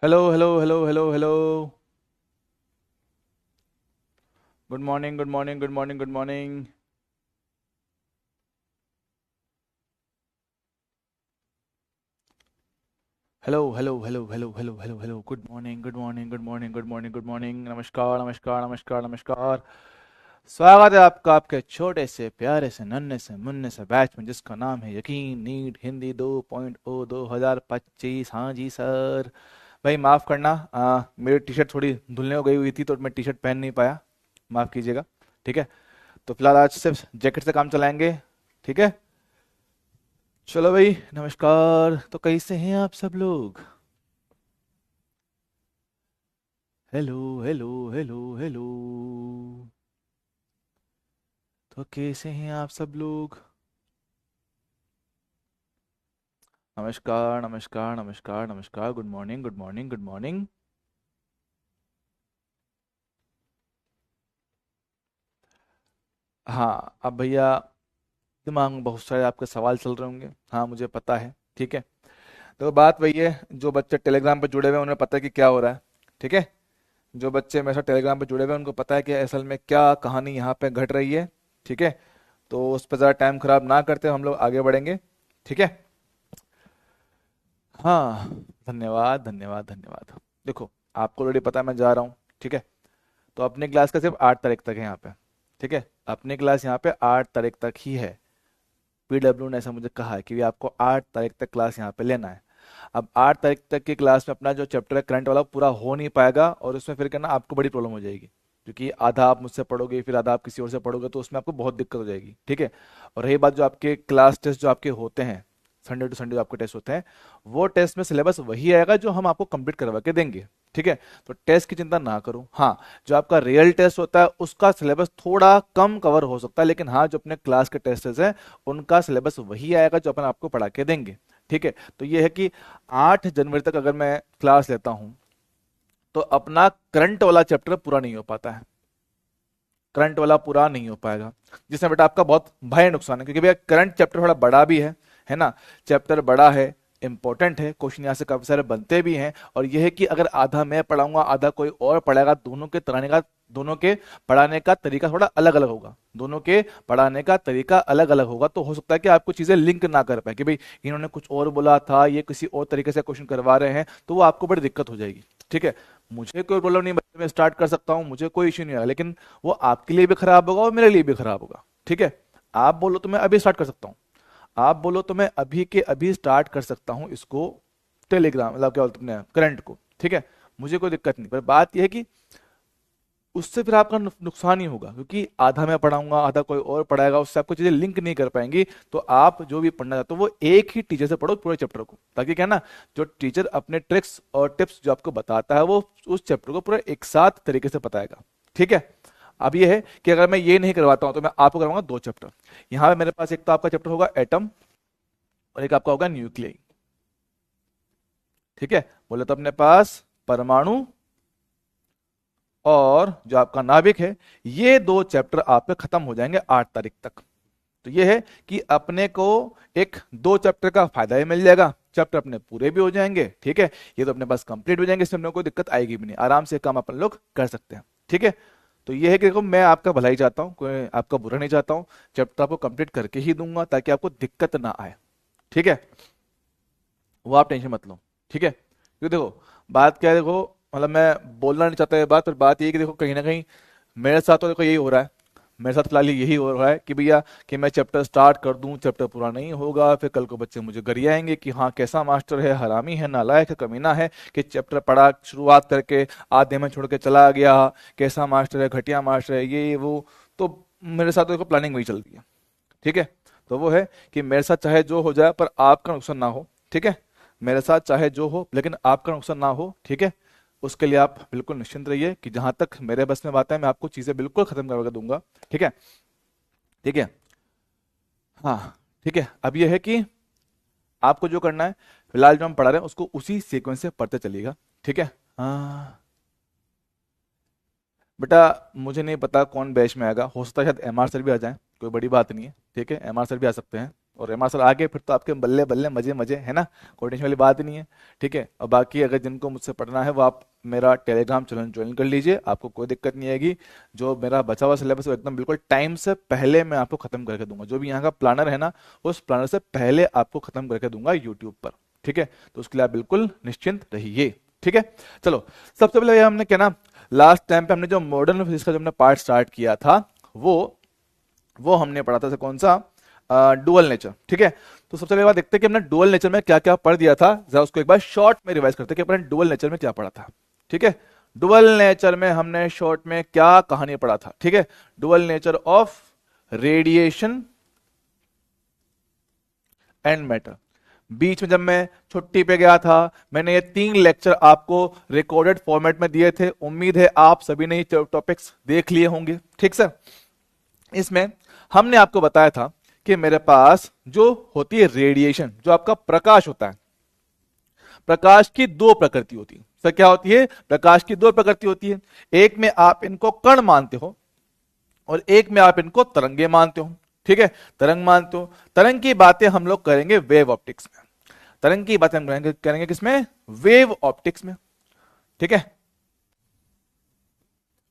Hello hello hello hello hello. Good morning good morning good morning good morning. Hello hello hello hello hello hello hello. Good morning good morning good morning good morning good morning. नमस्कार नमस्कार नमस्कार नमस्कार। स्वागत है आपका आपके छोटे से प्यारे से नन्हे से मुन्ने से बैच में जिसका नाम है यकीन नीट हिंदी 2.0 2025। हाँ जी सर। भाई माफ़ करना, मेरी टी शर्ट थोड़ी धुलने हो गई हुई थी तो मैं टी शर्ट पहन नहीं पाया। माफ़ कीजिएगा। ठीक है। तो फिलहाल आज सिर्फ जैकेट से काम चलाएंगे। ठीक है। चलो भाई नमस्कार। तो कैसे हैं आप सब लोग? Hello hello hello hello. तो कैसे हैं आप सब लोग? नमस्कार नमस्कार नमस्कार नमस्कार। Good morning good morning good morning. हाँ अब भैया, दिमाग में बहुत सारे आपके सवाल चल रहे होंगे। हाँ मुझे पता है। ठीक है। तो बात वही है, जो बच्चे टेलीग्राम पर जुड़े हुए हैं उन्हें पता है कि क्या हो रहा है। ठीक है। जो बच्चे मेरे साथ टेलीग्राम पर जुड़े हुए हैं उनको पता है कि असल में क्या कहानी यहाँ पे घट रही है। ठीक है। तो उस पर ज़्यादा टाइम खराब ना करते हम लोग आगे बढ़ेंगे। ठीक है। हाँ। धन्यवाद धन्यवाद धन्यवाद। देखो, आपको ऑलरेडी पता है मैं जा रहा हूँ। ठीक है। तो अपनी क्लास का सिर्फ 8 तारीख तक है यहाँ पे। ठीक है। अपनी क्लास यहाँ पे 8 तारीख तक ही है। पीडब्ल्यू ने ऐसा मुझे कहा है कि आपको 8 तारीख तक क्लास यहाँ पे लेना है। अब 8 तारीख तक की क्लास में अपना जो चैप्टर है करंट वाला पूरा हो नहीं पाएगा और उसमें फिर कहना आपको बड़ी प्रॉब्लम हो जाएगी। क्योंकि आधा आप मुझसे पढ़ोगे फिर आधा आप किसी और से पढ़ोगे तो उसमें आपको बहुत दिक्कत हो जाएगी। ठीक है। और रही बात जो आपके क्लास टेस्ट जो आपके होते हैं, संडे टू संडे जो आपके टेस्ट होते हैं, वो टेस्ट में सिलेबस वही आएगा जो हम आपको कंप्लीट करवा के देंगे। ठीक है। तो टेस्ट की चिंता ना करो। हाँ, जो आपका रियल टेस्ट होता है उसका सिलेबस थोड़ा कम कवर हो सकता है, लेकिन हाँ जो अपने क्लास के टेस्ट हैं उनका सिलेबस वही आएगा जो अपन आपको पढ़ा के देंगे। ठीक है। तो ये है कि 8 जनवरी तक अगर मैं क्लास लेता हूं तो अपना करंट वाला चैप्टर पूरा नहीं हो पाता है। करंट वाला पूरा नहीं हो पाएगा, जिसमें बेटा आपका बहुत भारी नुकसान है, क्योंकि भैया करंट चैप्टर थोड़ा बड़ा भी है ना। चैप्टर बड़ा है, इंपॉर्टेंट है, क्वेश्चन यहाँ से काफी सारे बनते भी हैं। और यह है कि अगर आधा मैं पढ़ाऊंगा आधा कोई और पढ़ाएगा, दोनों के पढ़ाने का तरीका थोड़ा अलग अलग होगा। दोनों के पढ़ाने का तरीका अलग अलग होगा तो हो सकता है कि आपको चीजें लिंक ना कर पाए कि भाई इन्होंने कुछ और बोला था, ये किसी और तरीके से क्वेश्चन करवा रहे हैं, तो वो आपको बड़ी दिक्कत हो जाएगी। ठीक है। मुझे कोई प्रॉब्लम नहीं, मैं स्टार्ट कर सकता हूँ, मुझे कोई इश्यू नहीं आएगा, लेकिन वो आपके लिए भी खराब होगा और मेरे लिए भी खराब होगा। ठीक है। आप बोलो तो मैं अभी स्टार्ट कर सकता हूँ। आप बोलो तो मैं अभी के अभी स्टार्ट कर सकता हूँ इसको, टेलीग्राम मतलब क्या बोलते हैं करंट को। ठीक है। मुझे कोई दिक्कत नहीं, पर बात यह है कि उससे फिर आपका नुकसान ही होगा, क्योंकि आधा मैं पढ़ाऊंगा आधा कोई और पढ़ाएगा, उससे आपको चीजें लिंक नहीं कर पाएंगी। तो आप जो भी पढ़ना चाहते हो वो एक ही टीचर से पढ़ो पूरे चैप्टर को, ताकि क्या है ना, जो टीचर अपने ट्रिक्स और टिप्स जो आपको बताता है वो उस चैप्टर को पूरा एक साथ तरीके से बताएगा। ठीक है। अब ये है कि अगर मैं ये नहीं करवाता हूं तो मैं आपको करवाऊंगा 2 चैप्टर। यहाँ पे मेरे पास एक तो आपका चैप्टर होगा एटम और एक आपका होगा न्यूक्लियस। ठीक है। बोले तो अपने पास परमाणु और जो आपका नाभिक है, ये 2 चैप्टर आपके खत्म हो जाएंगे 8 तारीख तक। तो ये है कि अपने को एक 2 चैप्टर का फायदा ही मिल जाएगा, चैप्टर अपने पूरे भी हो जाएंगे। ठीक है। ये तो अपने पास कंप्लीट हो जाएंगे, इसमें अपने को कोई दिक्कत आएगी भी नहीं, आराम से काम अपन लोग कर सकते हैं। ठीक है। तो ये है कि देखो मैं आपका भला ही चाहता हूँ, कोई आपका बुरा नहीं चाहता हूँ। चैप्टर आपको कंप्लीट करके ही दूंगा ताकि आपको दिक्कत ना आए। ठीक है। वो आप टेंशन मत लो। ठीक है। क्योंकि देखो बात क्या है, देखो मतलब मैं बोलना नहीं चाहता ये बात, पर बात ये है कि देखो कहीं ना कहीं मेरे साथ तो देखो यही हो रहा है। मेरे साथ फिलहाल यही हो रहा है कि भैया कि मैं चैप्टर स्टार्ट कर दूं, चैप्टर पूरा नहीं होगा, फिर कल को बच्चे मुझे गरियाएंगे कि हाँ कैसा मास्टर है, हरामी है, नालायक है, कमीना है, कि चैप्टर पढ़ा शुरुआत करके आधे में छोड़ के चला गया, कैसा मास्टर है, घटिया मास्टर है, ये वो। तो मेरे साथ तो देखो प्लानिंग वही चल रही है। ठीक है। तो वो है कि मेरे साथ चाहे जो हो जाए पर आपका नुकसान ना हो। ठीक है। मेरे साथ चाहे जो हो लेकिन आपका नुकसान ना हो। ठीक है। उसके लिए आप बिल्कुल निश्चिंत रहिए कि जहां तक मेरे बस में बात है मैं आपको चीजें बिल्कुल खत्म करके दूंगा। ठीक है। ठीक है। हाँ। ठीक है। अब यह है कि आपको जो करना है, फिलहाल जो हम पढ़ा रहे हैं उसको उसी सीक्वेंस से पढ़ते चलिएगा। ठीक है। हाँ बेटा, मुझे नहीं पता कौन बैच में आएगा, हो सकता है शायद एमआर सर भी आ जाए, कोई बड़ी बात नहीं है। ठीक है। एमआर सर भी आ सकते हैं। और एमआर सर आ गए फिर तो आपके बल्ले बल्ले मजे मजे, है ना, कोई टेंशन वाली बात ही नहीं है। ठीक है, और बाकी अगर जिनको मुझसे पढ़ना है वो आप मेरा टेलीग्राम चैनल ज्वाइन कर लीजिए, आपको कोई दिक्कत नहीं आएगी। जो मेरा बचा हुआ सिलेबस है वो एकदम बिल्कुल टाइम से पहले मैं आपको खत्म करके दूंगा। जो भी यहाँ का प्लानर है ना, उस प्लानर से पहले आपको खत्म करके दूंगा यूट्यूब पर। ठीक है, तो उसके लिए आप बिल्कुल निश्चिंत रहिए। ठीक है, चलो सबसे पहले हमने क्या ना, लास्ट टाइम पे हमने जो मॉडर्न फिजिक्स का जो हमने पार्ट स्टार्ट किया था वो हमने पढ़ा था, कौन सा, डुअल नेचर। ठीक है, तो सबसे पहले बात देखते हैं कि हमने डुअल नेचर में क्या क्या पढ़ दिया था, जरा उसको एक बार शॉर्ट में रिवाइज करते हैं कि अपने डुअल नेचर में क्या पढ़ा था। ठीक है, डुअल नेचर में हमने शॉर्ट में क्या कहानी पढ़ा था। ठीक है, dual nature of radiation and matter. बीच में जब मैं छुट्टी पे गया था मैंने ये 3 लेक्चर आपको रिकॉर्डेड फॉर्मेट में दिए थे, उम्मीद है आप सभी ने ये टॉपिक्स देख लिए होंगे। ठीक सर, इसमें हमने आपको बताया था कि मेरे पास जो होती है रेडिएशन, जो आपका प्रकाश होता है, प्रकाश की 2 प्रकृति होती है। सर क्या होती है? प्रकाश की 2 प्रकृति होती है। एक में आप इनको कण मानते हो और एक में आप इनको तरंगे मानते हो। ठीक है, तरंग मानते हो। तरंग की बातें हम लोग करेंगे वेव ऑप्टिक्स में। तरंग की बातें हम करेंगे किसमें? वेव ऑप्टिक्स में। ठीक है,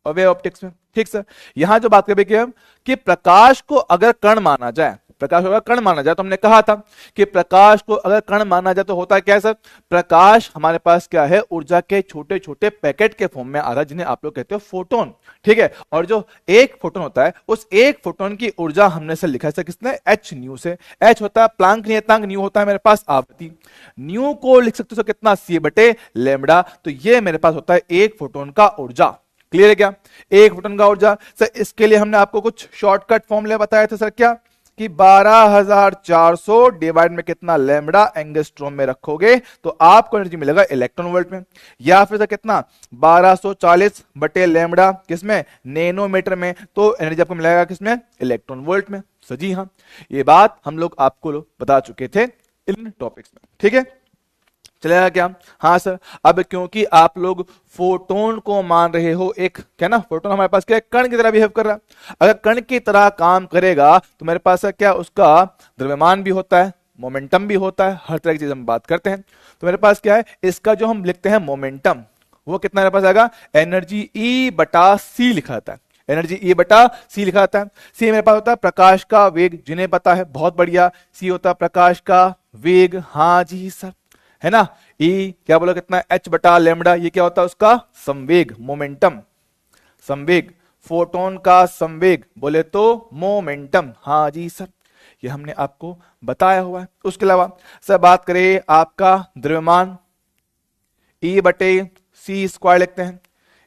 और वेव ऑप्टिक्स में। ठीक सर, यहां जो बात करेंगे हम कि प्रकाश को अगर कण माना जाए, प्रकाश को अगर कण माना जाए, तो हमने कहा था कि प्रकाश को अगर कण माना जाए तो होता है क्या सर? प्रकाश हमारे पास क्या है? ऊर्जा के छोटे छोटे पैकेट के फॉर्म में आ रहा है, जिन्हें आप लोग कहते हो फोटोन। ठीक है, और जो एक फोटोन होता है, उस एक फोटोन की ऊर्जा हमने सर लिखा है किसने? एच न्यू से। एच होता है प्लांक नियतांक, न्यू होता है मेरे पास आवृत्ति। न्यू को लिख सकते हो कितना? सी बटे लैम्बडा। तो ये मेरे पास होता है एक फोटोन का ऊर्जा। क्लियर है क्या? एक फोटोन का ऊर्जा। सर इसके लिए हमने आपको कुछ शॉर्टकट फॉर्मूले बताए थे सर, क्या कि 12400 डिवाइड में कितना? लैम्बडा एंगस्ट्रॉम में रखोगे तो आपको एनर्जी मिलेगा इलेक्ट्रॉन वोल्ट में। या फिर सर कितना? 1240 बटे लैम्बडा किसमें? नैनोमीटर में। तो एनर्जी आपको मिलेगा किसमें? इलेक्ट्रॉन वोल्ट में। सर जी हाँ, ये बात हम लोग आपको बता चुके थे इन टॉपिक्स में। ठीक है, चलेगा क्या? हाँ सर, अब क्योंकि आप लोग फोटोन को मान रहे हो, एक क्या ना, फोटोन हमारे पास क्या है? कण की तरह बिहेव कर रहा है। अगर कण की तरह काम करेगा तो मेरे पास क्या? उसका द्रव्यमान भी होता है, मोमेंटम भी होता है, हर तरह की चीज हम बात करते हैं। तो मेरे पास क्या है? इसका जो हम लिखते हैं मोमेंटम, वो कितना मेरे पास आएगा? एनर्जी ई बटा सी लिखा जाता है। एनर्जी ई बटा सी लिखा जाता है। सी मेरे पास होता है प्रकाश का वेग, जिन्हें पता है, बहुत बढ़िया। सी होता है प्रकाश का वेग। हाँ जी सर, है ना। ई क्या बोलो कितना? एच बटा लैम्बडा। ये क्या होता है? उसका संवेग, मोमेंटम। संवेग, फोटोन का संवेग बोले तो मोमेंटम। हाँ जी सर, ये हमने आपको बताया हुआ है। उसके अलावा सर बात करें आपका द्रव्यमान, ई बटे सी स्क्वायर लिखते हैं।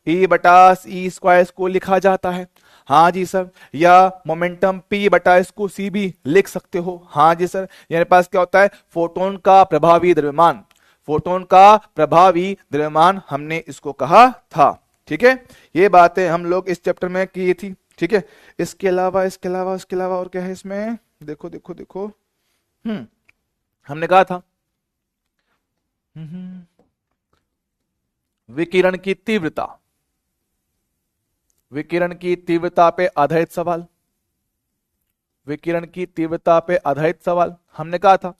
ई बटा सी स्क्वायर इसको लिखा जाता है। हाँ जी सर, या मोमेंटम पी बटा इसको सी भी लिख सकते हो। हाँ जी सर, मेरे पास क्या होता है? फोटोन का प्रभावी द्रव्यमान। फोटोन का प्रभावी द्रव्यमान हमने इसको कहा था। ठीक है, ये बातें हम लोग इस चैप्टर में की थी। ठीक है, इसके अलावा और क्या है इसमें? देखो देखो देखो, हमने कहा था विकिरण की तीव्रता, विकिरण की तीव्रता पे आधारित सवाल, विकिरण की तीव्रता पे आधारित सवाल हमने कहा था।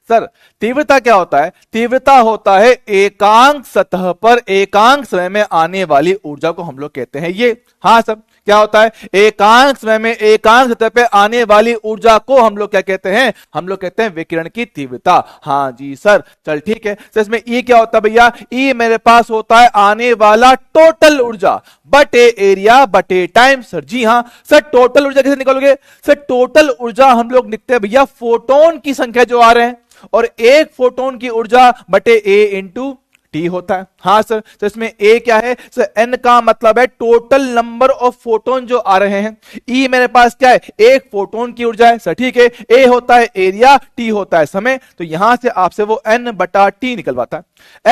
सर तीव्रता क्या होता है? तीव्रता होता है एकांक सतह पर एकांक समय में आने वाली ऊर्जा को हम लोग कहते हैं ये। हाँ सर, क्या होता है? एकांक समय में एकांक सतह पे आने वाली ऊर्जा को हम लोग क्या कहते हैं? हम लोग कहते हैं विकिरण की तीव्रता। हाँ जी सर, चल ठीक है। सर इसमें ई क्या होता है भैया? ई मेरे पास होता है आने वाला टोटल ऊर्जा बटे एरिया बटे टाइम। सर जी हाँ। सर टोटल ऊर्जा कैसे निकालोगे? सर टोटल ऊर्जा हम लोग लिखते हैं भैया फोटोन की संख्या जो आ रहे हैं, और एक फोटोन की ऊर्जा बटे ए इंटू टी होता है। हाँ सर, तो इसमें ए क्या है? सर एन का मतलब है टोटल नंबर ऑफ फोटोन जो आ रहे हैं। ई मेरे पास क्या है? एक फोटोन की ऊर्जा है। सर ठीक है, ए होता है एरिया, टी होता है समय। तो यहां से आपसे वो एन बटा टी निकलवाता है।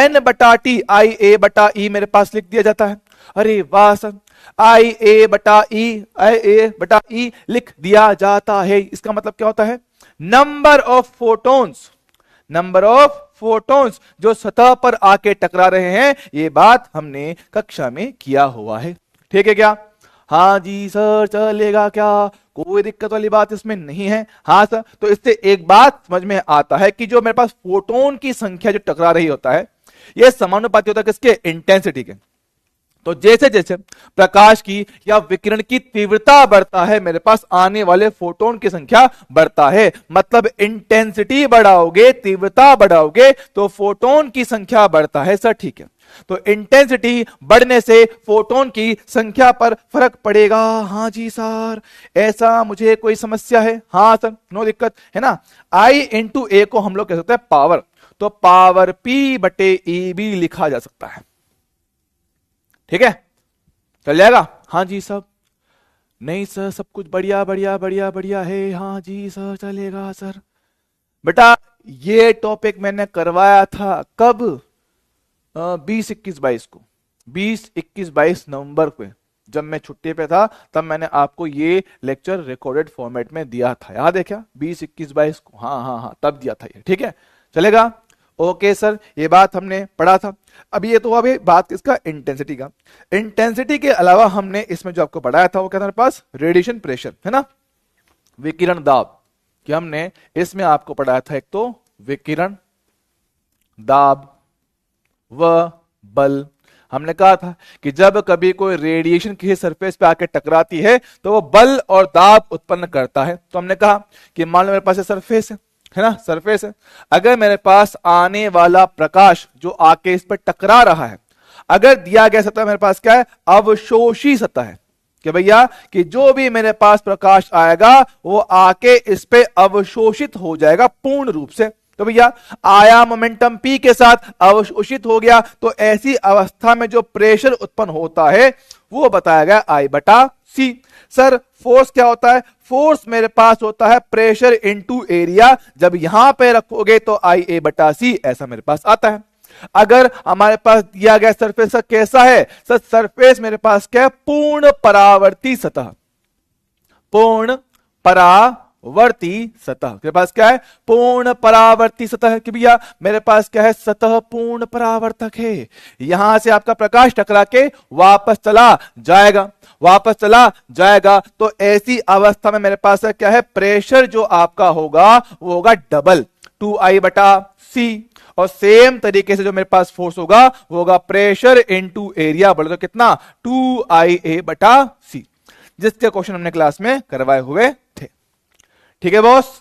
एन बटा टी आई ए बटा ई मेरे पास लिख दिया जाता है। अरे वाह सर, आई ए बटा ई लिख दिया जाता है। इसका मतलब क्या होता है? Number of photons, number of photons जो सतह पर आके टकरा रहे हैं, ये बात हमने कक्षा में किया हुआ है। ठीक है क्या? हाँ जी सर, चलेगा क्या? कोई दिक्कत वाली बात इसमें नहीं है। हाँ सर, तो इससे एक बात समझ में आता है कि जो मेरे पास फोटोन की संख्या जो टकरा रही होता है यह समानुपाती होता है किसके, इंटेंसिटी के। तो जैसे जैसे प्रकाश की या विकिरण की तीव्रता बढ़ता है मेरे पास आने वाले फोटोन की संख्या बढ़ता है। मतलब इंटेंसिटी बढ़ाओगे, तीव्रता बढ़ाओगे तो फोटोन की संख्या बढ़ता है सर, ठीक है। तो इंटेंसिटी बढ़ने से फोटोन की संख्या पर फर्क पड़ेगा। हाँ जी सर, ऐसा मुझे कोई समस्या है? हाँ सर, नो दिक्कत है ना। I इंटू ए को हम लोग कह सकते हैं पावर, तो पावर P बटे ई भी लिखा जा सकता है, ठीक है, चल जाएगा? हाँ जी सब, नहीं सर सब कुछ बढ़िया बढ़िया बढ़िया बढ़िया है। हाँ जी सर चलेगा सर। बेटा ये टॉपिक मैंने करवाया था कब, 20, 21, 22 को, 20, 21, 22 नवंबर को, जब मैं छुट्टी पे था तब मैंने आपको ये लेक्चर रिकॉर्डेड फॉर्मेट में दिया था, याद है क्या? 20, 21, 22 को, हाँ हाँ हाँ तब दिया था ये, ठीक है, चलेगा? ओके सर, ये बात हमने पढ़ा था। अब ये तो अभी बात किसका, इंटेंसिटी का। इंटेंसिटी के अलावा हमने इसमें जो आपको पढ़ाया था वो क्या था मेरे पास, रेडिएशन प्रेशर, है ना, विकिरण दाब, कि हमने इसमें आपको पढ़ाया था एक तो विकिरण दाब व बल। हमने कहा था कि जब कभी कोई रेडिएशन किसी सरफेस पे आके टकराती है तो वो बल और दाब उत्पन्न करता है। तो हमने कहा कि मान लो मेरे पास सरफेस है ना, सरफेस है, अगर मेरे पास आने वाला प्रकाश जो आके इस पर टकरा रहा है, अगर दिया गया सतह मेरे पास क्या है, अवशोषी सतह है, कि भैया कि जो भी मेरे पास प्रकाश आएगा वो आके इस पे अवशोषित हो जाएगा पूर्ण रूप से। तो भैया आया मोमेंटम P के साथ अवशोषित हो गया, तो ऐसी अवस्था में जो प्रेशर उत्पन्न होता है वो बताया गया I बटा C। सर फोर्स क्या होता है, फोर्स मेरे पास होता है प्रेशर इनटू एरिया, जब यहां पे रखोगे तो IA बटा C, ऐसा मेरे पास आता है। अगर हमारे पास दिया गया सरफेस कैसा है, सर सरफेस मेरे पास क्या है, पूर्ण परावर्ती सतह, पूर्ण परावर्ती सतह, मेरे पास क्या है, पूर्ण परावर्ती सतह, कि भैया मेरे पास क्या है, सतह पूर्ण परावर्तक है, यहां से आपका प्रकाश टकरा के वापस चला जाएगा, वापस चला जाएगा। तो ऐसी अवस्था में मेरे पास क्या है, प्रेशर जो आपका होगा वो होगा डबल 2I बटा C, और सेम तरीके से जो मेरे पास फोर्स होगा वो होगा प्रेशर इनटू एरिया, बोले तो कितना, 2IA बटा C, जिसके क्वेश्चन हमने क्लास में करवाए हुए थे, ठीक है बॉस?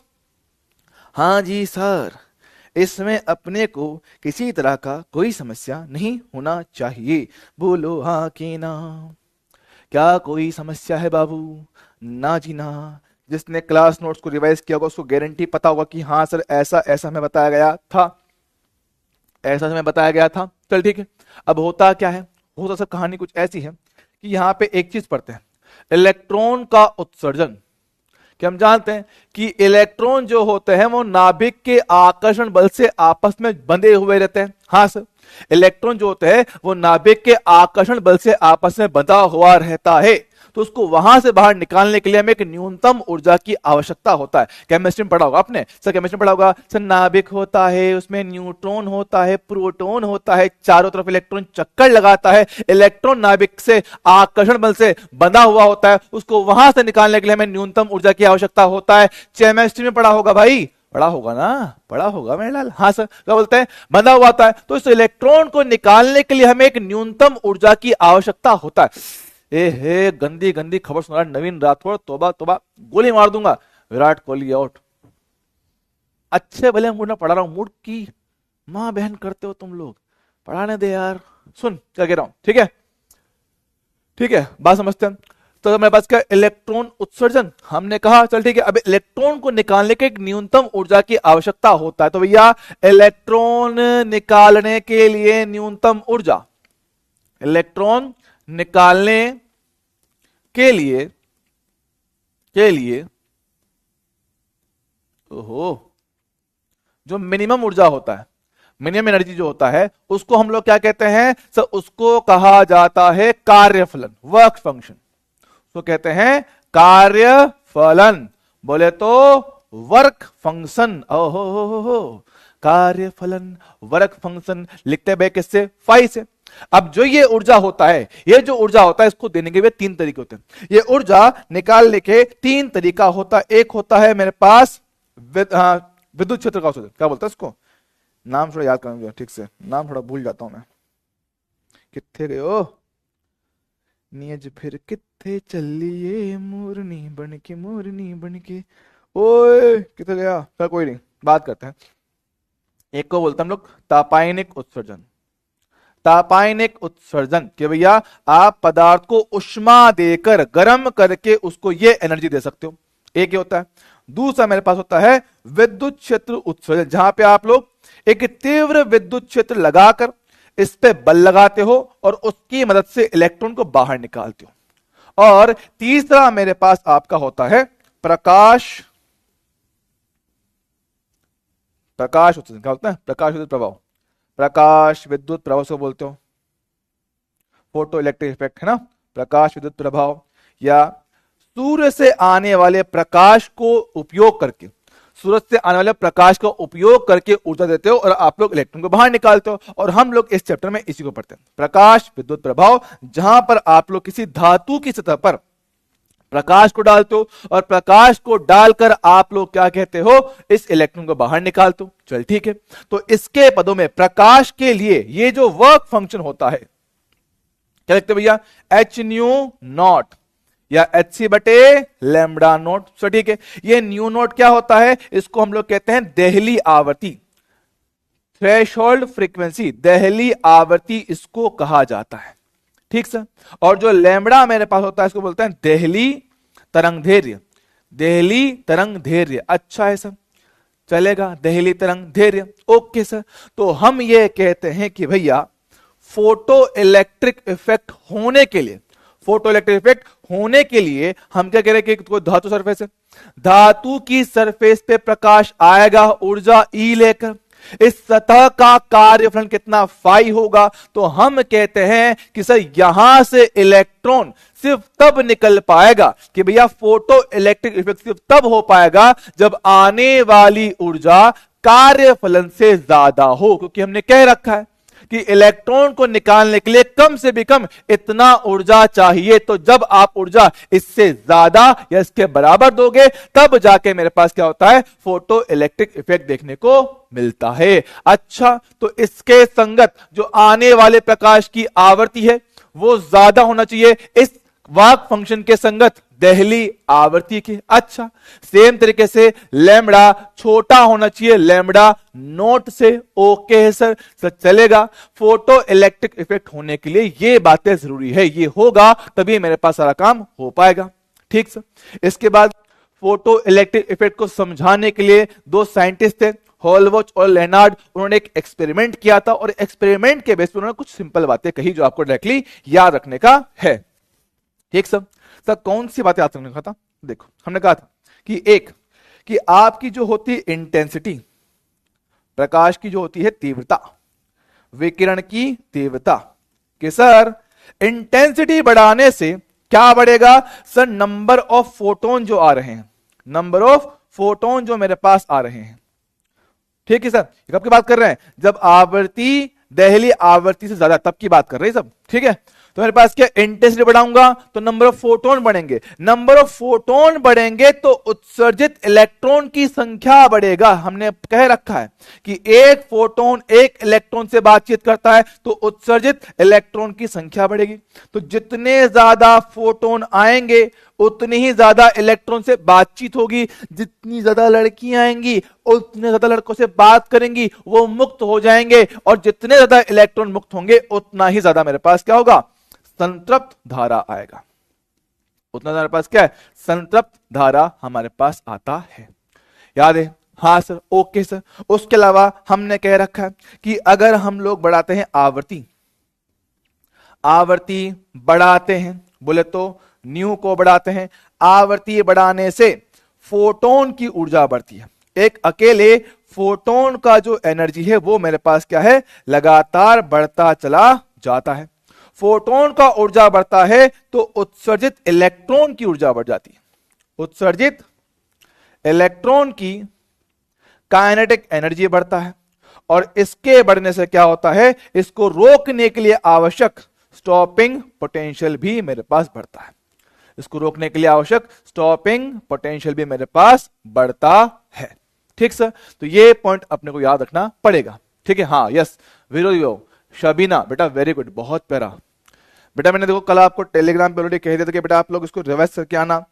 हाँ जी सर, इसमें अपने को किसी तरह का कोई समस्या नहीं होना चाहिए, बोलो हाँ कि ना। क्या कोई समस्या है बाबू? ना जी ना। जिसने क्लास नोट्स को रिवाइज किया होगा उसको गारंटी पता होगा कि हाँ सर ऐसा ऐसा हमें बताया गया था, ऐसा हमें बताया गया था। चल ठीक है, अब होता क्या है, होता सर कहानी कुछ ऐसी है कि यहाँ पे एक चीज पढ़ते हैं, इलेक्ट्रॉन का उत्सर्जन, कि हम जानते हैं कि इलेक्ट्रॉन जो होते हैं वो नाभिक के आकर्षण बल से आपस में बंधे हुए रहते हैं। हाँ सर, इलेक्ट्रॉन जो होते हैं वो नाभिक के आकर्षण बल से आपस में बंधा हुआ रहता है, तो उसको वहां से बाहर निकालने के लिए हमें एक न्यूनतम ऊर्जा की आवश्यकता होता है। केमिस्ट्री में पढ़ा होगा आपने, सर केमिस्ट्री में पढ़ा होगा, सर नाभिक होता है, उसमें न्यूट्रॉन होता है, प्रोटॉन होता है, चारों तरफ इलेक्ट्रॉन चक्कर लगाता है, इलेक्ट्रॉन नाभिक से आकर्षण बल से बंधा हुआ होता है, उसको वहां से निकालने के लिए हमें न्यूनतम ऊर्जा की आवश्यकता होता है। केमिस्ट्री में पढ़ा होगा भाई, पढ़ा होगा ना, पढ़ा होगा मेरे लाल। हाँ सर, क्या बोलते हैं, बंधा हुआ होता है, तो इस इलेक्ट्रॉन को निकालने के लिए हमें एक न्यूनतम ऊर्जा की आवश्यकता होता है। हे गंदी गंदी खबर सुना नवीन राठौड़, तोबा तोबा, गोली मार दूंगा, विराट कोहली आउट। अच्छे भले मूड में पढ़ा रहा हूं, मूड की मां बहन करते हो तुम लोग, पढ़ाने दे यार, सुन क्या कह रहा हूं, ठीक है, ठीक है, बात समझते हैं। तो मेरे पास क्या, इलेक्ट्रॉन उत्सर्जन, हमने कहा चल ठीक है, अब इलेक्ट्रॉन को निकालने के एक न्यूनतम ऊर्जा की आवश्यकता होता है। तो भैया इलेक्ट्रॉन निकालने के लिए न्यूनतम ऊर्जा, इलेक्ट्रॉन निकालने के लिए ओहो, जो मिनिमम ऊर्जा होता है, मिनिमम एनर्जी जो होता है, उसको हम लोग क्या कहते हैं सर, उसको कहा जाता है कार्यफलन, वर्क फंक्शन, उसको कहते हैं कार्यफलन, बोले तो वर्क फंक्शन। ओहो कार्यफलन, वर्क फंक्शन लिखते हैं किससे, फाई से। अब जो ये ऊर्जा होता है, ये जो ऊर्जा होता है, इसको देने के भी तीन तरीके होते हैं। ये ऊर्जा निकालने के तीन तरीका होता है। एक होता है मेरे पास विद्युत क्षेत्र का औसत, क्या बोलते हैं इसको, नाम थोड़ा याद करूंगा ठीक से, नाम थोड़ा भूल जाता हूं मैं। किथे गए हो नीज, फिर किथे चलिए मोरनी बन के, ओए किथे गया, चल कोई नहीं, बात करते हैं। एक को बोलते हैं हम लोग तापायनिक उत्सर्जन। तापायनिक उत्सर्जन कि भैया आप पदार्थ को उष्मा देकर गर्म करके उसको ये एनर्जी दे सकते हो, एक ये होता है। दूसरा मेरे पास होता है विद्युत क्षेत्र उत्सर्जन, जहां पे आप लोग एक तीव्र विद्युत क्षेत्र लगाकर इस पे बल लगाते हो और उसकी मदद से इलेक्ट्रॉन को बाहर निकालते हो। और तीसरा मेरे पास आपका होता है प्रकाश उत्सर्जन, क्या होता है, प्रकाश विद्युत प्रभाव, प्रकाश विद्युत प्रभाव से बोलते हो, फोटो इलेक्ट्रिक इफेक्ट है ना, प्रकाश विद्युत प्रभाव। या सूर्य से आने वाले प्रकाश को उपयोग करके, सूरज से आने वाले प्रकाश का उपयोग करके ऊर्जा देते हो और आप लोग इलेक्ट्रॉन को बाहर निकालते हो। और हम लोग इस चैप्टर में इसी को पढ़ते हैं, प्रकाश विद्युत प्रभाव, जहां पर आप लोग किसी धातु की सतह पर प्रकाश को डालते हो और प्रकाश को डालकर आप लोग क्या कहते हो, इस इलेक्ट्रॉन को बाहर निकालते हो। चल ठीक है, तो इसके पदों में प्रकाश के लिए ये जो वर्क फंक्शन होता है, क्या लिखते भैया, एच न्यू नॉट या एच सी बटे लैम्बडा नोट। सो ठीक है, ये न्यू नोट क्या होता है, इसको हम लोग कहते हैं देहली आवृत्ति, थ्रेशोल्ड फ्रीक्वेंसी, देहली आवृत्ति इसको कहा जाता है, ठीक सर। और जो लैम्बडा मेरे पास होता है इसको बोलते हैं देहली तरंगदैर्घ्य, देहली तरंगदैर्घ्य। अच्छा है सर, चलेगा, देहली तरंगदैर्घ्य, ओके सर। तो हम ये कहते हैं कि भैया फोटो इलेक्ट्रिक इफेक्ट होने के लिए, फोटो इलेक्ट्रिक इफेक्ट होने के लिए हम क्या कह रहे हैं कि कोई धातु सरफेस है, धातु की सरफेस पे प्रकाश आएगा ऊर्जा ई लेकर, इस सतह का कार्यफलन कितना फाई होगा। तो हम कहते हैं कि सर यहां से इलेक्ट्रॉन सिर्फ तब निकल पाएगा कि भैया फोटो इलेक्ट्रिक इफेक्ट सिर्फ तब हो पाएगा जब आने वाली ऊर्जा कार्यफलन से ज्यादा हो, क्योंकि हमने कह रखा है कि इलेक्ट्रॉन को निकालने के लिए कम से भी कम इतना ऊर्जा चाहिए। तो जब आप ऊर्जा इससे ज्यादा या इसके बराबर दोगे तब जाके मेरे पास क्या होता है, फोटो इलेक्ट्रिक इफेक्ट देखने को मिलता है। अच्छा, तो इसके संगत जो आने वाले प्रकाश की आवृत्ति है वो ज्यादा होना चाहिए इस वाक फंक्शन के संगत देहली आवृत्ति की। अच्छा, सेम तरीके से लैम्बडा छोटा होना चाहिए लैम्बडा नोट से, ओके है सर, चलेगा। फोटो इलेक्ट्रिक इफेक्ट होने के लिए ये बातें जरूरी है, ये होगा तभी मेरे पास सारा काम हो पाएगा, ठीक सर। इसके बाद फोटो इलेक्ट्रिक इफेक्ट को समझाने के लिए दो साइंटिस्ट थे, हॉलवॉच और लेनार्ड, उन्होंने एक एक्सपेरिमेंट किया था और एक्सपेरिमेंट के बेस पर उन्होंने कुछ सिंपल बातें कही जो आपको डायरेक्टली याद रखने का है, ठीक सर। सर कौन सी बातें याद रखने का था, देखो हमने कहा था कि एक कि आपकी जो होती है इंटेंसिटी, प्रकाश की जो होती है तीव्रता, विकिरण की तीव्रता, कि सर इंटेंसिटी बढ़ाने से क्या बढ़ेगा, सर नंबर ऑफ फोटोन जो आ रहे हैं, नंबर ऑफ फोटोन जो मेरे पास आ रहे हैं, ठीक है सर। कब की बात कर रहे हैं, जब आवृत्ति देहली आवृत्ति से ज्यादा, तब की बात कर रहे हैं सब, ठीक है। तो मेरे पास क्या, इंटेंसिटी बढ़ाऊंगा तो नंबर ऑफ फोटोन बढ़ेंगे, नंबर ऑफ फोटोन बढ़ेंगे तो उत्सर्जित इलेक्ट्रॉन की संख्या बढ़ेगा। हमने कह रखा है कि एक फोटोन एक इलेक्ट्रॉन से बातचीत करता है तो उत्सर्जित इलेक्ट्रॉन की संख्या बढ़ेगी। तो जितने ज्यादा फोटोन आएंगे उतनी ही ज्यादा इलेक्ट्रॉन से बातचीत होगी, जितनी ज्यादा लड़कियां आएंगी उतने ज्यादा लड़कों से बात करेंगी, वो मुक्त हो जाएंगे, और जितने ज्यादा इलेक्ट्रॉन मुक्त होंगे उतना ही ज्यादा मेरे पास क्या होगा, संतृप्त धारा आएगा, उतना हमारे पास क्या है, संतृप्त धारा हमारे पास आता है। याद है, हाँ सर, ओके सर। उसके अलावा हमने कह रखा है कि अगर हम लोग बढ़ाते हैं आवृत्ति, आवृत्ति बढ़ाते हैं, बोले तो न्यू को बढ़ाते हैं, आवृत्ति बढ़ाने से फोटोन की ऊर्जा बढ़ती है। एक अकेले फोटोन का जो एनर्जी है वो मेरे पास क्या है, लगातार बढ़ता चला जाता है। फोटोन का ऊर्जा बढ़ता है तो उत्सर्जित इलेक्ट्रॉन की ऊर्जा बढ़ जाती है, उत्सर्जित इलेक्ट्रॉन की काइनेटिक एनर्जी बढ़ता है। और इसके बढ़ने से क्या होता है, इसको रोकने के लिए आवश्यक स्टॉपिंग पोटेंशियल भी मेरे पास बढ़ता है। इसको रोकने के लिए आवश्यक स्टॉपिंग पोटेंशियल भी मेरे पास बढ़ता है। ठीक सर, तो ये पॉइंट अपने को याद रखना पड़ेगा। ठीक है, हाँ यस विरोधी शबीना बेटा वेरी गुड, बहुत प्यारा बेटा। मैंने देखो कल आपको टेलीग्राम पे ऑलरेडी कह दिया था कि बेटा आप लोग इसको रिवाइज करके आना।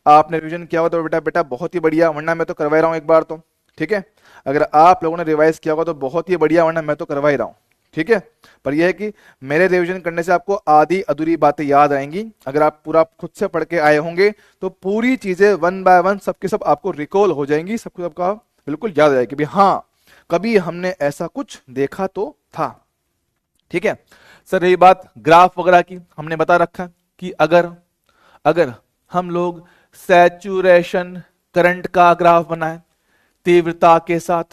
आपने रिवीजन किया हुआ तो बेटा बेटा बहुत ही बढ़िया, वरना मैं तो करवा ही रहा हूं एक बार तो। ठीक है, अगर आप लोगों ने रिवाइज किया होगा तो बहुत ही बढ़िया, वरना मैं तो करवा ही रहा हूं। ठीक है, पर यह है कि मेरे रिवीजन करने से आपको आधी अधूरी बातें याद आएंगी। अगर आप पूरा खुद से पढ़ के आए होंगे तो पूरी चीजें वन बाय वन सबके सब आपको रिकॉल हो जाएंगी, सबको सबका बिल्कुल याद आएगी कि हाँ कभी हमने ऐसा कुछ देखा तो था। ठीक है सर, रही बात ग्राफ वगैरह की, हमने बता रखा कि अगर अगर हम लोग सैचुरेशन करंट का ग्राफ बनाए तीव्रता के साथ,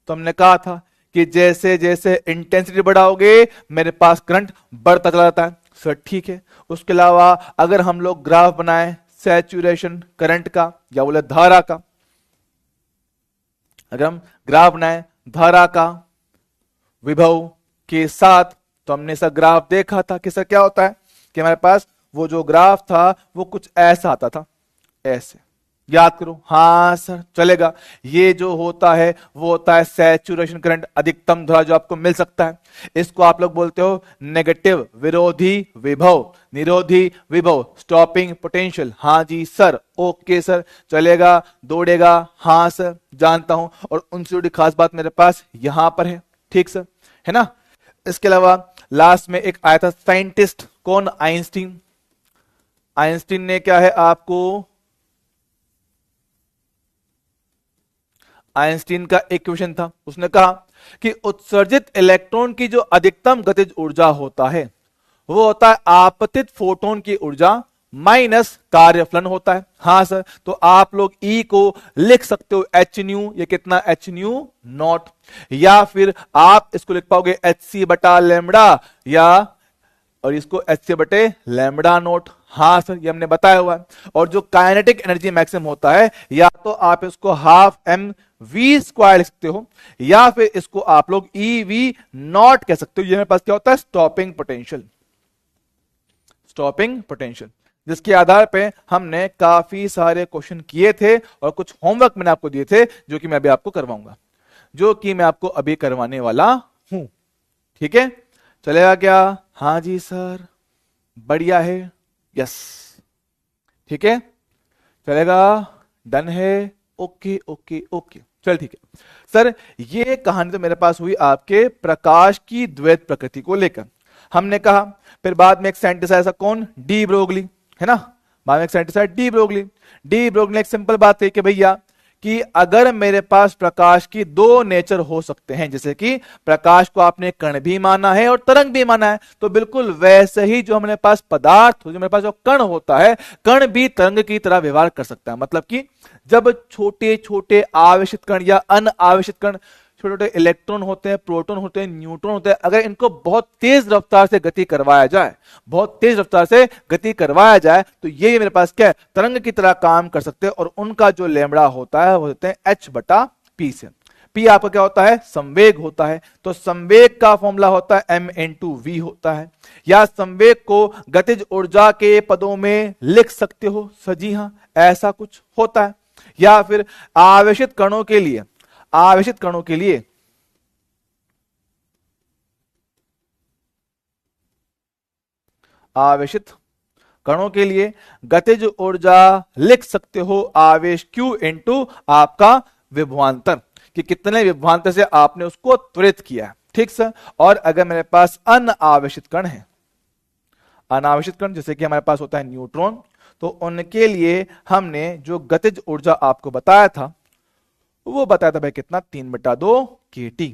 तो हमने कहा था कि जैसे जैसे इंटेंसिटी बढ़ाओगे मेरे पास करंट बढ़ता चला जाता है। सर ठीक है, उसके अलावा अगर हम लोग ग्राफ बनाए सैचुरेशन करंट का या बोले धारा का, अगर हम ग्राफ बनाए धारा का विभव के साथ, तो हमने सर ग्राफ देखा था कि सर क्या होता है कि हमारे पास वो जो ग्राफ था वो कुछ ऐसा आता था, ऐसे याद करो। हाँ सर चलेगा, ये जो होता है वो होता है सैचुरेशन करंट, अधिकतम धारा जो आपको मिल सकता है। इसको आप लोग बोलते हो नेगेटिव विरोधी विभव, निरोधी विभव, स्टॉपिंग पोटेंशियल। हाँ जी सर, ओके सर, चलेगा दौड़ेगा, हाँ सर जानता हूं। और उनसे जुड़ी खास बात मेरे पास यहां पर है। ठीक सर, है ना। इसके अलावा लास्ट में एक आया था साइंटिस्ट, कौन, आइंस्टीन। आइंस्टीन ने क्या है आपको, आइंस्टीन का एक क्वेश्चन था, उसने कहा कि उत्सर्जित इलेक्ट्रॉन की जो अधिकतम गतिज ऊर्जा होता है वो होता है आपतित फोटोन की ऊर्जा माइनस कार्यफलन होता है। हाँ सर, तो आप लोग ई को लिख सकते हो एच न्यू, ये कितना एच न्यू नॉट, या फिर आप इसको लिख पाओगे एच सी बटा लेमड़ा, या और इसको एच सी बटे लेमड़ा नोट। हाँ सर, ये हमने बताया हुआ है। और जो काइनेटिक एनर्जी मैक्सिमम होता है, या तो आप इसको हाफ एम वी स्क्वायर लिख सकते हो, या फिर इसको आप लोग ई वी नॉट कह सकते हो। ये मेरे पास क्या होता है, स्टॉपिंग पोटेंशियल, स्टॉपिंग पोटेंशियल, जिसके आधार पे हमने काफी सारे क्वेश्चन किए थे और कुछ होमवर्क मैंने आपको दिए थे जो कि मैं अभी आपको करवाऊंगा, जो कि मैं आपको अभी करवाने वाला हूं। ठीक है, चलेगा क्या? हाँ जी सर, बढ़िया है, यस ठीक है, चलेगा, डन है, ओके ओके ओके, चल ठीक है सर। ये कहानी तो मेरे पास हुई आपके प्रकाश की द्वैत प्रकृति को लेकर, हमने कहा। फिर बाद में एक साइंटिस्ट आया, कौन, डी ब्रोगली, है ना। बाद में एक साइंटिस्ट आया डी ब्रोगली। डी ब्रोगली ने एक सिंपल बात कही कि भैया कि अगर मेरे पास प्रकाश की दो नेचर हो सकते हैं, जैसे कि प्रकाश को आपने कण भी माना है और तरंग भी माना है, तो बिल्कुल वैसे ही जो हमारे पास पदार्थ, जो मेरे पास जो कण होता है, कण भी तरंग की तरह व्यवहार कर सकता है। मतलब कि जब छोटे छोटे आवेशित कण या अनावेशित कण, छोटे छोटे इलेक्ट्रॉन होते हैं, प्रोटॉन होते हैं, न्यूट्रॉन होते हैं, अगर इनको बहुत तेज रफ्तार से गति करवाया जाए, बहुत तेज रफ्तार से गति करवाया जाए, तो ये मेरे पास क्या है, तरंग की तरह काम कर सकते हैं। और उनका जो लैम्बडा होता है वो होते हैं एच बटा पी से। पी आपका क्या होता है, संवेग होता है। तो संवेग का फॉर्मूला होता है एम इन टू वी होता है। या संवेग को गतिज ऊर्जा के पदों में लिख सकते हो सजी, हां ऐसा कुछ होता है। या फिर आवेशित कणों के लिए, आवेशित कणों के लिए आवेशित कणों के लिए गतिज ऊर्जा लिख सकते हो आवेश Q इंटू आपका विभवांतर, कि कितने विभवांतर से आपने उसको त्वरित किया है। ठीक सर। और अगर मेरे पास अनावेशित कण है, अनावेशित कण जैसे कि हमारे पास होता है न्यूट्रॉन, तो उनके लिए हमने जो गतिज ऊर्जा आपको बताया था वो बताया था भाई कितना, 3/2 kT।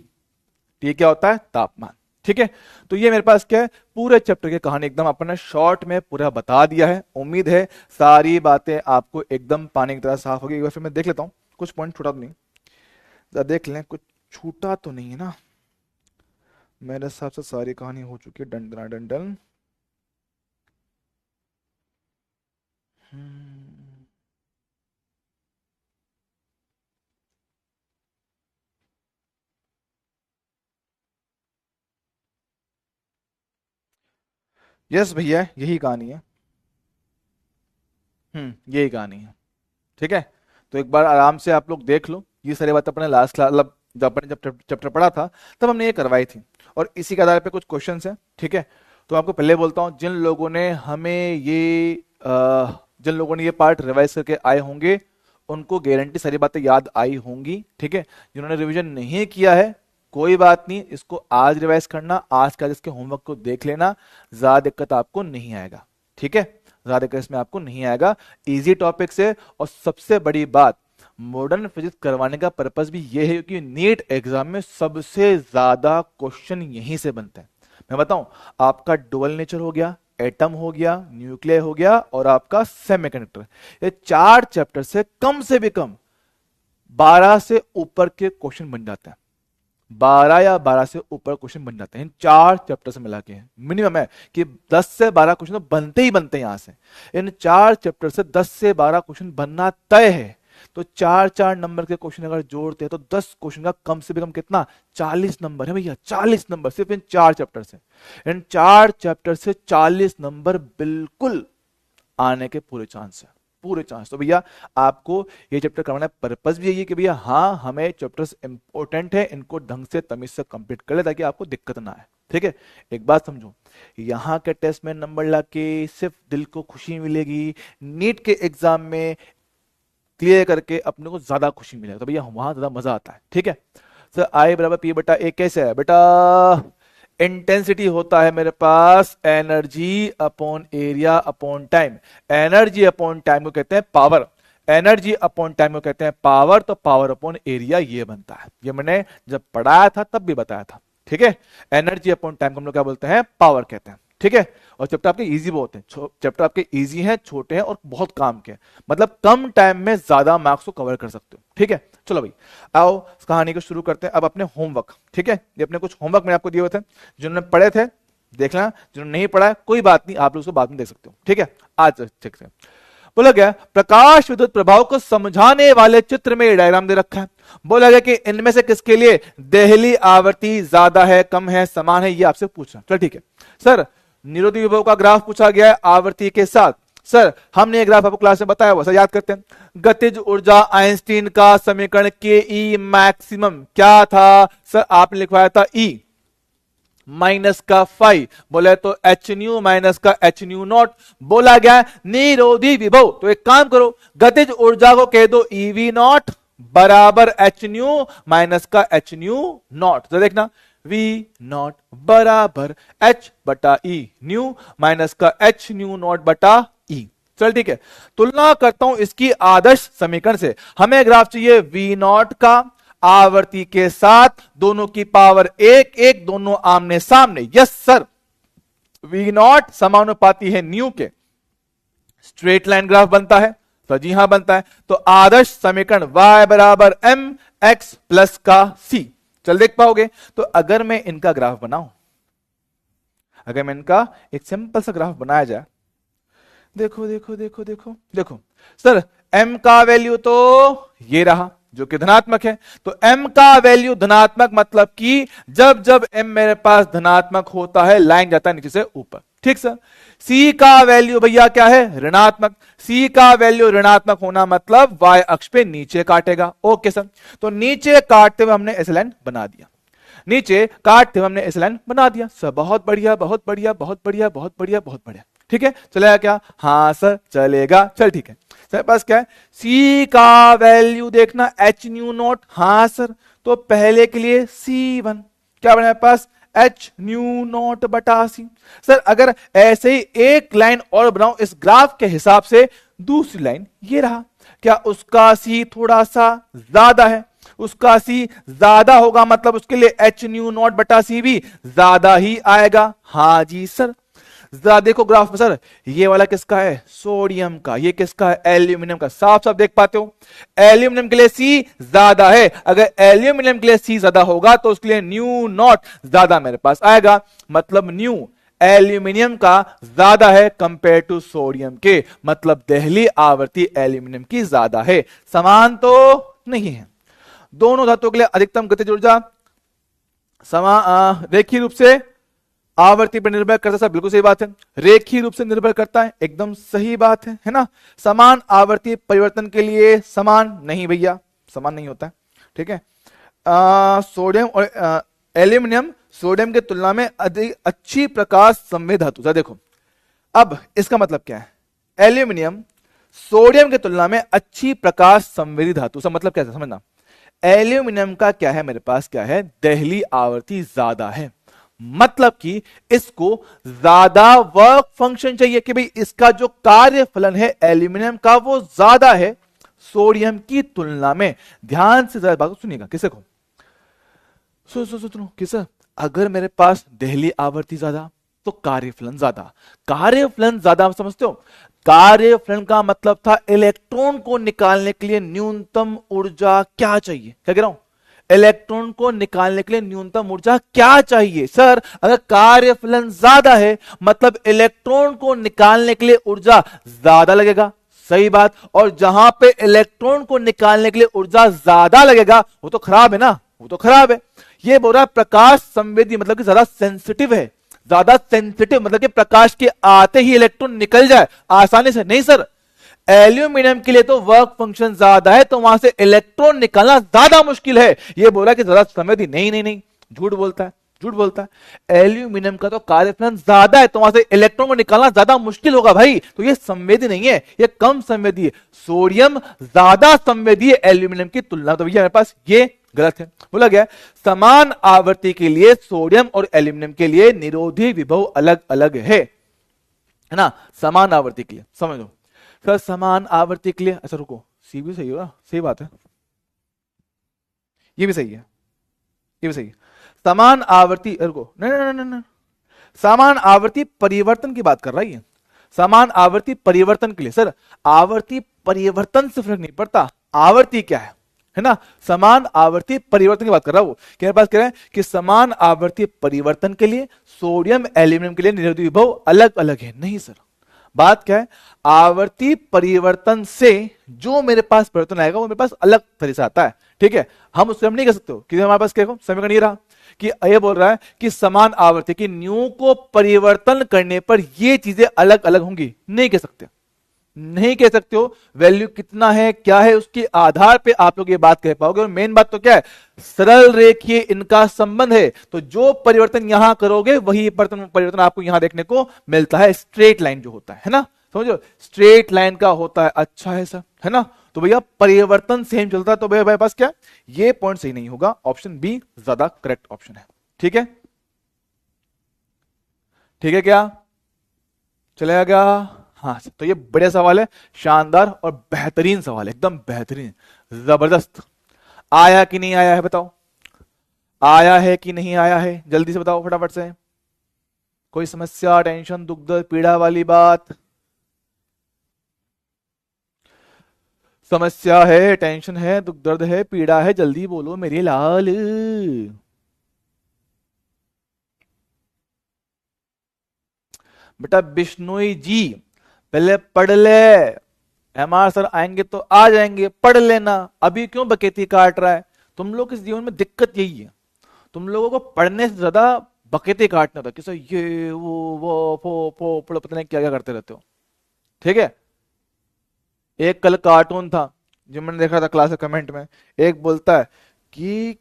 टी क्या होता है, तापमान। ठीक है, तो ये मेरे पास क्या है, पूरे चैप्टर की कहानी एकदम अपन ने शॉर्ट में पूरा बता दिया है। उम्मीद है सारी बातें आपको एकदम पानी की तरह साफ होगी। एक बार फिर मैं देख लेता हूं कुछ पॉइंट छूटा तो नहीं, देख लें कुछ छूटा तो नहीं है ना। मेरे हिसाब से सारी कहानी हो चुकी है, डन डन डन डन। हम्म, यस भैया, यही कहानी है। यही कहानी है। ठीक है, तो एक बार आराम से आप लोग देख लो, ये सारी बात अपने लास्ट क्लास मतलब जब अपने जब चैप्टर पढ़ा था तब हमने ये करवाई थी, और इसी के आधार पे कुछ क्वेश्चंस हैं। ठीक है, तो आपको पहले बोलता हूँ, जिन लोगों ने ये पार्ट रिवाइज करके आए होंगे उनको गारंटी सारी बातें याद आई होंगी। ठीक है, जिन्होंने रिवीजन नहीं किया है कोई बात नहीं, इसको आज रिवाइज करना, आज का इसके होमवर्क को देख लेना, ज्यादा दिक्कत आपको नहीं आएगा। ठीक है, ज्यादा दिक्कत इसमें आपको नहीं आएगा, इजी टॉपिक से। और सबसे बड़ी बात, मॉडर्न फिजिक्स करवाने का पर्पस भी ये है कि नीट एग्जाम में सबसे ज्यादा क्वेश्चन यहीं से बनते हैं। मैं बताऊं, आपका डुअल नेचर हो गया, एटम हो गया, न्यूक्लियर हो गया, और आपका सेमीकंडक्टर, ये 4 चैप्टर से भी कम 12 से ऊपर के क्वेश्चन बन जाते हैं। 12 या 12 से ऊपर क्वेश्चन बन जाते हैं इन 4 चैप्टर से मिला के। मिनिमम है कि 10 से 12 क्वेश्चन तो बनते ही बनते हैं यहां से। इन 4 चैप्टर से 10 से 12 क्वेश्चन बनना तय है। तो 4-4 नंबर के क्वेश्चन अगर जोड़ते हैं तो 10 क्वेश्चन का कम से कम कितना, 40 नंबर है भैया, 40 नंबर सिर्फ इन 4 चैप्टर से। इन 4 चैप्टर से 40 नंबर बिल्कुल आने के पूरे चांस है, पूरे चांस। तो भैया आपको ये चैप्टर करवाना पर्पस भी यही है कि भैया हाँ, हमें चैप्टर्स इंपॉर्टेंट है, इनको ढंग से तमीज से कंप्लीट कर ले ताकि आपको दिक्कत ना आए। ठीक है, एक बात समझो, यहाँ के टेस्ट में नंबर लाके सिर्फ दिल को खुशी मिलेगी, नीट के एग्जाम में क्लियर करके अपने को ज्यादा खुशी मिलेगा, तो भैया वहां ज्यादा मजा आता है। ठीक है सर, आई बराबर पी बटा ए कैसे है बेटा, इंटेंसिटी होता है मेरे पास energy upon area upon time. Energy upon time को कहते हैं पावर, एनर्जी अपॉन टाइम को कहते हैं पावर, तो पावर अपॉन एरिया ये बनता है। ये मैंने जब पढ़ाया था तब भी बताया था। ठीक है, एनर्जी अपॉन टाइम को हम लोग क्या बोलते हैं, पावर कहते हैं। ठीक है, और चैप्टर आपके इजी बहुत हैं, चैप्टर आपके इजी हैं, छोटे हैं और बहुत काम के, मतलब कम टाइम में ज्यादा मार्क्स को कवर कर सकते हो। ठीक है, चलो भाई आओ इस कहानी को शुरू करते हैं अब अपने होमवर्क। ठीक है, ये अपने कुछ होमवर्क मैंने आपको दिए हुए थे, जिन्होंने पढ़े थे देख लेना, जिन्होंने नहीं पढ़ा है कोई बात नहीं, आप लोग उसको बाद में देख सकते हो। ठीक है, आज ठीक है, बोला गया प्रकाश विद्युत प्रभाव को समझाने वाले चित्र में डायग्राम दे रखा है। बोला गया कि इनमें से किसके लिए देहली आवृत्ति ज्यादा है, कम है, समान है, ये आपसे पूछना। चलो ठीक है सर, निरोधी विभव का ग्राफ पूछा गया है आवृत्ति के साथ। सर हमने ये ग्राफ आपको क्लास में बताया हुआ, सर याद करते हैं। गतिज ऊर्जा आइंस्टीन का समीकरण के ई मैक्सिमम क्या था, सर आपने लिखवाया था ई माइनस का फाइव, बोले तो एच न्यू माइनस का एच न्यू नॉट। बोला गया निरोधी विभव, तो एक काम करो गतिज ऊर्जा को कह दो ईवी नॉट बराबर एच न्यू माइनस का एच न्यू नॉट। तो देखना वी नॉट बराबर एच बटा ई न्यू माइनस का एच न्यू नॉट बटा ई। चल ठीक है, तुलना करता हूं इसकी आदर्श समीकरण से। हमें ग्राफ चाहिए वी नॉट का आवर्ती के साथ, दोनों की पावर एक एक, दोनों आमने सामने। यस सर, वी नॉट समानुपाती है न्यू के, स्ट्रेट लाइन ग्राफ बनता है, तो जी हां बनता है। तो आदर्श समीकरण y बराबर एम एक्स प्लस का सी। चल देख पाओगे, तो अगर मैं इनका ग्राफ बनाऊं, अगर मैं इनका एक सिंपल सा ग्राफ बनाया जाए, देखो देखो देखो देखो देखो सर, m का वैल्यू तो ये रहा जो कि धनात्मक है, तो m का वैल्यू धनात्मक मतलब कि जब जब m मेरे पास धनात्मक होता है लाइन जाता है नीचे से ऊपर। ठीक सर, c का वैल्यू भैया क्या है, ऋणात्मक। c का वैल्यू ऋणात्मक होना मतलब y अक्ष पे नीचे काटेगा। ओके सर, तो नीचे काटते हुए हमने ऐसे लाइन बना दिया, नीचे काटते हुए हमने ऐसे लाइन बना दिया। सर बहुत बढ़िया बहुत बढ़िया बहुत बढ़िया बहुत बढ़िया बहुत बढ़िया। ठीक है, चलेगा क्या, हाँ सर चलेगा। चल ठीक है सर, पास क्या है, c का वैल्यू देखना एच न्यू नॉट, हाँ सर, तो पहले के लिए c1 क्या बना पास एच न्यू नॉट बटा सी। सर अगर ऐसे ही एक लाइन और बनाऊं इस ग्राफ के हिसाब से, दूसरी लाइन ये रहा, क्या उसका c थोड़ा सा ज्यादा है, उसका c ज्यादा होगा मतलब उसके लिए एच न्यू नॉट बटा सी भी ज्यादा ही आएगा। हाँ जी सर, जरा देखो ग्राफ में सर, ये वाला किसका है, सोडियम का, ये किसका है, एल्यूमिनियम का। साफ साफ देख पाते हो, एल्यूमिनियम के लिए सी ज्यादा है, अगर एल्यूमिनियम के लिए सी ज्यादा होगा तो उसके लिए न्यू नॉट ज्यादा मेरे पास आएगा, मतलब न्यू एल्यूमिनियम का ज्यादा है कंपेयर टू सोडियम के, मतलब देहली आवृत्ति एल्यूमिनियम की ज्यादा है। समान तो नहीं है, दोनों धातुओं के लिए अधिकतम गतिज ऊर्जा रेखीय रूप से आवर्ती पर निर्भर करता है सर, बिल्कुल सही बात है। रेखीय रूप से निर्भर करता है, एकदम सही बात है ना। समान आवर्ती परिवर्तन के लिए समान नहीं भैया, समान नहीं होता है, ठीक है। सोडियम और एल्यूमिनियम सोडियम के तुलना में अधिक अच्छी प्रकाश संवेदी धातु। सर देखो, अब इसका मतलब क्या है, एल्यूमिनियम सोडियम की तुलना में अच्छी प्रकाश संवेदी धातु। सब मतलब क्या है समझना, एल्यूमिनियम का क्या है, मेरे पास क्या है, दहली आवर्ती ज्यादा है, मतलब कि इसको ज्यादा वर्क फंक्शन चाहिए, कि भाई इसका जो कार्य फलन है एल्यूमिनियम का वो ज्यादा है सोडियम की तुलना में। ध्यान से ज्यादा बात सुनिएगा, किसे को सुनो किसे, अगर मेरे पास दहली आवर्ती ज्यादा तो कार्यफलन ज्यादा। कार्यफलन ज्यादा समझते हो, कार्यफलन का मतलब था इलेक्ट्रॉन को निकालने के लिए न्यूनतम ऊर्जा क्या चाहिए, क्या कह रहा हूं, इलेक्ट्रॉन को निकालने के लिए न्यूनतम ऊर्जा क्या चाहिए। सर अगर कार्यफलन ज्यादा है मतलब इलेक्ट्रॉन को निकालने के लिए ऊर्जा ज्यादा लगेगा, सही बात। और जहां पे इलेक्ट्रॉन को निकालने के लिए ऊर्जा ज्यादा लगेगा वो तो खराब है ना, वो तो खराब है। ये बोल रहा है प्रकाश संवेदी मतलब कि ज्यादा सेंसिटिव है, ज्यादा सेंसिटिव मतलब कि प्रकाश के आते ही इलेक्ट्रॉन निकल जाए आसानी से, नहीं सर। एल्यूमिनियम के लिए तो वर्क फंक्शन ज्यादा है तो वहां से इलेक्ट्रॉन निकालना ज्यादा मुश्किल है। ये बोला कि ज्यादा संवेदी, नहीं नहीं नहीं, झूठ बोलता है, झूठ बोलता है। एल्यूमिनियम का तो कार्यफलन ज्यादा है तो वहां से इलेक्ट्रॉन को निकालना ज्यादा मुश्किल होगा भाई, तो ये संवेदी नहीं है, ये कम संवेदी है। सोडियम ज्यादा संवेदी है एल्यूमिनियम की तुलना, तो भैया मेरे पास ये गलत है। बोला गया समान आवर्ती के लिए सोडियम और एल्यूमिनियम के लिए निरोधी विभव अलग अलग है ना। समान आवर्ती के लिए समझो सर, समान आवर्ती के लिए, अच्छा रुको, सी भी सही होगा, सही बात है, ये भी सही है, ये भी सही है। समान आवर्ती, रुको, नहीं, समान आवर्ती परिवर्तन की बात कर रही है, समान आवर्ती परिवर्तन के लिए। सर आवर्ती परिवर्तन से फर्क नहीं पड़ता, आवर्ती क्या है ना, समान आवर्ती परिवर्तन की बात कर रहा हूं। मेरे पास कह रहे हैं कि समान आवर्ती परिवर्तन के लिए सोडियम एल्यूमिनियम के लिए निरोधी विभव अलग अलग है। नहीं सर, बात क्या है, आवर्ती परिवर्तन से जो मेरे पास परिवर्तन आएगा वो मेरे पास अलग तरह से आता है, ठीक है। हम उससे हम नहीं कह सकते हो कि हमारे पास क्या समीकरण ये रहा कि ये बोल रहा है कि समान आवर्ती की न्यू को परिवर्तन करने पर ये चीजें अलग अलग होंगी, नहीं कह सकते, नहीं कह सकते हो। वैल्यू कितना है क्या है उसके आधार पे आप लोग ये बात कह पाओगे। और मेन बात तो क्या है, सरल रेखीय इनका संबंध है, तो जो परिवर्तन यहां करोगे वही परिवर्तन आपको यहां देखने को मिलता है। स्ट्रेट लाइन जो होता है ना, समझो, स्ट्रेट लाइन का होता है, अच्छा है सर, है ना। तो भैया परिवर्तन सेम चलता है, तो भैया मेरे पास क्या, ये पॉइंट सही नहीं होगा, ऑप्शन बी ज्यादा करेक्ट ऑप्शन है, ठीक है, ठीक है, क्या चलेगा क्या। हाँ, तो ये बढ़िया सवाल है, शानदार और बेहतरीन सवाल है, एकदम बेहतरीन, जबरदस्त। आया कि नहीं आया है बताओ, आया है कि नहीं आया है, जल्दी से बताओ फटाफट से। कोई समस्या, टेंशन, दुख दर्द, पीड़ा वाली बात, समस्या है, टेंशन है, दुख दर्द है, पीड़ा है, जल्दी बोलो मेरे लाल। बेटा बिश्नोई जी पहले पढ़ ले, एमआर सर आएंगे तो आ जाएंगे, पढ़ लेना, अभी क्यों बकेती काट रहा है। तुम लोग इस जीवन में दिक्कत यही है, तुम लोगों को पढ़ने से ज्यादा बकेते काटना था, किसी ये वो फो पता नहीं क्या क्या करते रहते हो, ठीक है। एक कल कार्टून था जो मैंने देखा था क्लास कमेंट में, एक बोलता है कि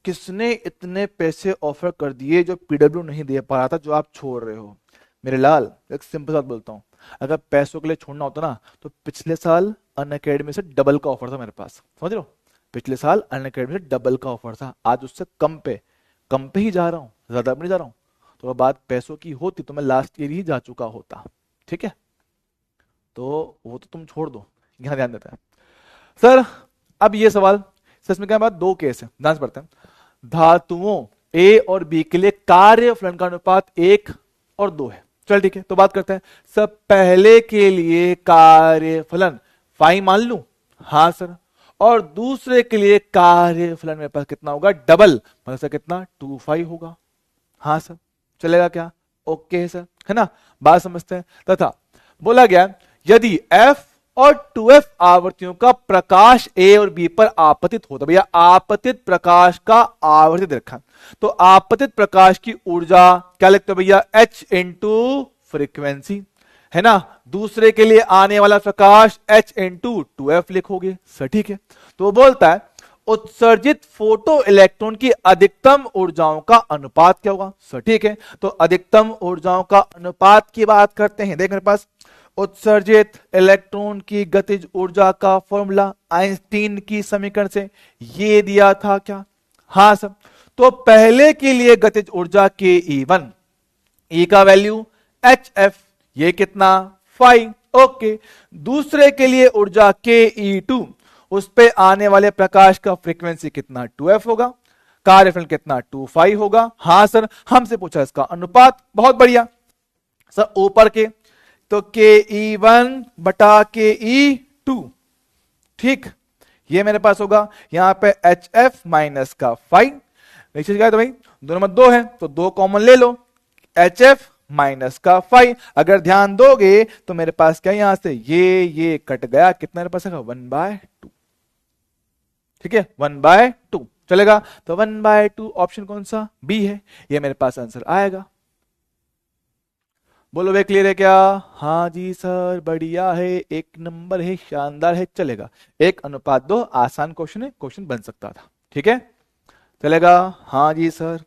किसने इतने पैसे ऑफर कर दिए जो पीडब्ल्यू नहीं दे पा रहा था, जो आप छोड़ रहे हो। मेरे लाल एक सिंपल बात बोलता हूं, अगर पैसों के लिए छोड़ना होता ना तो पिछले साल अनअकैडमी से डबल का ऑफर था मेरे पास, समझ लो, पिछले साल अनअकैडमी से डबल का ऑफर था, आज उससे कम पे ही जा रहा हूं, ज्यादा नहीं जा रहा हूं। तो बात पैसों की होती तो मैं लास्ट ईयर ही जा चुका होता, ठीक है। तो वो तो तुम छोड़ दो, यहां ध्यान देता है सर। अब ये सवाल इसमें क्या बात, दो केस है, ध्यान से पढ़ते हैं। धातुओं ए और बी के लिए कार्य फलन का अनुपात 1 और 2 है, चल ठीक है। तो बात करते हैं, सब पहले के लिए कार्य फलन 5 मान लूं, हाँ सर, और दूसरे के लिए कार्य फलन मेरे पास कितना होगा, डबल, मतलब सर कितना 2/5 होगा, हाँ सर, चलेगा क्या, ओके सर, है ना। बात समझते हैं। तथा बोला गया यदि f और 2f आवर्तियों का प्रकाश ए और बी पर आपतित होता। भैया आपतित प्रकाश का आवर्तित रखा, तो आपतित प्रकाश की ऊर्जा क्या लिखते हो भैया, h इंटू फ्रीक्वेंसी, है ना। दूसरे के लिए आने वाला प्रकाश h इंटू 2f लिखोगे, सर ठीक है। तो वो बोलता है उत्सर्जित फोटो इलेक्ट्रॉन की अधिकतम ऊर्जाओं का अनुपात क्या होगा, सर ठीक है। तो अधिकतम ऊर्जाओं का अनुपात की बात करते हैं। देख मेरे पास उत्सर्जित इलेक्ट्रॉन की गतिज ऊर्जा का फॉर्मूला आइंस्टीन की समीकरण से ये दिया था क्या, हाँ सर। तो पहले के लिए गतिज ऊर्जा के E1, E का वैल्यू HF, ये कितना 5, ओके। दूसरे के लिए ऊर्जा के E2, उस पे आने वाले प्रकाश का फ्रीक्वेंसी कितना 2f होगा, कार्यफलन कितना 25 होगा, हाँ सर। हमसे पूछा इसका अनुपात, बहुत बढ़िया सर। ऊपर के तो के E1 बटा के E2, ठीक, ये मेरे पास होगा। यहां पे HF माइनस का 5, नीचे गया तो भाई दोनों में 2 है तो 2 कॉमन ले लो, HF माइनस का 5। अगर ध्यान दोगे तो मेरे पास क्या, यहां से ये कट गया, कितना मेरे पास है 1/2, ठीक है 1/2 चलेगा। तो 1/2 ऑप्शन कौन सा, बी है, ये मेरे पास आंसर आएगा। बोलो वे क्लियर है क्या, हाँ जी सर बढ़िया है, एक नंबर है, शानदार है, चलेगा। 1:2 आसान क्वेश्चन है, क्वेश्चन बन सकता था, ठीक है चलेगा, हाँ जी सर।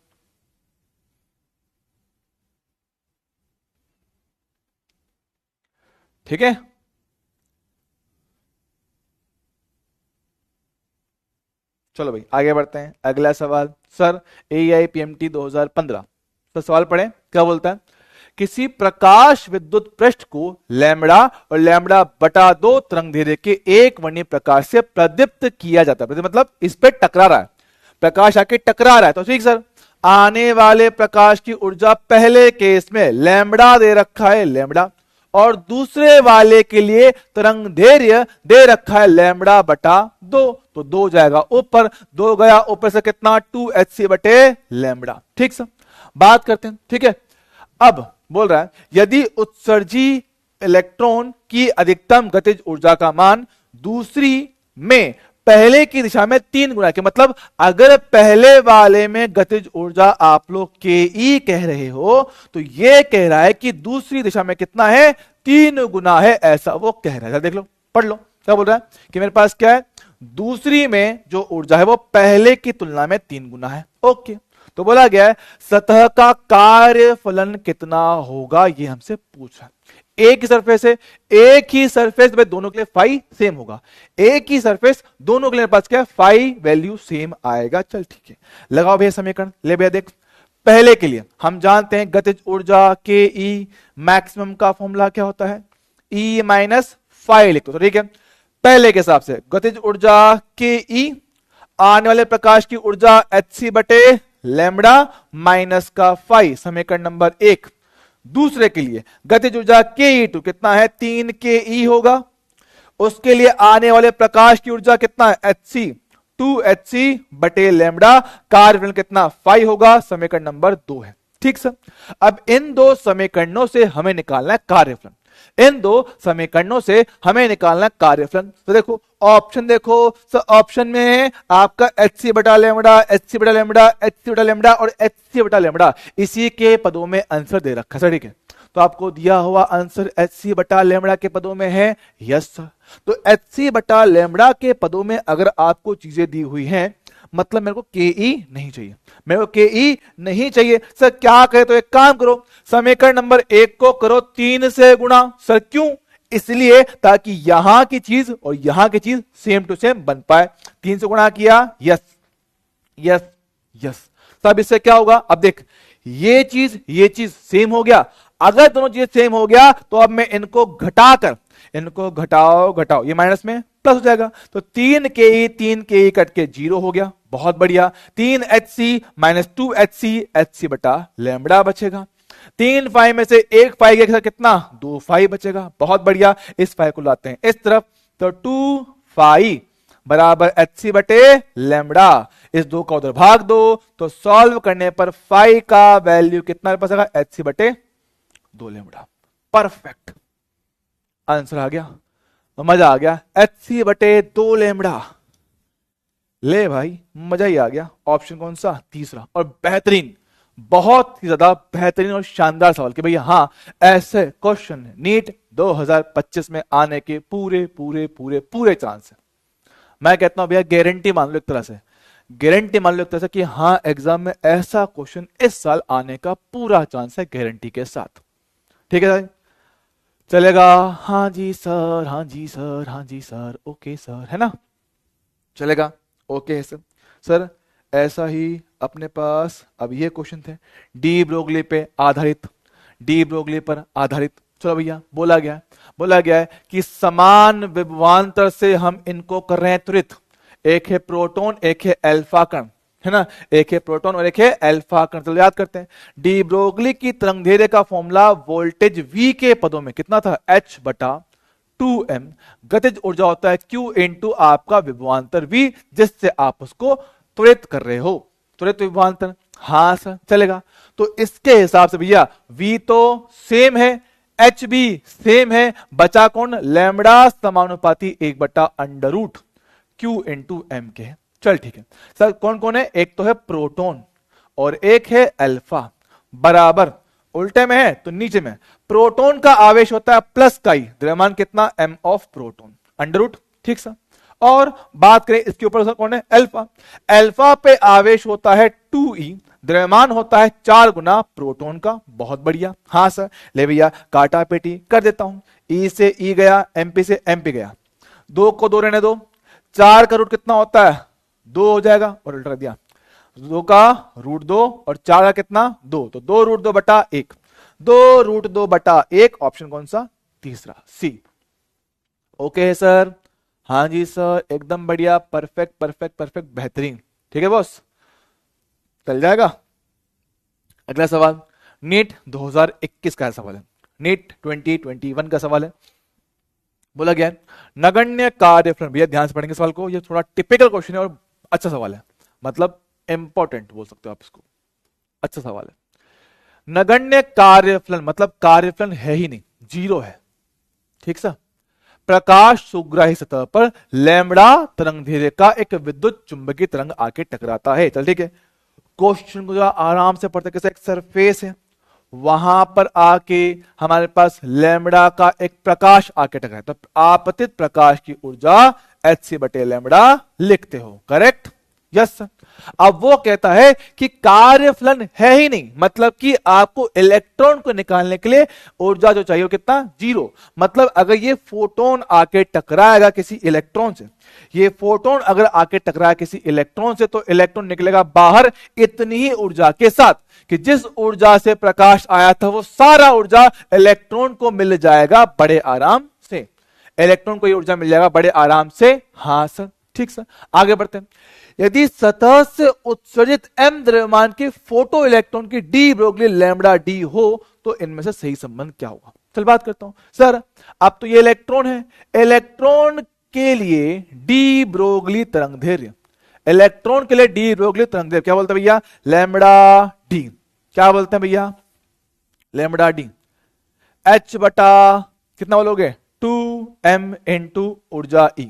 ठीक है, चलो भाई आगे बढ़ते हैं। अगला सवाल सर AIPMT 2015, तो सवाल पढ़े क्या बोलता है, किसी प्रकाश विद्युत पृष्ठ को लैम्बडा और लैम्बडा बटा 2 तरंगदैर्घ्य के एक वर्णीय प्रकाश से प्रदीप्त किया जाता है। मतलब इस पे टकरा रहा है, प्रकाश आके टकरा रहा है, तो ठीक सर। आने वाले प्रकाश की ऊर्जा पहले केस में लैम्बडा दे रखा है लैम्बडा, और दूसरे वाले के लिए तरंगदैर्घ्य दे रखा है लैम्बडा बटा 2, तो 2 जाएगा ऊपर, 2 गया ऊपर से कितना 2hc बटे लैम्बडा, ठीक सर। बात करते हैं, ठीक है। अब बोल रहा है यदि उत्सर्जी इलेक्ट्रॉन की अधिकतम गतिज ऊर्जा का मान दूसरी में पहले की दिशा में 3 गुना के, मतलब अगर पहले वाले में गतिज ऊर्जा आप लोग के ई कह रहे हो, तो ये कह रहा है कि दूसरी दिशा में कितना है 3 गुना है, ऐसा वो कह रहा है। देख लो पढ़ लो क्या बोल रहा है कि मेरे पास क्या है, दूसरी में जो ऊर्जा है वो पहले की तुलना में 3 गुना है, ओके। तो बोला गया है सतह का कार्य फलन कितना होगा, ये हमसे पूछा। एक ही सरफेस है, एक ही सरफेस में दोनों के लिए फाई सेम होगा, एक ही सरफेस दोनों के लिए पास क्या है फाई वैल्यू सेम आएगा। चल ठीक है, लगाओ भैया समीकरण, ले भैया देख। पहले के लिए हम जानते हैं गतिज ऊर्जा के ई मैक्सिमम का फॉर्मूला क्या होता है, ई माइनस फाई लिख दो, ठीक है। पहले के हिसाब से गतिज ऊर्जा के ई, आने वाले प्रकाश की ऊर्जा HC बटे लैम्बडा माइनस का फाई, समीकरण नंबर 1। दूसरे के लिए गतिज ऊर्जा के E2 कितना है 3 के E होगा, उसके लिए आने वाले प्रकाश की ऊर्जा कितना है HC 2hc बटे लैम्बडा, कार्यफलन कितना 5 होगा, समीकरण नंबर 2 है, ठीक सर। अब इन दो समीकरणों से हमें निकालना है कार्यफलन, इन दो समीकरणों से हमें निकालना कार्यफलन। तो देखो ऑप्शन देखो सर, ऑप्शन में है आपका HC बटा लैम्बडा, HC बटा लैम्बडा, HC बटा लैम्बडा और HC बटा लैम्बडा, इसी के पदों में आंसर दे रखा सर, ठीक है। तो आपको दिया हुआ आंसर HC बटा लैम्बडा के पदों में है, यस सर। तो HC बटा लैम्बडा के पदों में अगर आपको चीजें दी हुई हैं, मतलब मेरे को KE नहीं चाहिए, मेरे को KE नहीं चाहिए सर। क्या कहे, तो एक काम करो, समीकरण नंबर 1 को करो 3 से गुणा। सर क्यों, इसलिए ताकि यहां की चीज और यहां की चीज सेम टू सेम बन पाए। 3 से गुणा किया, यस यस यस। तब इससे क्या होगा, अब देख ये चीज सेम हो गया। अगर दोनों चीजें सेम हो गया तो अब मैं इनको घटाकर, इनको घटाओ, ये माइनस में प्लस हो जाएगा। तो 3 के ई कट के 0 हो गया, बहुत बढ़िया। 3hc माइनस 2hc, HC बटा लैम्बडा बचेगा। 3 फाई में से 1 फाई गया कितना 2 फाई बचेगा, बहुत बढ़िया। इस फाई को लाते हैं इस तरफ, तो 2 फाई बराबर HC बटे लैम्बडा, इस 2 का उधर भाग दो, तो सॉल्व करने पर फाई का वैल्यू कितना पास आएगा HC बटे 2 लैम्बडा, परफेक्ट आंसर आ गया। मजा आ गया, HC/2 लैम्बडा। ले भाई मजा ही आ गया। ऑप्शन कौन सा? तीसरा। और बेहतरीन, बहुत ही ज्यादा बेहतरीन और शानदार सवाल कि भैया हाँ ऐसे क्वेश्चन नीट 2025 में आने के पूरे पूरे पूरे पूरे चांस है। मैं कहता हूं भैया गारंटी मान लो एक तरह से, गारंटी मान लो एक तरह से कि हाँ एग्जाम में ऐसा क्वेश्चन इस साल आने का पूरा चांस है गारंटी के साथ। ठीक है भाई, चलेगा? हाँ जी सर, हाँ जी सर, हाँ जी सर, ओके सर, है ना? चलेगा? ओके है सर। सर ऐसा ही अपने पास अब ये क्वेश्चन थे डी ब्रोगली पे आधारित, डी ब्रोगली पर आधारित। चलो भैया बोला गया है कि समान विभवांतर से हम इनको कर रहे हैं त्वरित। एक है प्रोटॉन, एक है अल्फा कण, है ना? एक है प्रोटॉन और एक है अल्फा कण। चलो याद करते हैं। डी ब्रोगली की तरंगदैर्घ्य का फॉर्मूला वोल्टेज V के पदों में कितना था? H/2m। गतिज ऊर्जा होता है Q इंटू आपका विभवांतर V, जिससे आप उसको त्वरित कर रहे हो, त्वरित विभवांतर। हाँ सर चलेगा। तो इसके हिसाब से भैया V तो सेम है, H भी सेम है, बचा कौन? लैम्बडा समानुपाती 1/√Q इंटू एम के। चल ठीक है सर, कौन कौन है? एक तो है प्रोटॉन और एक है अल्फा। बराबर उल्टे में है तो नीचे में। प्रोटॉन का आवेश होता है प्लस का ही, द्रव्यमान कितना? m ऑफ प्रोटॉन √ ठीक सर। और बात करें इसके ऊपर कौन है? अल्फा। अल्फा पे आवेश होता है 2e, द्रव्यमान होता है 4 गुना प्रोटॉन का। बहुत बढ़िया। हाँ सर ले भैया काटा पेटी कर देता हूं। E से E गया, MP से MP गया, 2 को 2 रहने दो, 4 का रूट कितना होता है? 2 हो जाएगा और उल्टा कर दिया, 2 का √2 और 4 का कितना? 2, तो 2√2/1, 2√2/1। ऑप्शन कौन सा? तीसरा, सी। ओके है सर? हाँ जी सर, एकदम बढ़िया, परफेक्ट परफेक्ट परफेक्ट, बेहतरीन। ठीक है बॉस, चल जाएगा। अगला सवाल नीट 2021 का सवाल है, नीट 2021 का सवाल है। बोला गया है नगण्य कार्यफलन। भैया ध्यान से पढ़ेंगे सवाल को, ये थोड़ा टिपिकल क्वेश्चन है और अच्छा सवाल है, मतलब इंपॉर्टेंट बोल सकते हो आप इसको, अच्छा सवाल है। नगण्य कार्यफलन मतलब कार्यफलन है ही नहीं, जीरो है। ठीक सर। प्रकाश सुग्राही सतह पर लैम्बडा तरंगदैर्घ्य का एक विद्युत चुंबकीय तरंग आके टकराता है। चल ठीक है, क्वेश्चन को जरा आराम से पढ़ते। कैसे? एक सरफेस है, वहां पर आके हमारे पास लैम्बडा का एक प्रकाश आके टकराए, तो आपतित प्रकाश की ऊर्जा Hc/लैम्बडा लिखते हो। करेक्ट? यस। अब वो कहता है कि कार्यफलन है ही नहीं, मतलब कि आपको इलेक्ट्रॉन को निकालने के लिए ऊर्जा जो चाहिए कितना? जीरो। मतलब अगर ये फोटोन आके टकराएगा किसी इलेक्ट्रॉन से, ये फोटोन अगर आके टकराया किसी इलेक्ट्रॉन से, तो इलेक्ट्रॉन निकलेगा बाहर इतनी ही ऊर्जा के साथ कि जिस ऊर्जा से प्रकाश आया था वो सारा ऊर्जा इलेक्ट्रॉन को मिल जाएगा बड़े आराम से। इलेक्ट्रॉन को ये ऊर्जा मिल जाएगा बड़े आराम से। हाँ सर, ठीक सर। आगे बढ़ते हैं। यदि सतह से उत्सर्जित m द्रव्यमान के फोटो इलेक्ट्रॉन की डी ब्रोगली लैम्बडा डी हो तो इनमें से सही संबंध क्या होगा? चल बात करता हूं सर। अब तो ये इलेक्ट्रॉन है, इलेक्ट्रॉन के लिए डी ब्रोगली तरंगदैर्घ्य, इलेक्ट्रॉन के लिए डी ब्रोगली तरंगदैर्घ्य क्या बोलते हैं भैया? Lambda D. क्या बोलते हैं भैया? Lambda D. H बटा कितना बोलोगे? 2m इंटू ऊर्जा E,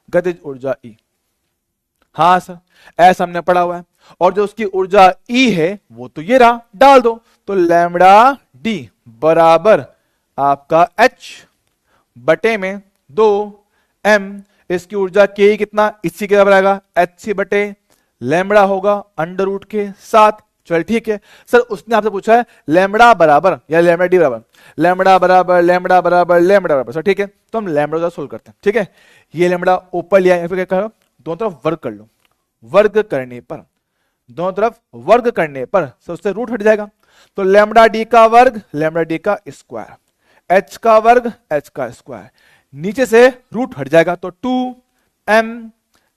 गतिज ऊर्जा E। हाँ सर, ऐसा हमने पढ़ा हुआ है। और जो उसकी ऊर्जा E है वो तो ये रहा, डाल दो, तो लैम्बडा डी बराबर आपका H बटे में 2m, इसकी ऊर्जा K कितना? इसी के बराबर आएगा Hc बटे लैम्बडा होगा √ के साथ। चल ठीक है सर। उसने आपसे पूछा है लैम्बडा बराबर या लैम्बडा डी बराबर, लैम्बडा बराबर लैम्बडा बराबर लैम्बडा बराबर। सर ठीक है, तो हम लैम्बडा सोल्व करते हैं। ठीक है, ये लैम्बडा ऊपर लिया या फिर क्या करो, दोनों तरफ वर्ग कर लो। वर्ग करने पर, दोनों तरफ वर्ग करने पर सर उससे रूट हट जाएगा, तो लैम्बडा डी का वर्ग लैम्बडा डी का स्क्वायर, h का वर्ग h का स्क्वायर, नीचे से रूट हट जाएगा, तो 2m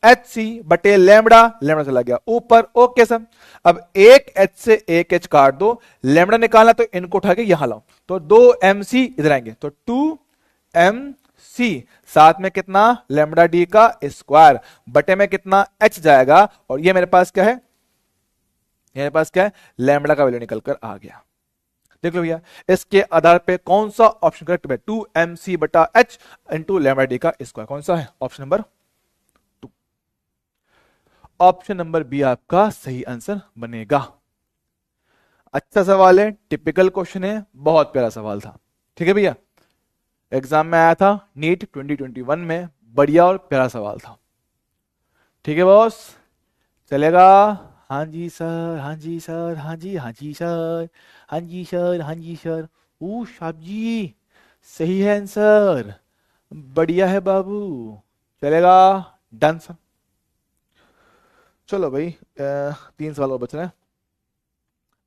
Hc बटे लैम्बडा, लैम्बडा चला गया ऊपर। Okay sir. अब एक h से एक h काट दो, लैम्बडा निकालना तो इनको उठा के यहां लाओ, तो 2mc इधर आएंगे, तो 2mc साथ में कितना? लैम्बडा डी का स्क्वायर बटे में कितना? h जाएगा, और ये मेरे पास क्या है? मेरे पास क्या है? लैम्बडा का वैल्यू निकल कर आ गया। देख लो भैया, इसके आधार पे कौन सा ऑप्शन करेक्ट है? 2mc बटा h इंटू लैम्बडा डी का स्क्वायर कौन सा है? Option number 2। Option number B आपका सही आंसर बनेगा। अच्छा सवाल है, टिपिकल क्वेश्चन है, बहुत प्यारा सवाल था। ठीक है भैया, एग्जाम में आया था नीट 2021 में, बढ़िया और प्यारा सवाल था। ठीक है बॉस, चलेगा? हाँ जी सर, हाँ जी सर, हाँ जी, हाँ जी सर, हाँ जी सर, हाँ जी सर। ओ साहब जी, सही है आंसर, बढ़िया है बाबू, चलेगा? Done sir. चलो भाई, 3 सवाल और बच रहे हैं।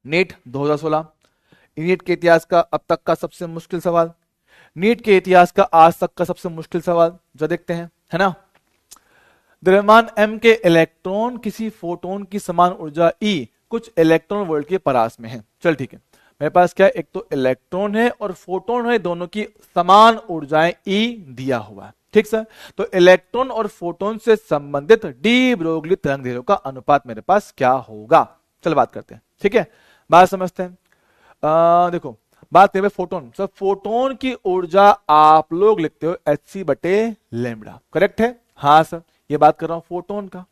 नीट 2016, नीट के इतिहास का अब तक का सबसे मुश्किल सवाल, नीट के इतिहास का आज तक का सबसे मुश्किल सवाल जो देखते हैं, है ना? द्रव्यमान m के इलेक्ट्रॉन किसी फोटोन की समान ऊर्जा E कुछ इलेक्ट्रॉन वोल्ट के परास में है। चल ठीक है, मेरे पास क्या है, एक तो इलेक्ट्रॉन है और फोटोन है, दोनों की समान ऊर्जाएं E दिया हुआ है। ठीक सर, तो इलेक्ट्रॉन और फोटोन से संबंधित डी ब्रोगली तरंगदैर्घ्य का अनुपात मेरे पास क्या होगा? चल बात करते हैं। ठीक है, बात समझते हैं। देखो, बात करें फोटोन। सर फोटोन की ऊर्जा आप लोग लिखते हो hc बटे लैम्बडा, करेक्ट है? हाँ सर, ये बात कर रहा हूं फोटोन का।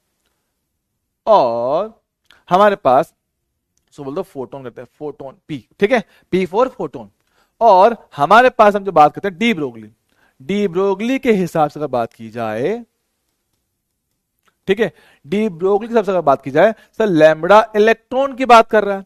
और हमारे पास, सो बोल दो फोटोन करते हैं, फोटोन P, ठीक है, P फॉर फोटोन। और हमारे पास हम जो बात करते हैं डी ब्रोगली, डी ब्रोगली के हिसाब से अगर बात की जाए, ठीक है, डी ब्रोगली के हिसाब से अगर बात की जाए, सर लैम्बडा इलेक्ट्रॉन की बात कर रहा है,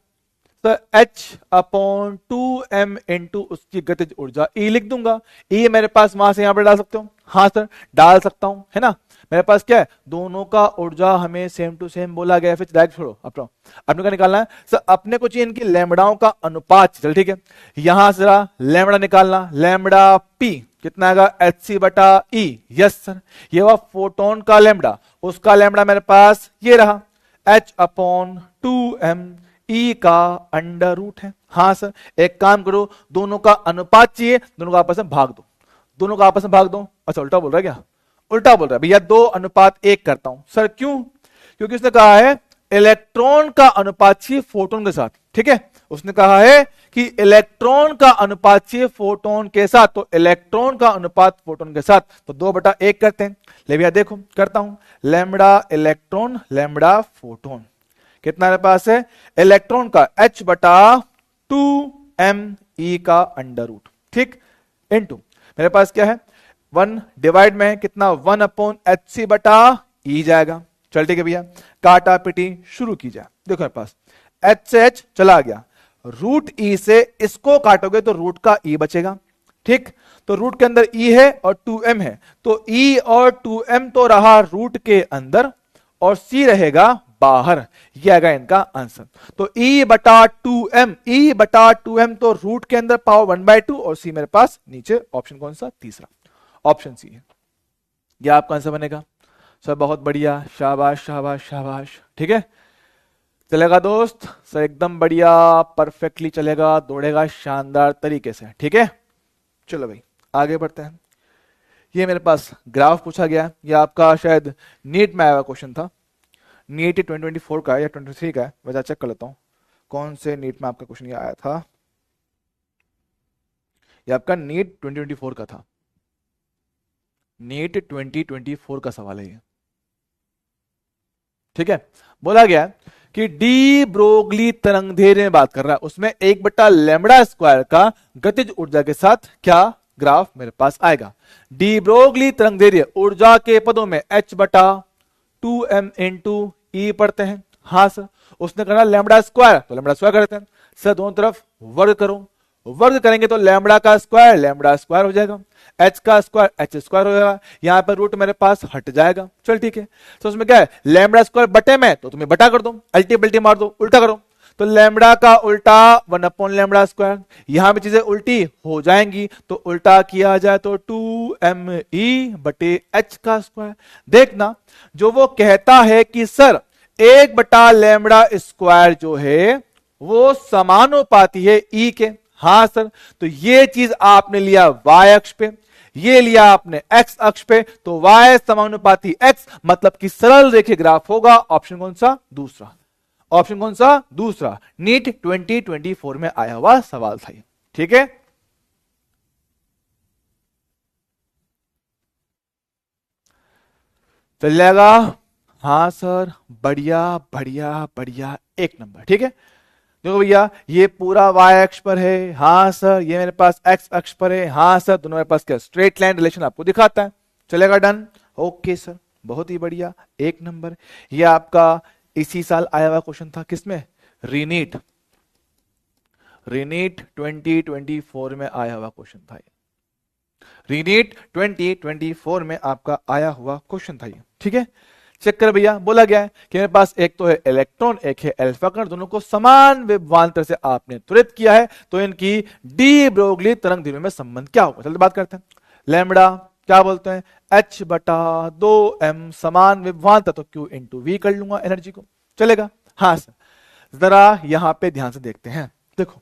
तो H/2m इंटू उसकी गतिज ऊर्जा E लिख दूंगा। E मेरे पास वहां से यहां पर डाल सकते हो? हाँ सर, डाल सकता हूं, है ना? मेरे पास क्या है, दोनों का ऊर्जा हमें सेम टू सेम बोला गया है, फिर डायरेक्ट छोड़ो, अपने का निकालना है। सर अपने को चाहिए इनकी लैम्बडाओं का अनुपात। चल ठीक है, यहां से लैम्बडा निकालना, लैम्बडा P कितना आएगा? hc बटा E। यस सर, ये हुआ फोटोन का लैम्बडा, उसका लैम्बडा मेरे पास ये रहा H/2m, E का अंडर रूट है। हाँ सर, एक काम करो, दोनों का अनुपात चाहिए, दोनों का आपस में भाग दो, दोनों का आपस में भाग दो। अच्छा उल्टा बोल रहा है क्या? उल्टा बोल रहा है भैया, 2:1 करता हूं। सर क्यों? क्योंकि उसने कहा है इलेक्ट्रॉन का अनुपात चाहिए फोटोन के साथ। ठीक है, उसने कहा है कि इलेक्ट्रॉन का अनुपात चाहिए फोटोन के साथ, तो इलेक्ट्रॉन का अनुपात फोटोन के साथ, तो 2/1 करते हैं। ले भैया देखो, करता हूं, लैम्बडा इलेक्ट्रॉन लैम्बडा फोटोन, कितना मेरे पास है? इलेक्ट्रॉन का H/2m E का अंडर रूट, ठीक, इनटू मेरे पास क्या है, 1 डिवाइड में है कितना, 1/hc बटा E जाएगा। चल ठीक है भैया, काटा पिटी शुरू की जाए। देखो मेरे पास H से H चला गया, रूट E से इसको काटोगे तो रूट का E बचेगा। ठीक, तो रूट के अंदर E है और 2m है, तो E और 2m तो रहा रूट के अंदर और C रहेगा बाहर, ये आएगा इनका आंसर। तो E बटा 2m, E बटा 2m तो रूट के अंदर पावर 1/2 और C मेरे पास नीचे, ऑप्शन कौन सा? तीसरा, ऑप्शन सी है, यह आपका आंसर बनेगा। सर बहुत बढ़िया, शाबाश शाबाश शाबाश। ठीक है, चलेगा दोस्त? सर एकदम बढ़िया, परफेक्टली चलेगा, दौड़ेगा शानदार तरीके से। ठीक है, चलो भाई आगे बढ़ते हैं। ये मेरे पास ग्राफ पूछा गया, ये आपका शायद नीट में आया हुआ क्वेश्चन था, नीट 2024 का या 23 का है, वजह चेक कर लेता हूं कौन से नीट में आपका क्वेश्चन ये आया था। ये आपका नीट 2024 का था, नीट 2024 का सवाल है ये। ठीक है, बोला गया कि डी ब्रोगली तरंगदैर्घ्य में बात कर रहा है, उसमें 1/λ² का गतिज ऊर्जा के साथ क्या ग्राफ मेरे पास आएगा। डी ब्रोगली तरंगदैर्घ्य ऊर्जा के पदों में H/2m इंटू E पढ़ते हैं। हाँ सर, उसने करना λ², तो λ² करते हैं। सर दोनों तरफ वर्ग करो, वर्ग करेंगे तो लैम्बडा का स्क्वायर लैम्बडा स्क्वायर हो जाएगा, h का स्क्वायर h स्क्वायर हो जाएगा, यहां पर रूट मेरे पास हट जाएगा। चल ठीक है, तो उसमें क्या है, लैम्बडा स्क्वायर बटे में, तो तुम्हें बटा कर दो, अल्टी पल्टी मार दो, उल्टा करो, तो लैम्बडा का उल्टा 1/λ², यहां भी चीजें उल्टी हो जाएंगी, तो उल्टा किया जाए तो 2me बटे h का स्क्वायर। देखना, जो वो कहता है कि सर 1/λ² जो है वो समानुपाती है E के। हाँ सर, तो ये चीज आपने लिया y अक्ष पे, ये लिया आपने x अक्ष पे, तो y समानुपाती x, मतलब कि सरल रेखीय ग्राफ होगा। ऑप्शन कौन सा? दूसरा, ऑप्शन कौन सा? दूसरा। नीट 2024 में आया हुआ सवाल था ये, ठीक है। चल जाएगा? हाँ सर, बढ़िया बढ़िया बढ़िया, एक नंबर, ठीक है। देखो भैया, ये पूरा y अक्ष पर है, हाँ सर। ये मेरे पास x अक्ष पर है, हाँ सर। दोनों मेरे पास क्या स्ट्रेट लाइन रिलेशन आपको दिखाता है। चलेगा? डन? ओके सर, बहुत ही बढ़िया, एक नंबर। ये आपका इसी साल आया हुआ क्वेश्चन था, किसमें? रीनीट 2024 में आया हुआ क्वेश्चन था ये। रीनीट 2024 में आपका आया हुआ क्वेश्चन था ये, ठीक है। चेक कर भैया, बोला गया है कि मेरे पास एक तो है इलेक्ट्रॉन, एक है अल्फा कण, दोनों को समान विभवांतर से आपने त्वरित किया है, तो इनकी डी ब्रोगली तरंग दैर्ध्य में संबंध क्या होगा? चलिए बात करते हैं। लैम्बडा क्या बोलते हैं? h/2m समान विभवांतर, तो q इंटू वी कर लूंगा एनर्जी को। चलेगा? हाँ सर। जरा यहां पे ध्यान से देखते हैं। देखो,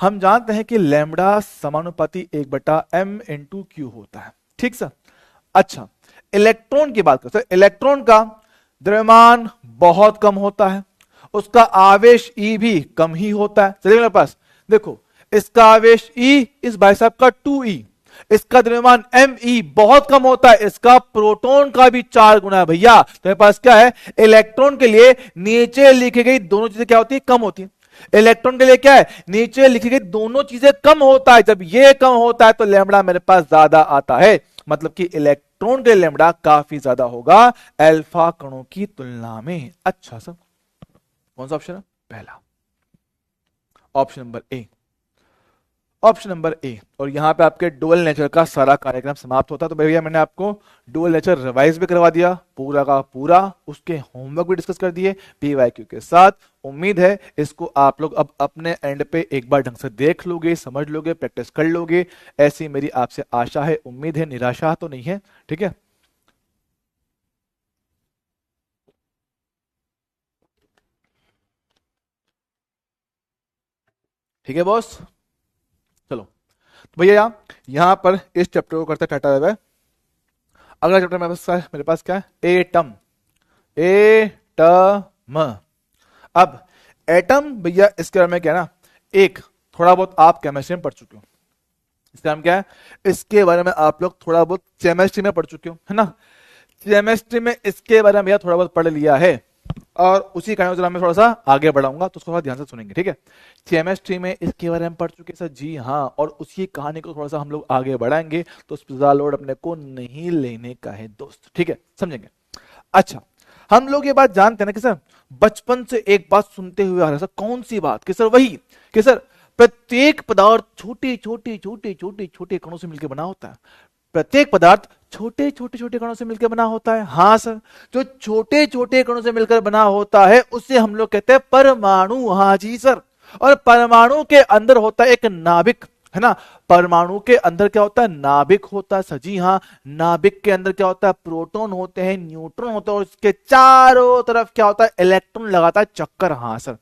हम जानते हैं कि लैम्बडा समानुपाती 1/m इंटू क्यू होता है, ठीक सर। अच्छा, इलेक्ट्रॉन की बात करते हैं। इलेक्ट्रॉन का द्रव्यमान बहुत कम होता है, उसका आवेश E भी कम ही होता है। चलिए मेरे पास देखो, इसका आवेश E, इस भाई साहब का 2e, इसका द्रव्यमान Me बहुत कम होता है, इसका प्रोटॉन का भी 4 गुना है भैया। तो मेरे पास क्या है? इलेक्ट्रॉन के लिए नीचे लिखी गई दोनों चीजें क्या होती है? कम होती है। इलेक्ट्रॉन के लिए क्या है? नीचे लिखी गई दोनों चीजें कम होता है। जब ये कम होता है तो लैम्बडा मेरे पास ज्यादा आता है, मतलब कि इलेक्ट्रॉन के लैम्बडा काफी ज्यादा होगा अल्फा कणों की तुलना में। अच्छा सर, कौन सा ऑप्शन है? पहला, option number A. Option number A. और यहां पे आपके डुअल नेचर का सारा कार्यक्रम समाप्त होता है। तो भैया मैंने आपको डुअल नेचर रिवाइज भी करवा दिया पूरा का पूरा, उसके होमवर्क भी डिस्कस कर दिए पीवाईक्यू के साथ। उम्मीद है इसको आप लोग अब अपने एंड पे एक बार ढंग से देख लोगे, समझ लोगे, प्रैक्टिस कर लोगे, ऐसी मेरी आपसे आशा है, उम्मीद है, निराशा तो नहीं है, ठीक है। ठीक है बॉस, चलो। तो भैया यहां पर इस चैप्टर को करते टाटा बाय बाय। अगला चैप्टर मेरे पास क्या है? एटम। एटम। अब एटम भैया, इसके बारे में क्या है ना, एक थोड़ा बहुत आप केमिस्ट्री में पढ़ चुके हो। इसका नाम क्या है? इसके बारे में आप लोग थोड़ा बहुत केमिस्ट्री में पढ़ चुके हो, है ना। केमिस्ट्री में इसके बारे में भैया थोड़ा बहुत पढ़ लिया है, और उसी कारण से मैं थोड़ा सा आगे बढ़ाऊंगा, तो उसको थोड़ा ध्यान से सुनेंगे, ठीक है। केमिस्ट्री में इसके बारे में पढ़ चुके सर? जी हाँ। और उसी कहानी को थोड़ा सा हम लोग आगे बढ़ाएंगे, तो उस पर ज्यादा लोड अपने को नहीं लेने का है दोस्त, ठीक है, समझेंगे। अच्छा, हम लोग ये बात जानते हैं ना कि सर बचपन से एक बात सुनते हुए आ रहा है, सर कौन सी बात? कि सर वही कि सर प्रत्येक पदार्थ छोटे छोटे छोटे छोटे छोटे कणों से मिलकर बना होता है। प्रत्येक पदार्थ छोटे छोटे छोटे कणों से मिलकर बना होता है। हाँ सर, जो छोटे छोटे कणों से मिलकर बना होता है उसे हम लोग कहते हैं परमाणु। हाँ जी सर। और परमाणु के अंदर होता है एक नाभिक, है ना। परमाणु के अंदर क्या होता है? नाभिक होता है सर। जी हाँ, नाभिक के अंदर क्या होता है? प्रोटॉन होते हैं, न्यूट्रॉन होते हैं, और उसके चारों तरफ क्या होता है? इलेक्ट्रॉन लगाता है चक्कर। हाँ सर,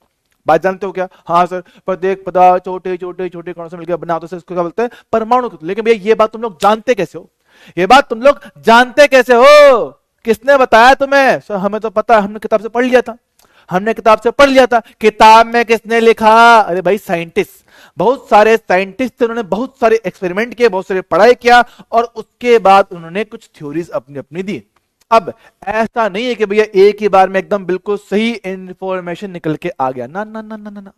बात जानते हो क्या? हाँ सर, प्रत्येक पदार्थ छोटे छोटे छोटे कणों से मिलकर बना होता है, इसको क्या बोलते हैं? परमाणु। लेकिन भैया ये बात तुम लोग जानते कैसे हो? ये बात तुम लोग जानते कैसे हो? किसने बताया तुम्हें? सर हमें तो पता है, हमने किताब से पढ़ लिया था। हमने किताब से पढ़ लिया था। किताब में किसने लिखा? अरे भाई साइंटिस्ट, बहुत सारे साइंटिस्ट थे, उन्होंने बहुत सारे एक्सपेरिमेंट किए, बहुत सारे पढ़ाई किया, और उसके बाद उन्होंने कुछ थ्योरीज अपनी अपनी दी। अब ऐसा नहीं है कि भैया एक ही बार में एकदम बिल्कुल सही इंफॉर्मेशन निकल के आ गया, ना ना ना ना ना, ना।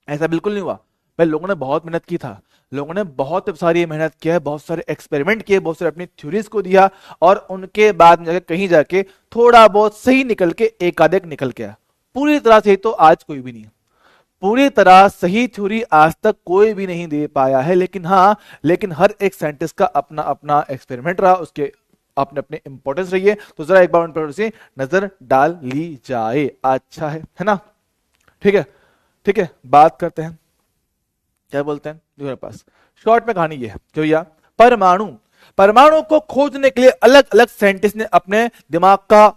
ऐसा बिल्कुल नहीं हुआ भाई। लोगों ने बहुत मेहनत की था, लोगों ने बहुत सारी मेहनत किया है, बहुत सारे एक्सपेरिमेंट किए, बहुत सारे अपनी थ्योरीज को दिया, और उनके बाद में जाके कहीं जाके थोड़ा बहुत सही निकल के एक आधे निकल के आया। पूरी तरह से तो आज कोई भी नहीं, पूरी तरह सही थ्योरी आज तक कोई भी नहीं दे पाया है। लेकिन हाँ, लेकिन हर एक साइंटिस्ट का अपना अपना एक्सपेरिमेंट रहा, उसके अपने अपने इंपॉर्टेंस रही है। तो जरा एक बार उन पर से नजर डाल ली जाए, अच्छा है ना। ठीक है, ठीक है, बात करते हैं क्या बोलते हैं मेरे पास। शॉर्ट में कहानी ये है कि भैया परमाणु, परमाणु को खोजने के लिए अलग अलग साइंटिस्ट ने अपने दिमाग का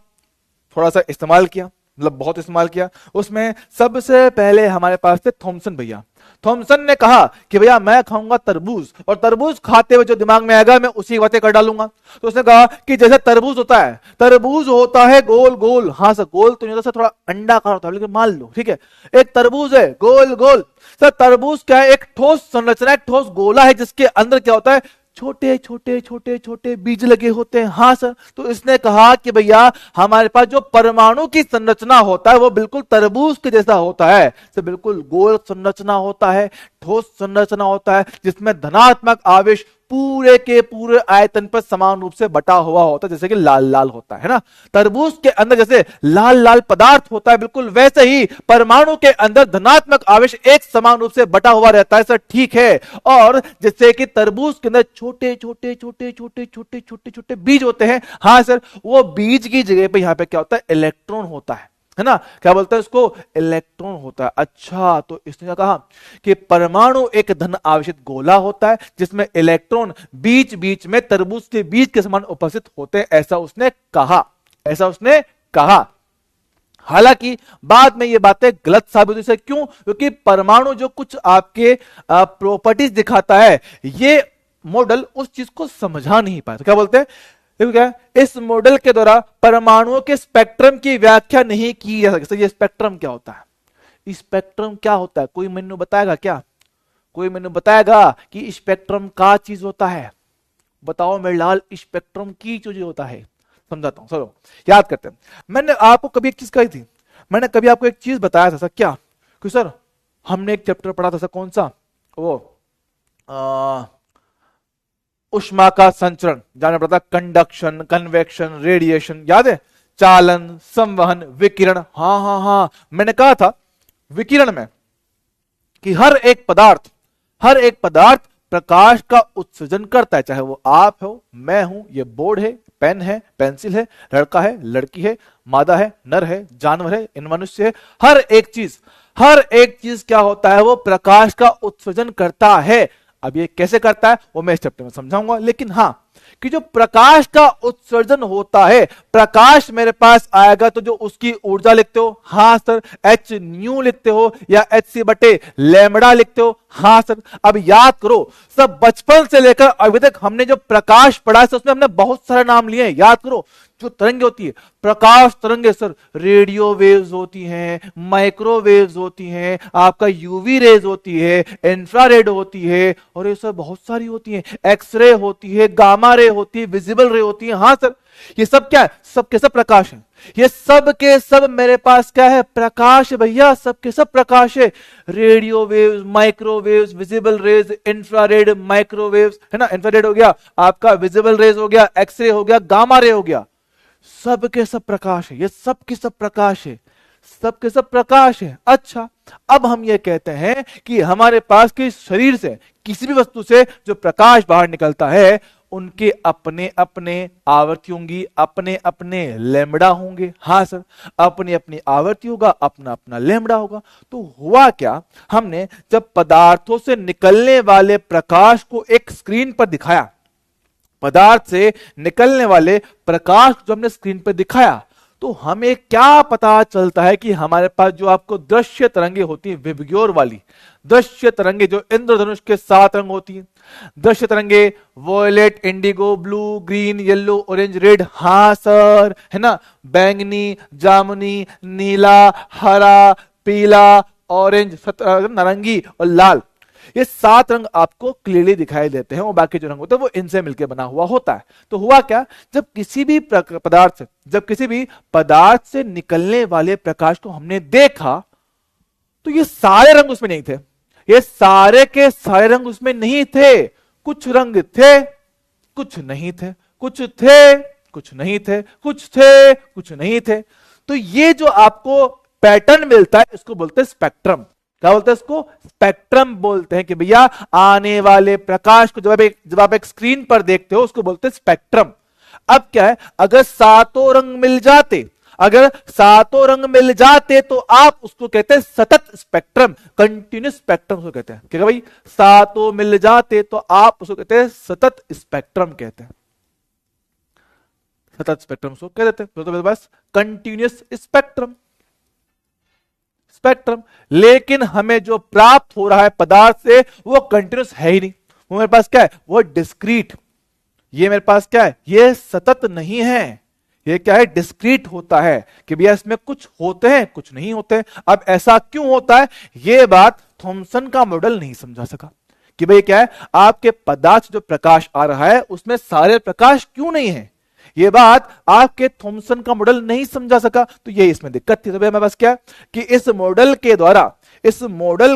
थोड़ा सा इस्तेमाल किया। मतलब बहुत इस्तेमाल किया। उसमें सबसे पहले हमारे पास थे थॉमसन भैया। थॉमसन ने कहा कि भैया मैं खाऊंगा तरबूज, और तरबूज खाते हुए जो दिमाग में आएगा मैं उसी बातें कर डालूंगा। तो उसने कहा कि जैसे तरबूज होता है, तरबूज होता है गोल गोल, हाँ सर गोल तो नहीं होता सर, थोड़ा अंडाकार होता है, लेकिन मान लो ठीक है एक तरबूज है गोल गोल। सर तरबूज क्या है, एक ठोस संरचना, एक ठोस गोला है जिसके अंदर क्या होता है, छोटे छोटे छोटे छोटे बीज लगे होते हैं। हाँ सर, तो इसने कहा कि भैया हमारे पास जो परमाणु की संरचना होता है वो बिल्कुल तरबूज के जैसा होता है, तो बिल्कुल गोल संरचना होता है, ठोस संरचना होता है, जिसमें धनात्मक आवेश पूरे के पूरे आयतन पर समान रूप से बटा हुआ होता है, जैसे कि लाल लाल होता है ना। तरबूज के अंदर जैसे लाल लाल पदार्थ होता है, बिल्कुल वैसे ही परमाणु के अंदर धनात्मक आवेश एक समान रूप से बटा हुआ रहता है। सर ठीक है, और जैसे कि तरबूज के अंदर छोटे छोटे छोटे छोटे छोटे छोटे छोटे बीज होते हैं, हाँ सर वो बीज की जगह पे यहां पे क्या होता है, इलेक्ट्रॉन होता है ना। क्या बोलते हैं इसको, इलेक्ट्रॉन होता है। अच्छा, तो इसने क्या कहा कि परमाणु एक धन आवेशित गोला होता है जिसमें इलेक्ट्रॉन बीच बीच में तरबूज के बीज के समान उपस्थित होते हैं, ऐसा उसने कहा, ऐसा उसने कहा। हालांकि बाद में ये बातें गलत साबित हुई। क्यों? क्योंकि परमाणु जो कुछ आपके प्रॉपर्टीज दिखाता है, ये मॉडल उस चीज को समझा नहीं पाया। तो क्या बोलते हैं, देखो क्या इस मॉडल के द्वारा परमाणुओं के स्पेक्ट्रम की व्याख्या नहीं की जा सकती। ये स्पेक्ट्रम क्या होता है, स्पेक्ट्रम क्या होता है, कोई मेनू बताएगा क्या, कोई मेनू बताएगा कि स्पेक्ट्रम का चीज होता है, बताओ मेरे लाल स्पेक्ट्रम की चीज होता है। समझाता हूं, चलो याद करते हैं। मैंने आपको कभी एक चीज कही थी, मैंने कभी आपको एक चीज बताया था सर, क्या कि सर हमने एक चैप्टर पढ़ा था सर, कौन सा, वो उष्मा का संचरण, जानना पड़ता कंडक्शन, कन्वेक्शन, रेडिएशन, याद है, चालन, संवहन, विकिरण। हाँ हाँ हाँ, मैंने कहा था विकिरण में कि हर एक पदार्थ प्रकाश का उत्सर्जन करता है, चाहे वो आप हो, मैं हूं, ये बोर्ड है, पेन है, पेंसिल है, लड़का है, लड़की है, मादा है, नर है, जानवर है, इन मनुष्य है, हर एक चीज क्या होता है, वो प्रकाश का उत्सर्जन करता है। अब ये कैसे करता है वो मैं इस चैप्टर में समझाऊंगा, लेकिन हाँ कि जो प्रकाश का उत्सर्जन होता है, प्रकाश मेरे पास आएगा तो जो उसकी ऊर्जा लिखते हो, हाँ सर एच न्यू लिखते हो, या एच सी बटे लैम्बडा लिखते हो, हाँ सर। अब याद करो सब बचपन से लेकर अभी तक हमने जो प्रकाश पढ़ा है उसमें हमने बहुत सारे नाम लिए हैं। याद करो जो तरंगे होती है, प्रकाश तरंगे सर रेडियो वेव्स होती हैं, माइक्रोवेव्स होती हैं, आपका यूवी रेज होती है, इंफ्रारेड होती है, और ये सब बहुत सारी होती हैं, एक्सरे होती है, गामा रे होती है, विजिबल रे होती है। हाँ सर, ये सब क्या है, सब के सब प्रकाश है, ये सब के सब मेरे पास क्या है, प्रकाश है भैया, सब के सब प्रकाश है। Radio waves, microwaves, visible raise, infrared, microwaves, है ना, इंफ्रारेड हो गया आपका, विजिबल रेज हो गया, एक्सरे हो गया, गामा रे हो गया, सब के सब प्रकाश है, ये सब के सब प्रकाश है, सब के सब प्रकाश है। अच्छा, अब हम ये कहते हैं कि हमारे पास के शरीर से, किसी भी वस्तु से जो प्रकाश बाहर निकलता है, उनके अपने अपने आवर्ती होंगी, अपने अपने लैम्बडा होंगे। हाँ सर, अपनी अपनी आवर्ती होगा, अपना अपना लैम्बडा होगा। तो हुआ क्या, हमने जब पदार्थों से निकलने वाले प्रकाश को एक स्क्रीन पर दिखाया, पदार्थ से निकलने वाले प्रकाश जो हमने स्क्रीन पर दिखाया, तो हमें क्या पता चलता है कि हमारे पास जो आपको दृश्य तरंगे होती है, विबग्योर वाली दृश्य तरंगे जो इंद्रधनुष के 7 रंग होती हैं, दृश्य तरंगे violet, indigo, blue, green, yellow, orange, red, हाँ सर, है ना, बैंगनी, जामुनी, नीला, हरा, पीला, ऑरेंज, नारंगी और लाल, ये 7 रंग आपको क्लियरली दिखाई देते हैं, और बाकी जो रंग होते हैं वो इनसे मिलकर बना हुआ होता है। तो हुआ क्या, जब किसी भी पदार्थ से निकलने वाले प्रकाश को हमने देखा, तो ये सारे रंग उसमें नहीं थे, ये सारे के सारे रंग उसमें नहीं थे, कुछ रंग थे, कुछ नहीं थे, कुछ थे, कुछ नहीं थे, कुछ थे, कुछ नहीं थे। तो ये जो आपको पैटर्न मिलता है इसको बोलते हैं स्पेक्ट्रम। क्या बोलते हैं इसको, स्पेक्ट्रम बोलते हैं कि भैया आने वाले प्रकाश को जब आप एक स्क्रीन पर देखते हो उसको बोलते हैं स्पेक्ट्रम। अब क्या है, अगर सातों रंग मिल जाते तो आप उसको कहते हैं सतत स्पेक्ट्रम, कंटिन्यूस स्पेक्ट्रम उसको कहते हैं। क्या भाई, सातों मिल जाते तो आप उसको कहते हैं सतत स्पेक्ट्रम कहते हैं, सतत स्पेक्ट्रम उसको कह देते हैं, तो बस कंटिन्यूस स्पेक्ट्रम। स्पेक्ट्रम। लेकिन हमें जो प्राप्त हो रहा है पदार्थ से वो कंटिन्यूस है ही नहीं, वो मेरे पास क्या है, वो डिस्क्रीट। ये मेरे पास क्या है, ये सतत नहीं है, ये क्या है, डिस्क्रीट होता है कि भैया इसमें कुछ होते हैं कुछ नहीं होते। अब ऐसा क्यों होता है, ये बात थॉमसन का मॉडल नहीं समझा सका कि भाई क्या है, आपके पदार्थ से जो प्रकाश आ रहा है उसमें सारे प्रकाश क्यों नहीं है, ये बात आपके थॉमसन का मॉडल नहीं समझा सका। तो ये इसमें दिक्कत थी। तो भैया मेरे पास क्या कि इस मॉडल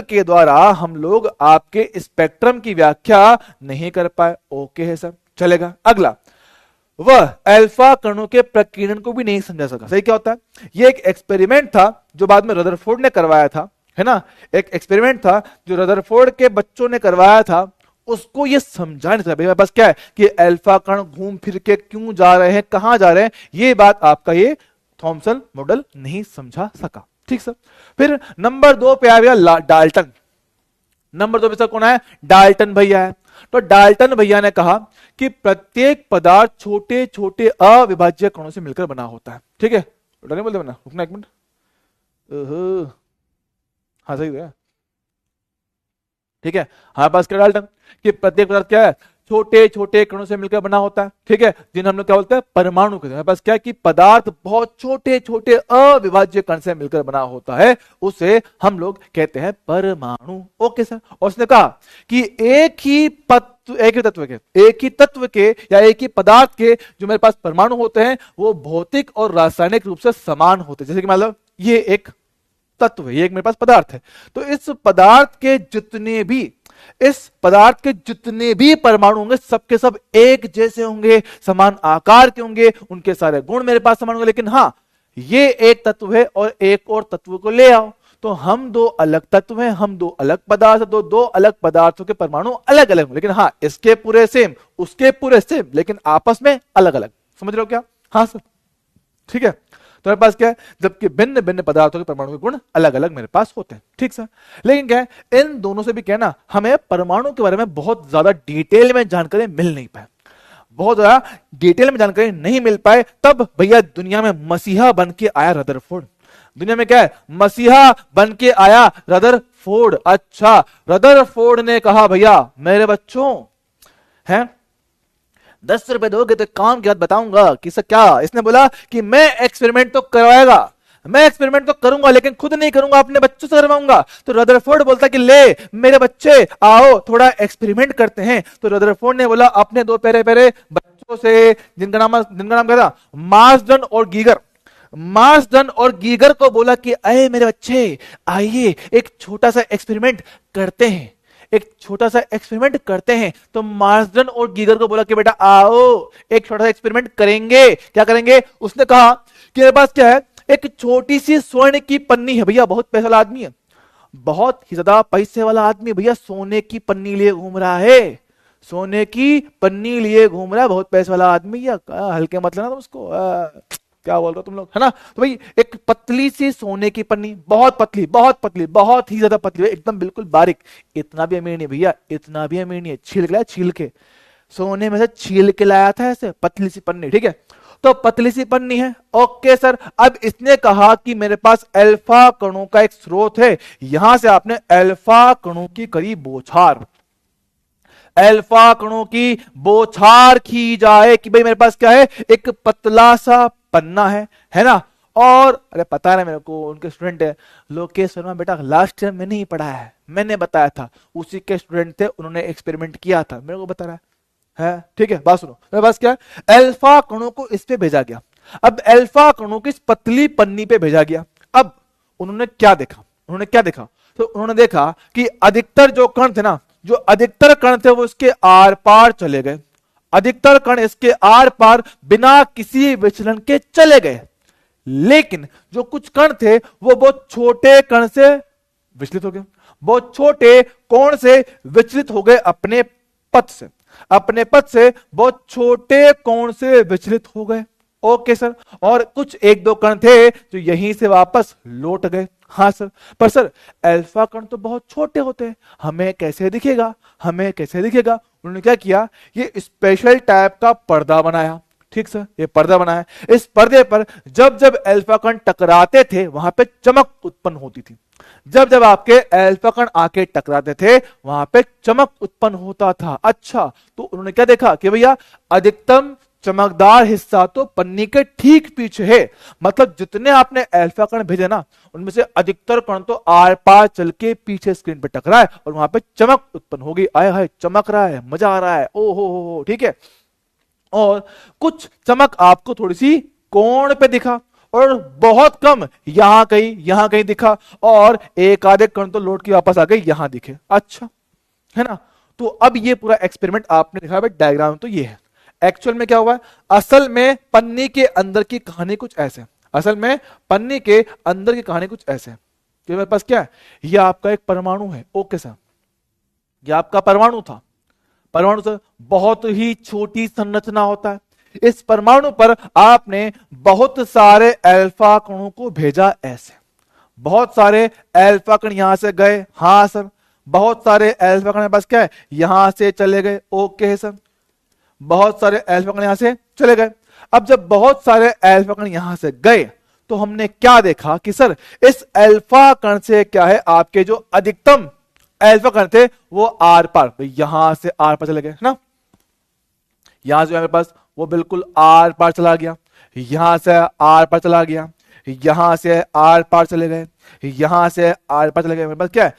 के द्वारा हम लोग आपके स्पेक्ट्रम की व्याख्या नहीं कर पाए। ओके है सर, चलेगा। अगला, वह अल्फा कणों के प्रकीर्णन को भी नहीं समझा सका। सही क्या होता है, ये एक एक्सपेरिमेंट था जो बाद में रदरफोर्ड ने करवाया था, है ना, एक एक्सपेरिमेंट था जो रदरफोर्ड के बच्चों ने करवाया था। उसको ये समझा नहीं था भाई मेरे पास क्या है कि अल्फा कण घूम फिर के क्यों जा रहे हैं, कहां जा रहे हैं, ये बात आपका ये थॉमसन मॉडल नहीं समझा सका। ठीक सर। फिर नंबर 2 पे आ गया डाल्टन। नंबर 2 पे सर कौन है, डाल्टन भैया है। तो डाल्टन भैया ने कहा कि प्रत्येक पदार्थ छोटे छोटे अविभाज्य कणों से मिलकर बना होता है। ठीक है, नहीं बोलते बना, रुकना एक मिनट। हाँ सही है, ठीक है। हमारे पास क्या डाल्टन कि प्रत्येक पदार्थ क्या है, छोटे छोटे कणों से मिलकर बना होता है। ठीक है, जिन्हें हम लोग क्या बोलते हैं, परमाणु कहते हैं। हमारे पास क्या है कि पदार्थ बहुत छोटे छोटे अविभाज्य कण से मिलकर बना होता है, उसे हम लोग कहते हैं परमाणु। Okay sir. और उसने कहा कि एक ही तत्व के या एक ही पदार्थ के जो मेरे पास परमाणु होते हैं वो भौतिक और रासायनिक रूप से समान होते हैं। जैसे कि मतलब ये एक तत्व है, ये एक मेरे पास पदार्थ है, तो इस पदार्थ के जितने भी परमाणु होंगे सबके सब एक जैसे होंगे, समान आकार के होंगे, उनके सारे गुण मेरे पास समान होंगे। लेकिन हाँ, ये एक तत्व है और एक और तत्व को ले आओ तो हम दो अलग तत्व हैं, हम दो अलग पदार्थ, दो अलग पदार्थों के परमाणु अलग अलग होंगे। लेकिन हाँ, इसके पूरे सेम, उसके पूरे सेम, लेकिन आपस में अलग अलग। समझ रहे हो क्या? हाँ सर, ठीक है। तो मेरे पास क्या है, जबकि भिन्न भिन्न पदार्थों के परमाणु के गुण अलग अलग मेरे पास होते हैं। ठीक सर। लेकिन क्या है, इन दोनों से भी क्या है ना, हमें परमाणु के बारे में बहुत ज्यादा डिटेल में जानकारी मिल नहीं पाए, बहुत ज्यादा डिटेल में जानकारी नहीं मिल पाए। तब भैया दुनिया में मसीहा बन के आया रदरफोर्ड। दुनिया में क्या है, मसीहा बन के आया रदरफोर्ड। अच्छा, रदरफोर्ड ने कहा भैया मेरे बच्चों हैं 10 रुपए दोगे तो काम की बात बताऊंगा कि सर क्या। इसने बोला कि मैं एक्सपेरिमेंट तो करवाएगा, मैं एक्सपेरिमेंट तो करूंगा लेकिन खुद नहीं करूंगा, अपने बच्चों से करवाऊंगा। तो रदरफोर्ड बोलता कि ले मेरे बच्चे आओ थोड़ा एक्सपेरिमेंट करते हैं। तो रदरफोर्ड ने बोला अपने 2 प्यारे प्यारे बच्चों से, जिनका नाम क्या था, मार्सडन और गीगर को बोला कि अरे मेरे बच्चे आइए एक छोटा सा एक्सपेरिमेंट करते हैं, एक छोटा सा एक्सपेरिमेंट करते हैं। तो मार्सडन और गीगर को बोला कि बेटा आओ एक छोटा सा एक्सपेरिमेंट करेंगे। क्या करेंगे? उसने कहा कि मेरे पास क्या है, एक छोटी सी स्वर्ण की पन्नी है। भैया बहुत पैसा वाला आदमी है, बहुत ही ज्यादा पैसे वाला आदमी भैया, सोने की पन्नी लिए घूम रहा है, सोने की पन्नी लिए घूम रहा है, बहुत पैसे वाला आदमी। या हल्के मत लेना तुम उसको, क्या बोल रहे हो तुम लोग, है ना। तो भाई एक पतली सी सोने की पन्नी, बहुत पतली, बहुत ही ज्यादा पतली, एकदम बिल्कुल बारीक। इतना भी अमीर नहीं भैया, इतना भी अमीर नहीं है, छील के लाया, छील के सोने में से छील के लाया था ऐसे पतली सी पन्नी। ठीक है, तो पतली सी पन्नी है। Okay sir. अब इसने कहा कि मेरे पास अल्फा कणों का एक स्रोत है, यहां से आपने अल्फा कणों की करी बौछार, अल्फा कणों की बौछार की जाए कि भाई मेरे पास क्या है, एक पतला सा पन्ना है ना। और अरे पता है मेरे को, उनके स्टूडेंट है लोकेश शर्मा, बेटा लास्ट ईयर मैंने ही पढ़ाया है, मैंने बताया था, उसी के स्टूडेंट थे, उन्होंने एक्सपेरिमेंट किया था, मेरे को बता रहा है। ठीक है, बात सुनो। मेरे पास क्या है, अल्फा कणों को इस पे भेजा गया। अब अल्फा कणों की इस पतली पन्नी पे भेजा गया। अब उन्होंने क्या देखा, तो उन्होंने देखा कि अधिकतर जो कण थे ना, जो अधिकतर कण थे वो इसके आर पार चले गए, अधिकतर कण इसके आर पार बिना किसी विचलन के चले गए। लेकिन जो कुछ कण थे वो बहुत छोटे कण से विचलित हो गए, बहुत छोटे कोण से विचलित हो गए, अपने पथ से बहुत छोटे कोण से विचलित हो गए। Okay sir. और कुछ 1-2 कण थे जो यहीं से वापस लौट गए। हाँ सर, पर सर अल्फा कण तो बहुत छोटे होते हैं, हमें कैसे दिखेगा? उन्होंने क्या किया, ये स्पेशल टाइप का पर्दा बनाया। ठीक सर, ये पर्दा बना है। इस पर्दे पर जब जब अल्फा कण टकराते थे वहां पे चमक उत्पन्न होती थी। जब जब आपके अल्फा कण आके टकराते थे वहां पे चमक उत्पन्न होता था। अच्छा, तो उन्होंने क्या देखा कि भैया अधिकतम चमकदार हिस्सा तो पन्नी के ठीक पीछे है, मतलब जितने आपने अल्फा कण भेजे ना उनमें से अधिकतर कण तो आर पार चल के पीछे स्क्रीन पे टकरा है और वहां पे चमक उत्पन्न होगी। आय हाय, चमक रहा है, मजा आ रहा है, ओ हो, ठीक है। और कुछ चमक आपको थोड़ी सी कोण पे दिखा और बहुत कम यहां कहीं दिखा और एक आधे कण तो लौट के वापस आ गए यहां दिखे। अच्छा, है ना। तो अब ये पूरा एक्सपेरिमेंट आपने दिखा भाई, डायग्राम तो ये है। एक्चुअल में क्या हुआ है, असल में पन्नी के अंदर की कहानी कुछ ऐसे, असल में पन्नी के अंदर की कहानी कुछ ऐसे कि मेरे पास क्या है, ये आपका एक परमाणु है। ओके सर, ये आपका परमाणु था। परमाणु से बहुत ही छोटी संरचना होता है। इस परमाणु पर आपने बहुत सारे अल्फा कणों को भेजा ऐसे, बहुत सारे अल्फा कण यहां से गए। हाँ सर, बहुत सारे अल्फा कण पास क्या है, यहां से चले गए। ओके है सर, बहुत सारे अल्फा कण यहां से चले गए। अब जब बहुत सारे अल्फा कण यहां से गए तो हमने क्या देखा कि सर इस अल्फा कण से क्या है, आपके जो अधिकतम अल्फा कण थे वो आर पार, यहां से आर पार चले गए, है ना। यहां से मेरे पास वो बिल्कुल आर पार चला गया, यहां से आर पार चला गया, यहां से आर पार चले गए, यहां से आर पार चले गए। मेरे पास क्या है,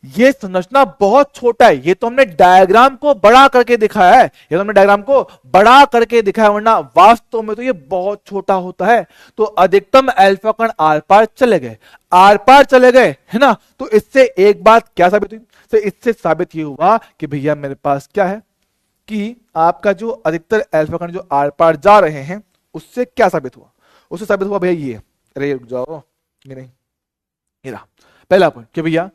ये संरचना बहुत छोटा है। ये तो हमने डायग्राम को बड़ा करके दिखाया है, ये तो हमने डायग्राम को बड़ा करके दिखाया, वरना वास्तव में तो ये बहुत छोटा होता है। तो अधिकतम अल्फा कण आर पार चले गए, आर पार चले गए, है ना। तो इससे एक बात क्या साबित हुई, तो इससे साबित ये हुआ कि भैया मेरे पास क्या है कि आपका जो अधिकतर अल्फा कण जो आर पार जा रहे हैं उससे क्या साबित हुआ, उससे साबित हुआ भैया ये, अरे रुक जाओ, ये नहीं, ये रहा पहला पॉइंट कि भैया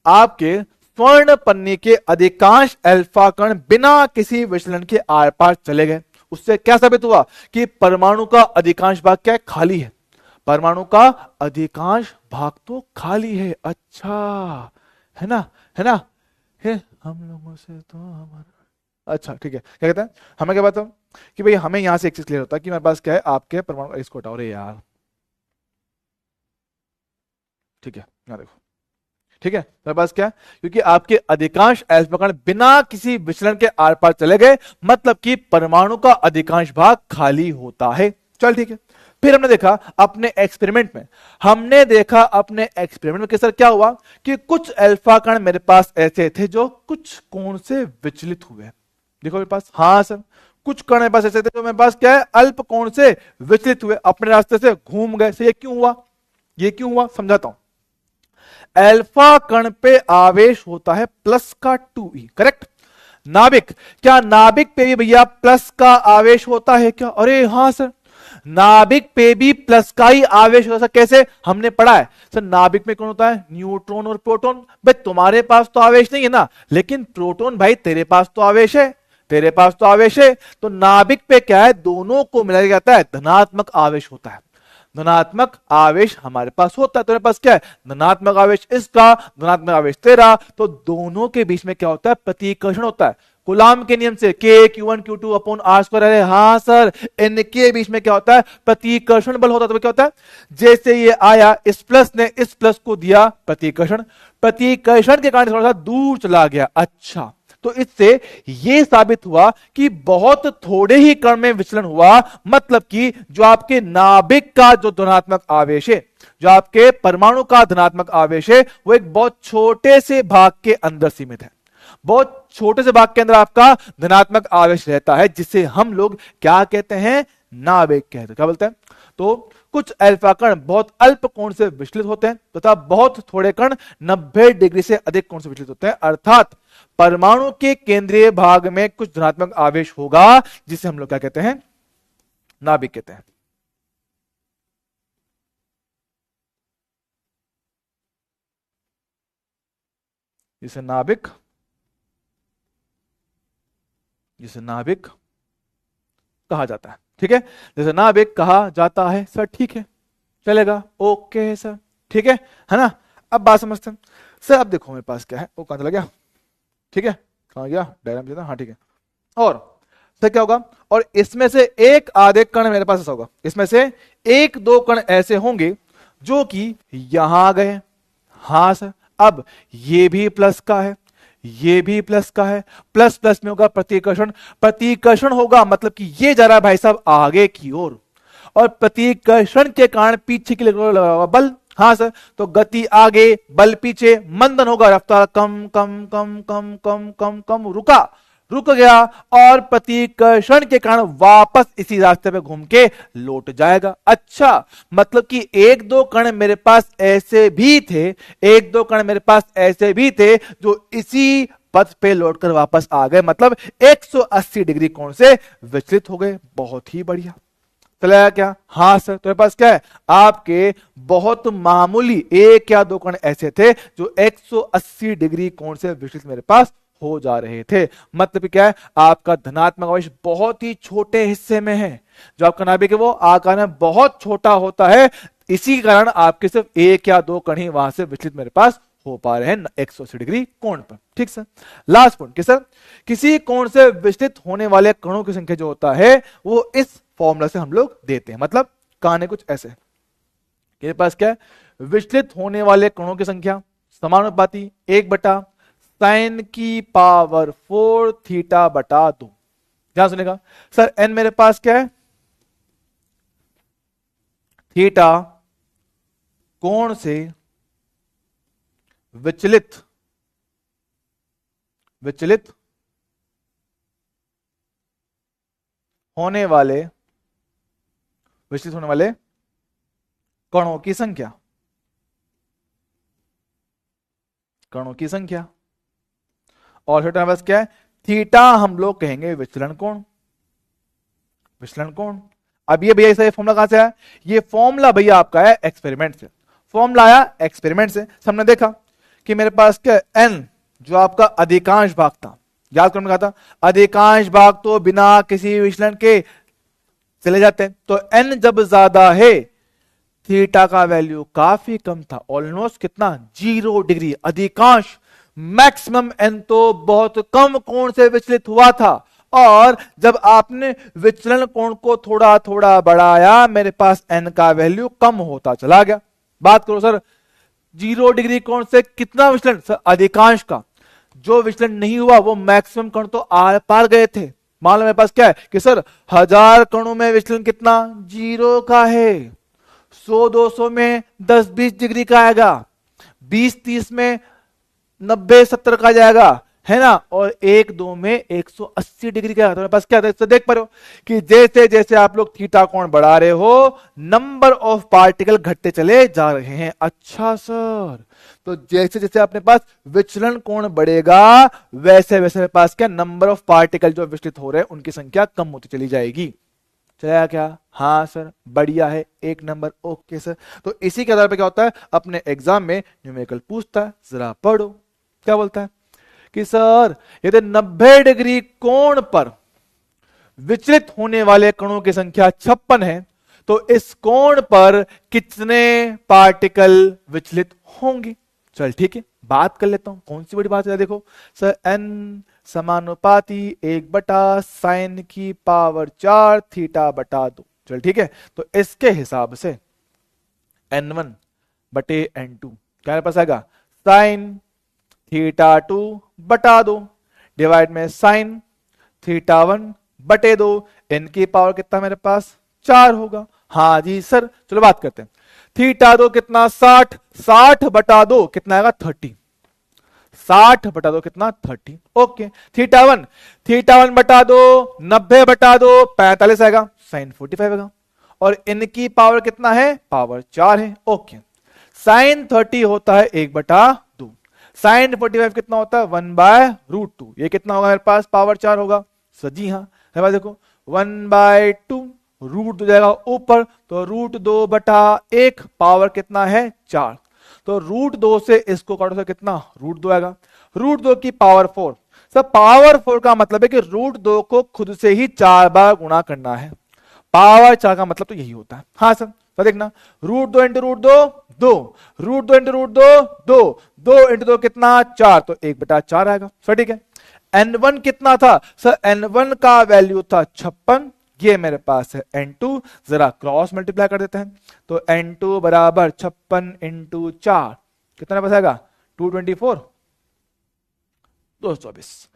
आपके स्वर्ण पन्नी के अधिकांश अल्फा कण बिना किसी विचलन के आर पार चले गए। उससे क्या साबित हुआ कि परमाणु का अधिकांश भाग क्या है, खाली है। परमाणु का अधिकांश भाग तो खाली है। अच्छा, है ना, है ना, है हम लोगों से तो हमारा, अच्छा ठीक है। क्या कहते हैं, हमें क्या बात है कि भाई हमें यहां से एक चीज क्लियर होता है कि मेरे पास क्या है, आपके परमाणु, इसको हटाओ रे यार, ठीक है, यहां देखो, ठीक है। मेरे पास क्या, क्योंकि आपके अधिकांश अल्फा कण बिना किसी विचलन के आर पार चले गए, मतलब कि परमाणु का अधिकांश भाग खाली होता है। चल ठीक है। फिर हमने देखा अपने एक्सपेरिमेंट में, हमने देखा अपने एक्सपेरिमेंट में कि सर क्या हुआ कि कुछ अल्फा कण मेरे पास ऐसे थे जो कुछ कोण से विचलित हुए। देखो मेरे पास, हाँ सर, कुछ कण मेरे पास ऐसे थे जो मेरे पास क्या है, अल्प कोण से विचलित हुए, अपने रास्ते से घूम गए। ये क्यों हुआ, ये क्यों हुआ, समझाता हूं। अल्फा कण पे आवेश होता है प्लस का 2e, करेक्ट। नाभिक, क्या नाभिक पे भी भैया प्लस का आवेश होता है क्या, अरे हाँ सर, नाभिक पे भी प्लस का ही आवेश होता है। कैसे, हमने पढ़ा है सर, नाभिक में कौन होता है, न्यूट्रॉन और प्रोटॉन। भाई तुम्हारे पास तो आवेश नहीं है ना, लेकिन प्रोटॉन भाई तेरे पास तो आवेश है, तेरे पास तो आवेश है। तो नाभिक पे क्या है, दोनों को मिलाया जाता है, धनात्मक आवेश होता है, धनात्मक आवेश हमारे पास होता है। तो मेरे पास क्या है, धनात्मक आवेश इसका, धनात्मक आवेश तेरा, तो दोनों के बीच में क्या होता है, प्रतिकर्षण होता है। कूलाम के नियम से K Q1 Q2 upon R square है। हाँ सर, इनके बीच में क्या होता है, प्रतिकर्षण बल होता है। तो क्या होता है, जैसे ये आया, इस प्लस ने इस प्लस को दिया प्रतिकर्षण, प्रतिकर्षण के कारण थोड़ा सा दूर चला गया। अच्छा, तो इससे यह साबित हुआ कि बहुत थोड़े ही कण में विचलन हुआ, मतलब कि जो आपके नाभिक का जो धनात्मक आवेश है, जो आपके परमाणु का धनात्मक आवेश है, वो एक बहुत छोटे से भाग के अंदर सीमित है। बहुत छोटे से भाग के अंदर आपका धनात्मक आवेश रहता है, जिसे हम लोग क्या कहते हैं, नाभिक कहते हैं। क्या बोलते हैं, तो कुछ अल्फा कण बहुत अल्प कोण से विचलित होते हैं तथा बहुत थोड़े कण 90 डिग्री से अधिक कोण से विचलित होते हैं। अर्थात परमाणु के केंद्रीय भाग में कुछ धनात्मक आवेश होगा, जिसे हम लोग क्या कहते हैं, नाभिक कहते हैं। जिसे नाभिक, जिसे नाभिक कहा जाता है। ठीक है, जैसे नाभिक कहा जाता है सर, ठीक है, चलेगा, ओके है सर, ठीक है ना। अब बात समझते हैं सर। अब देखो मेरे पास क्या है, वो कहां चला गया, ठीक है, कहां गया डायग्राम, हाँ ठीक है। और सर क्या होगा, और इसमें से एक आधे कण मेरे पास ऐसा होगा, इसमें से एक दो कण ऐसे होंगे जो कि यहां आ गए। हाँ सर, अब ये भी प्लस का है, ये भी प्लस का है, प्लस प्लस में होगा प्रतिकर्षण, प्रतिकर्षण होगा मतलब कि ये जा रहा है भाई साहब आगे की ओर, और प्रतिकर्षण के कारण पीछे की लगा होगा बल। हाँ सर, तो गति आगे बल पीछे, मंदन होगा, रफ्तार कम कम कम कम कम कम कम, रुका, रुक गया, और प्रतिकर्षण के कारण वापस इसी रास्ते पे घूम के लौट जाएगा। अच्छा, मतलब कि एक दो कण मेरे पास ऐसे भी थे, एक दो कण मेरे पास ऐसे भी थे जो इसी पथ पे लौटकर वापस आ गए, मतलब 180 डिग्री कोण से विचलित हो गए। बहुत ही बढ़िया, चला क्या? हाँ सर, तुम्हारे पास क्या है, आपके बहुत मामूली एक या दो कण ऐसे थे जो 180 डिग्री कोण से विचलित मेरे पास हो जा रहे थे। मतलब क्या है, आपका धनात्मक आवेश बहुत ही छोटे हिस्से में है, जो आपका नाभिक है वो आकार में बहुत छोटा होता है, इसी कारण आपके सिर्फ एक या दो कण ही वहां से विचलित मेरे पास हो पा रहे हैं 180 डिग्री कोण पर। ठीक सर, लास्ट पॉइंट कि सर किसी कोण से विचलित होने वाले कणों की संख्या जो होता है वो इस फॉर्मूला से हम लोग देते हैं। मतलब कहानी कुछ ऐसे, मेरे पास क्या है, विचलित होने वाले कणों की संख्या समानुपाती 1/sin की पावर 4 थीटा बटा 2। ध्यान सुनेगा सर, n मेरे पास क्या है, थीटा कोण से विचलित होने वाले कणों की संख्या, और छोटा बस क्या है, थीटा हम लोग कहेंगे विचलन कोण। अब ये भैया ये फॉर्मूला कहां से आया, ये फॉर्मूला भैया आपका है एक्सपेरिमेंट से, फॉर्मूला आया एक्सपेरिमेंट से। हमने देखा कि मेरे पास क्या n जो आपका अधिकांश भाग था, याद करने कहा था, अधिकांश भाग तो बिना किसी विचलन के चले जाते हैं, तो n जब ज्यादा है थीटा का वैल्यू काफी कम था, ऑलमोस्ट कितना 0 डिग्री, अधिकांश मैक्सिमम n तो बहुत कम कोण से विचलित हुआ था, और जब आपने विचलन कोण को थोड़ा थोड़ा बढ़ाया मेरे पास n का वैल्यू कम होता चला गया। बात करो सर 0 डिग्री कोण से कितना विचलन, सर अधिकांश का, जो विचलन नहीं हुआ वो मैक्सिमम कण तो आर पार गए थे। मान लो मेरे पास क्या है कि सर 1000 कणों में विचलन कितना 0 का है, 100-200 में 10-20 डिग्री का आएगा, 20-30 में 90-70 का जाएगा, है ना, और 1-2 में 180 डिग्री का। तो मेरे पास क्या था, इससे देख पा रहे हो कि जैसे जैसे आप लोग थीटा कोण बढ़ा रहे हो नंबर ऑफ पार्टिकल घटते चले जा रहे हैं। अच्छा सर, तो जैसे जैसे अपने पास विचलन कोण बढ़ेगा वैसे वैसे मेरे पास क्या नंबर ऑफ पार्टिकल जो विचलित हो रहे हैं उनकी संख्या कम होती चली जाएगी। चला क्या? हाँ सर, बढ़िया है, एक नंबर, ओके सर। तो इसी के आधार पर क्या होता है, अपने एग्जाम में न्यूमेरिकल पूछता है, जरा पढ़ो क्या बोलता है कि सर यदि 90 डिग्री कोण पर विचलित होने वाले कणों की संख्या 56 है तो इस कोण पर कितने पार्टिकल विचलित होंगे। चल ठीक है, बात कर लेता हूं, कौन सी बड़ी बात है, देखो सर n समानुपाती 1/sin की पावर 4 थीटा बटा 2। चल ठीक है, तो इसके हिसाब से n1 बटे n2 क्या मेरे पास आएगा, sin थीटा 2 बटा 2 डिवाइड में sin थीटा 1 बटे 2, n की पावर कितना मेरे पास 4 होगा। हाँ जी सर, चलो बात करते हैं, थीटा 2 कितना 60, 60 बटा 2 कितना आएगा 30, 60 बटा 2 कितना 30, ओके। थीटा 1 बटा 2 90 बटा 2 45 आएगा, sin 45 आएगा, और n की पावर कितना है, पावर 4 है, ओके। sin 30 होता है 1/2, sin 45 कितना होता है 1/√2, ये कितना होगा मेरे पास, पावर 4 होगा। सजी हाँ, मेरे पास देखो 1/2 रूट 2 जाएगा ऊपर, तो √2/1 पावर कितना है 4, तो √2 से इसको काटो तो कितना √2 आएगा, √2 की पावर 4। सर पावर 4 का मतलब है कि √2 को खुद से ही 4 बार गुणा करना है, पावर 4 का मतलब तो यही होता है। हाँ सर, तो देखना √2 इंटू √2 2, √2 इंटू √2 2, 2 इंटू 2 कितना 4, तो 1/4 आएगा। सर ठीक है, N1 कितना था सर? N1 का वैल्यू था 56, ये मेरे पास है N2, जरा क्रॉस मल्टीप्लाई कर देते हैं। तो N2 बराबर 56 इंटू 4 कितना बचेगा? 224, 224,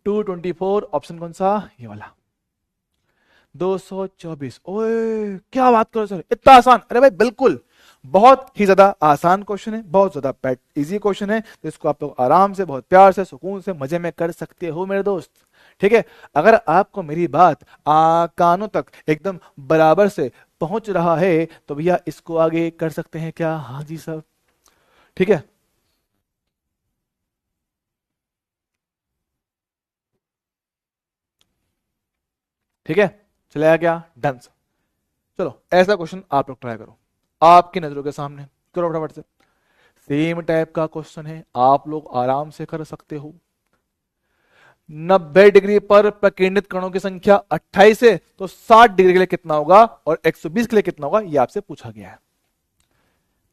224 ऑप्शन कौन सा? ये वाला 224। ओए क्या बात करो सर, इतना आसान? अरे भाई बिल्कुल, बहुत ही ज्यादा आसान क्वेश्चन है, बहुत ज्यादा पैट इजी क्वेश्चन है, तो इसको आप लोग आराम से, बहुत प्यार से, सुकून से, मजे में कर सकते हो मेरे दोस्त। ठीक है, अगर आपको मेरी बात कानों तक एकदम बराबर से पहुंच रहा है तो भैया इसको आगे कर सकते हैं क्या? हाँ जी सर, ठीक है। ठीक है, चलेगा क्या? Done sir. चलो ऐसा क्वेश्चन आप लोग ट्राई करो, आपकी नजरों के सामने करो फटाफट से। सेम टाइप का क्वेश्चन है, आप लोग आराम से कर सकते हो। 90 डिग्री पर प्रकीर्णित कणों की संख्या 28 है, तो 60 डिग्री के लिए कितना होगा और 120 के लिए कितना होगा, ये आपसे पूछा गया है।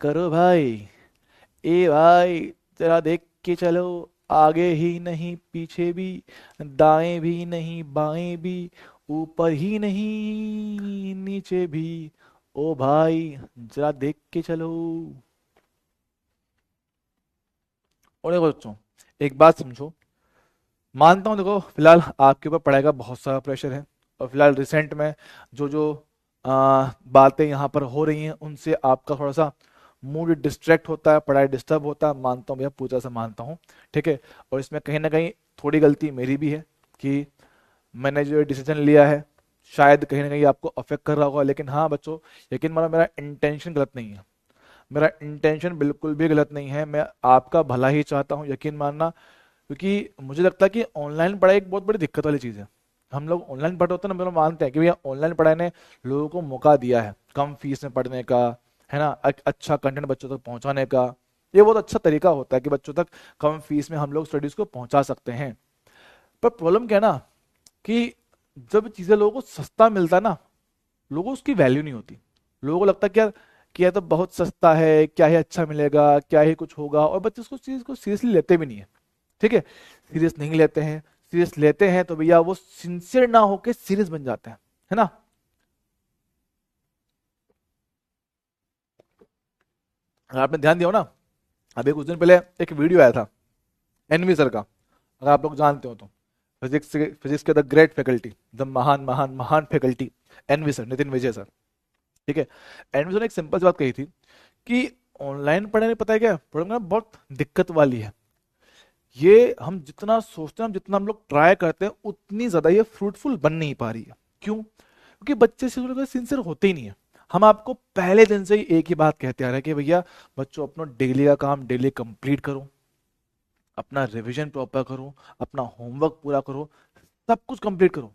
करो भाई, ए भाई जरा देख के चलो, आगे ही नहीं पीछे भी, दाएं भी नहीं बाएं भी, ऊपर ही नहीं नीचे भी, ओ भाई जरा देख के चलो। और देखो बच्चों, एक बात समझो, मानता हूं देखो फिलहाल आपके ऊपर पढ़ाई का बहुत सारा प्रेशर है, और फिलहाल रिसेंट में जो जो बातें यहाँ पर हो रही हैं उनसे आपका थोड़ा सा मूड डिस्ट्रैक्ट होता है, पढ़ाई डिस्टर्ब होता है, मानता हूँ भैया, पूजा से मानता हूँ। ठीक है, और इसमें कहीं ना कहीं थोड़ी गलती मेरी भी है कि मैंने जो डिसीजन लिया है शायद कहीं ना कहीं आपको अफेक्ट कर रहा होगा, लेकिन हाँ बच्चों, यकीन मानो मेरा इंटेंशन गलत नहीं है, मेरा इंटेंशन बिल्कुल भी गलत नहीं है, मैं आपका भला ही चाहता हूँ, यकीन मानना। क्योंकि मुझे लगता है कि ऑनलाइन पढ़ाई एक बहुत बड़ी दिक्कत वाली चीज़ है। हम लोग ऑनलाइन पढ़ते होते हैं ना, हम लोग मानते हैं कि भैया ऑनलाइन पढ़ाई ने लोगों को मौका दिया है कम फीस में पढ़ने का, है ना, अच्छा कंटेंट बच्चों तक पहुंचाने का। ये बहुत अच्छा तरीका होता है कि बच्चों तक कम फीस में हम लोग स्टडीज को पहुंचा सकते हैं। पर प्रॉब्लम क्या है ना, कि जब चीज़ें लोगों को सस्ता मिलता है ना, लोगों को उसकी वैल्यू नहीं होती। लोगों को लगता है कि यार, कि यह तो बहुत सस्ता है, क्या ही अच्छा मिलेगा, क्या ही कुछ होगा, और बच्चे उसको चीज़ को सीरियसली लेते भी नहीं है। ठीक है, सीरियस नहीं लेते हैं, सीरियस लेते हैं तो भैया वो सिंसियर ना होके सीरियस बन जाते हैं, है ना। अगर आपने ध्यान दिया हो ना, अभी कुछ दिन पहले एक वीडियो आया था एनवी सर का, अगर आप लोग जानते हो तो, फिजिक्स के द ग्रेट फैकल्टी, द महान महान महान फैकल्टी, एनवी सर, नितिन विजय सर। ठीक है, एनवी सर ने एक सिंपल सी बात कही थी कि ऑनलाइन पढ़ाई में पता है क्या प्रॉब्लम है, बहुत दिक्कत वाली है। ये हम जितना सोचते हैं, हम जितना हम लोग ट्राई करते हैं, उतनी ज्यादा ये फ्रूटफुल बन नहीं पा रही है। क्यों? क्योंकि बच्चे सिंसियर होते ही नहीं है। हम आपको पहले दिन से ही एक ही बात कहते आ रहे हैं कि भैया बच्चों अपना डेली का काम डेली कंप्लीट करो, अपना रिवीजन प्रॉपर करो, अपना होमवर्क पूरा करो, सब कुछ कंप्लीट करो,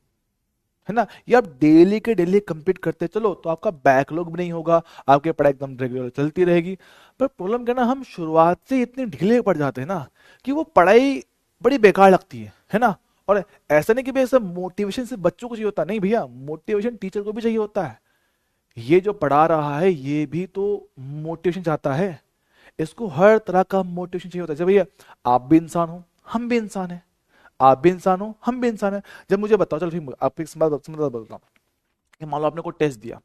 है ना। ये आप डेली के डेली कंप्लीट करते चलो तो आपका बैकलॉग भी नहीं होगा, आपकी पढ़ाई एकदम रेगुलर चलती रहेगी। पर प्रॉब्लम क्या ना, हम शुरुआत से इतने ढीले पड़ जाते हैं ना कि वो पढ़ाई बड़ी बेकार लगती है ना। और ऐसा नहीं कि भैया सब मोटिवेशन सिर्फ बच्चों को चाहिए होता, नहीं भैया, मोटिवेशन टीचर को भी चाहिए होता है। ये जो पढ़ा रहा है ये भी तो मोटिवेशन चाहता है, इसको हर तरह का मोटिवेशन चाहिए होता है। जब भैया आप भी इंसान हो, हम भी इंसान है, आप भी इंसान हो, हम भी इंसान है। जब मुझे बताओ, चलो ठीक, आप एक बात बताता हूँ कि मान लो आपने कोई टेस्ट दिया,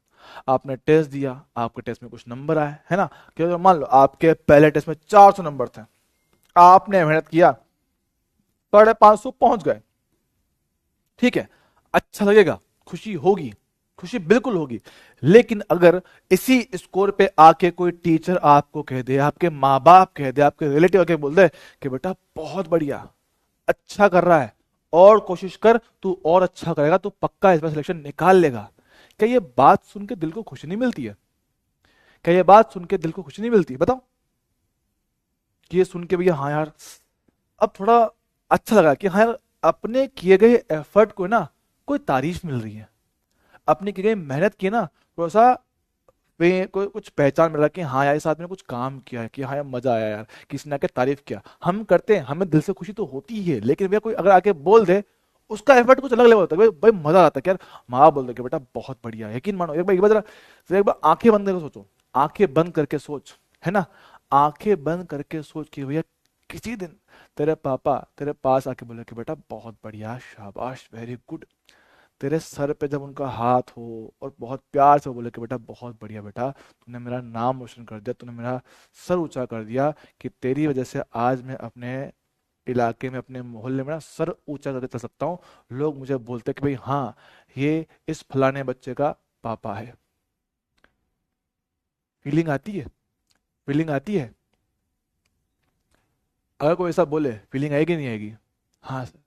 आपने टेस्ट दिया, आपके टेस्ट में कुछ नंबर आए, है ना, कि मान लो आपके पहले टेस्ट में 400 नंबर थे, आपने मेहनत किया, 550 पहुंच गए, ठीक है, अच्छा लगेगा, खुशी होगी, खुशी बिल्कुल होगी। लेकिन अगर इसी स्कोर पे आके कोई टीचर आपको कह दे, आपके माँ बाप कह दे, आपके रिलेटिव आके बोल दे कि बेटा बहुत बढ़िया, अच्छा कर रहा है, और कोशिश कर, तू और अच्छा करेगा, तू पक्का इसमें सिलेक्शन निकाल लेगा, क्या ये बात सुन के दिल को खुशी नहीं मिलती है? क्या ये बात सुन के दिल को खुशी नहीं मिलती है? बताओ, कि ये सुन के भैया हाँ यार, अब थोड़ा अच्छा लगा कि हाँ यार, अपने किए गए एफर्ट को ना कोई तारीफ मिल रही है, अपनी की गई मेहनत की ना थोड़ा सा कोई कुछ पहचान मिल रहा है कि हाँ यार इस आदमी ने कुछ काम किया है, कि हाँ यार मजा आया यार, किसी ने आके तारीफ किया। हम करते हैं, हमें दिल से खुशी तो होती ही है, लेकिन भैया कोई अगर आके बोल दे, उसका एफर्ट कुछ अलग लेवल होता है भाई, भाई मजा आता है कि यार माँ बोल दे कि बेटा बहुत बढ़िया है। यकीन मानो, एक बार आंखें बंद करके सोचो, आंखें बंद करके सोच, है ना, आंखें बंद करके सोच कि भैया किसी दिन तेरे पापा तेरे पास आके बोले कि बेटा बहुत बढ़िया, शाबाश, वेरी गुड, तेरे सर पे जब उनका हाथ हो और बहुत प्यार से वो बोले कि बेटा बहुत बढ़िया बेटा, तूने मेरा नाम रोशन कर दिया, तूने मेरा सर ऊंचा कर दिया, कि तेरी वजह से आज मैं अपने इलाके में, अपने मोहल्ले में ना सर ऊंचा करके चल सकता हूँ। लोग मुझे बोलते हैं कि भाई हाँ, ये इस फलाने बच्चे का पापा है। फीलिंग आती है? फीलिंग आती है? अगर कोई ऐसा बोले, फीलिंग आएगी नहीं आएगी? हाँ सर।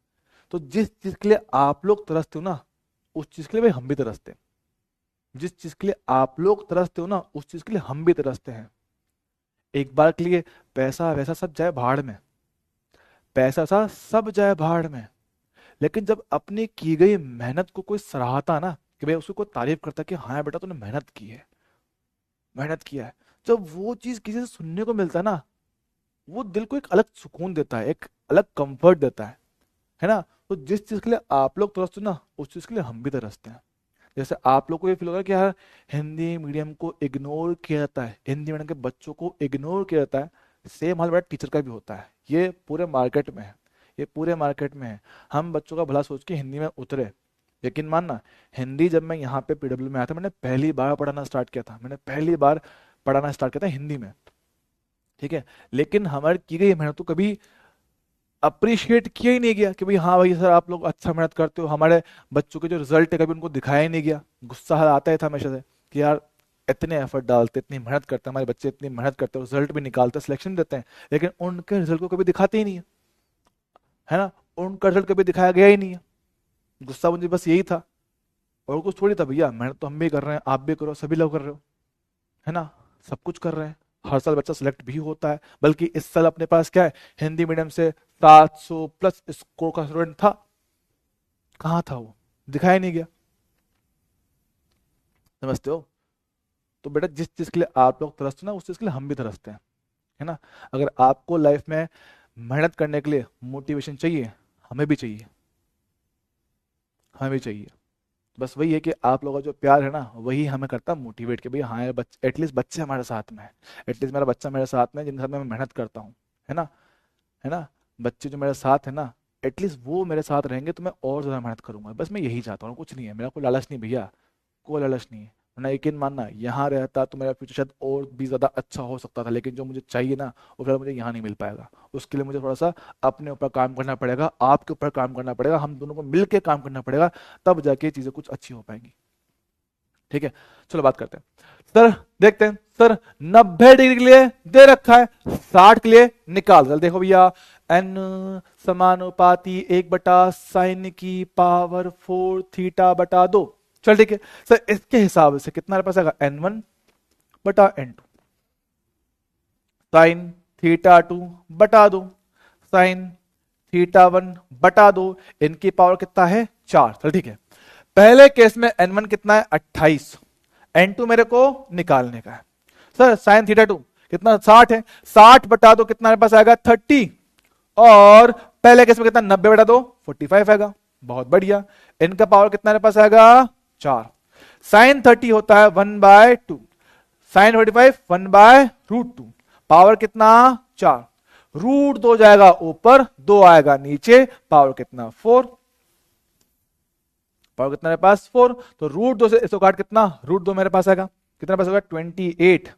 तो जिस चीज के लिए आप लोग तरसते हो ना, उस चीज के लिए भाई हम भी तरसते हैं। जिस चीज के लिए आप लोग तरसते हो ना, उस चीज के लिए हम भी तरसते हैं। एक बार के लिए पैसा वैसा सब जाए भाड़ में, पैसा सा सब जाए भाड़ में, लेकिन जब अपनी की गई मेहनत को कोई सराहता ना, कि भाई उसको कोई तारीफ करता कि हाँ बेटा तूने मेहनत की है, मेहनत किया है, जब वो चीज किसी से सुनने को मिलता है ना, वो दिल को एक अलग सुकून देता है, एक अलग कंफर्ट देता है ना? तो जिस चीज के लिए आप लोग तरसते हो ना, उस चीज के लिए हम भी तरसते हैं। जैसे आप लोग को ये फील होगा कि यार हिंदी मीडियम को इग्नोर किया जाता है, हिंदी मीडियम के बच्चों को इग्नोर किया जाता है, सेम हाल बड़ा टीचर का भी होता है। ये पूरे मार्केट में है, ये पूरे मार्केट में है। हम बच्चों का भला सोच के हिंदी में उतरे, यकीन मानना, हिंदी जब मैं यहाँ पे पीडब्ल्यू में आया था, मैंने पहली बार पढ़ाना स्टार्ट किया था, मैंने पहली बार पढ़ाना स्टार्ट किया था हिंदी में, ठीक है, लेकिन हमारी की गई मेहनत को कभी अप्रिशिएट किया ही नहीं गया कि भाई हाँ भाई सर आप लोग अच्छा मेहनत करते हो, हमारे बच्चों के जो रिजल्ट है कभी उनको दिखाया ही नहीं गया। गुस्सा आता ही था हमेशा से कि यार इतने एफर्ट डालते, इतनी मेहनत करते हैं हमारे बच्चे, इतनी मेहनत करते हैं, रिजल्ट भी निकालते, सिलेक्शन देते हैं, लेकिन उनके रिजल्ट को कभी दिखाते ही नहीं है, है ना? उनका रिजल्ट कभी दिखाया गया ही नहीं है। गुस्सा मुझे बस यही था, और कुछ थोड़ी था भैया, मेहनत तो हम भी कर रहे हैं, आप भी करो, सभी लोग कर रहे हो, है ना? सब कुछ कर रहे हैं, हर साल बच्चा सिलेक्ट भी होता है, बल्कि इस साल अपने पास क्या है, हिंदी मीडियम से 700 प्लस स्कोर का स्टूडेंट था। कहाँ था वो? दिखाया नहीं गया। समझते हो? तो बेटा जिस चीज के लिए आप लोग तरसते हो ना, उस चीज के लिए हम भी तरसते हैं, है ना? अगर आपको लाइफ में मेहनत करने के लिए मोटिवेशन चाहिए, हमें भी चाहिए, हमें भी चाहिए। बस वही है कि आप लोगों का जो प्यार है ना, वही हमें करता है मोटिवेट कि भाई हाँ यार एटलीस्ट बच्चे हमारे साथ में है, एटलीस्ट मेरा बच्चा मेरे साथ में है, जिनके साथ में मैं मेहनत करता हूँ, है ना? है ना? बच्चे जो मेरे साथ है ना, एटलीस्ट वो मेरे साथ रहेंगे तो मैं और ज्यादा मेहनत करूंगा। बस मैं यही चाहता हूँ, कुछ नहीं है, मेरा कोई लालच नहीं भैया, कोई लालच नहीं है। वरना यकीन मानना, यहाँ रहता तो मेरा फ्यूचर शायद और भी ज्यादा अच्छा हो सकता था, लेकिन जो मुझे चाहिए ना, वो फिर मुझे यहाँ नहीं मिल पाएगा। उसके लिए मुझे थोड़ा सा अपने ऊपर काम करना पड़ेगा, आपके ऊपर काम करना पड़ेगा, हम दोनों को मिलकर काम करना पड़ेगा, तब जाके चीजें कुछ अच्छी हो पाएंगी। ठीक है, चलो बात करते हैं। सर देखते हैं, सर 90 डिग्री के लिए दे रखा है, 60 के लिए निकाल दो। देखो भैया, एन समानुपाती 1/sin⁻⁴ θ/2। चल ठीक है सर, इसके हिसाब से कितना मेरे पास आएगा, n1/n2 sin⁻²/2 sin⁻1/2, इनकी पावर कितना है, 4। चल ठीक है, पहले केस में n1 कितना है, 28, n2 मेरे को निकालने का है। सर sin⁻² कितना, 60 है, 60/2 कितना मेरे पास आएगा, 30, और पहले केस में कितना, 90/2 45 आएगा। बहुत बढ़िया, इनका पावर कितना मेरे पास आएगा, 4। sin30 होता है 1/2, sin45 1/√2, पावर कितना, 4, √2 जाएगा ऊपर, 2 आएगा नीचे, पावर कितना, 4, पावर कितना मेरे पास, 4। तो √2 से इसको काट, कितना, √2 मेरे पास आएगा, कितना पास होगा, 28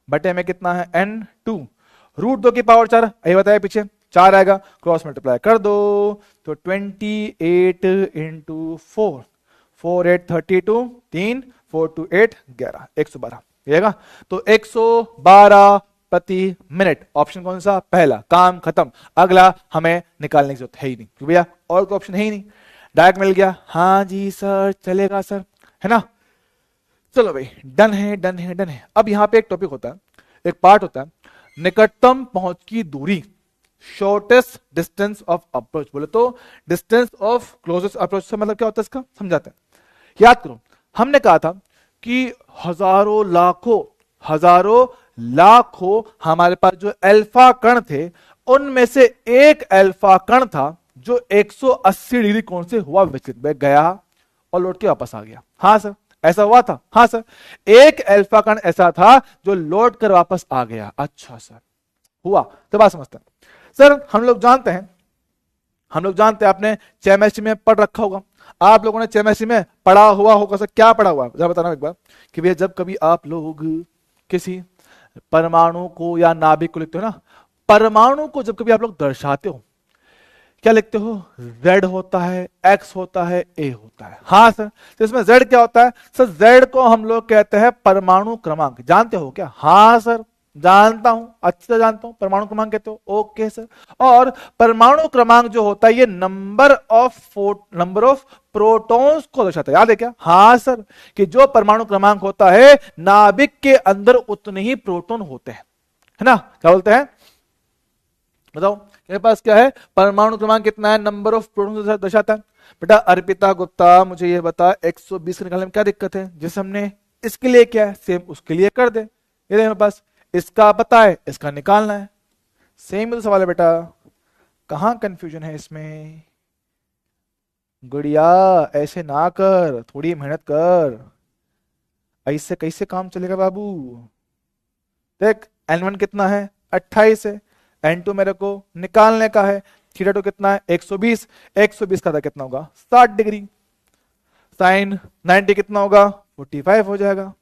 बटे में कितना है, n2, √2 की पावर 4, यही बताया पीछे, 4 आएगा, क्रॉस मल्टीप्लाई कर दो, तो 28 इंटू 4, 4 8 32, 3 4 2 8 11, 112 रहेगा। तो 112 प्रति मिनट, ऑप्शन कौन सा, पहला, काम खत्म। अगला हमें निकालने की जरूरत है ही नहीं, क्योंकि भैया और कोई ऑप्शन है ही नहीं, डायरेक्ट मिल गया। हाँ जी सर, चलेगा सर, है ना? चलो भाई, डन है, डन है, डन है। अब यहाँ पे एक टॉपिक होता है, एक पार्ट होता है, निकटतम पहुंच की दूरी, शॉर्टेस्ट डिस्टेंस ऑफ अप्रोच। बोले तो डिस्टेंस ऑफ क्लोजेस्ट अप्रोच से मतलब क्या होता है, इसका समझाते हैं। याद करो, हमने कहा था कि हजारों लाखों हमारे पास जो अल्फा कण थे, उनमें से एक अल्फा कण था जो 180 डिग्री कोण से हुआ विचलित, गया और लौट के वापस आ गया। हाँ सर, ऐसा हुआ था? हाँ सर, एक अल्फा कण ऐसा था जो लौट कर वापस आ गया। अच्छा सर, हुआ, तो बात समझते हैं। सर हम लोग जानते हैं, आपने केमिस्ट्री में पढ़ रखा होगा, आप लोगों ने केमिस्ट्री में पढ़ा हुआ होगा। सर क्या पढ़ा हुआ है जरा बताना एक बार, कि भैया जब कभी आप लोग किसी परमाणु को या नाभिक को लिखते हो ना, परमाणु को जब कभी आप लोग दर्शाते हो क्या लिखते हो? Z होता है, X होता है, A होता है। हाँ सर, तो इसमें Z क्या होता है? सर Z को हम लोग कहते हैं परमाणु क्रमांक। जानते हो क्या? हाँ सर जानता हूं, अच्छे से जानता हूं, परमाणु क्रमांक कहते हो। Okay sir. और परमाणु क्रमांक जो होता है ये नंबर ऑफ प्रोटॉन्स को दर्शाता है। याद है क्या? हाँ सर, कि जो परमाणु क्रमांक होता है नाभिक के अंदर उतने ही प्रोटॉन होते हैं, है ना? क्या बोलते हैं बताओ, मेरे पास क्या है? परमाणु क्रमांक कितना है? नंबर ऑफ प्रोटॉन दर्शाता है। बेटा अर्पिता गुप्ता मुझे ये बता 120 निकालने में क्या दिक्कत है? जैसे हमने इसके लिए क्या है सेम उसके लिए कर दे। ये मेरे पास इसका पता है, इसका निकालना है, सेम तो सवाल है बेटा, कहां कंफ्यूजन है इसमें? गुड़िया ऐसे ना कर, थोड़ी मेहनत कर, ऐसे कैसे काम चलेगा बाबू? देख N1 कितना है? 28 है। N2 मेरे को निकालने का है। थीटा 2 कितना है? 120। 120 का था कितना होगा? 60 डिग्री। साइन 90 कितना होगा? 45 हो जाएगा।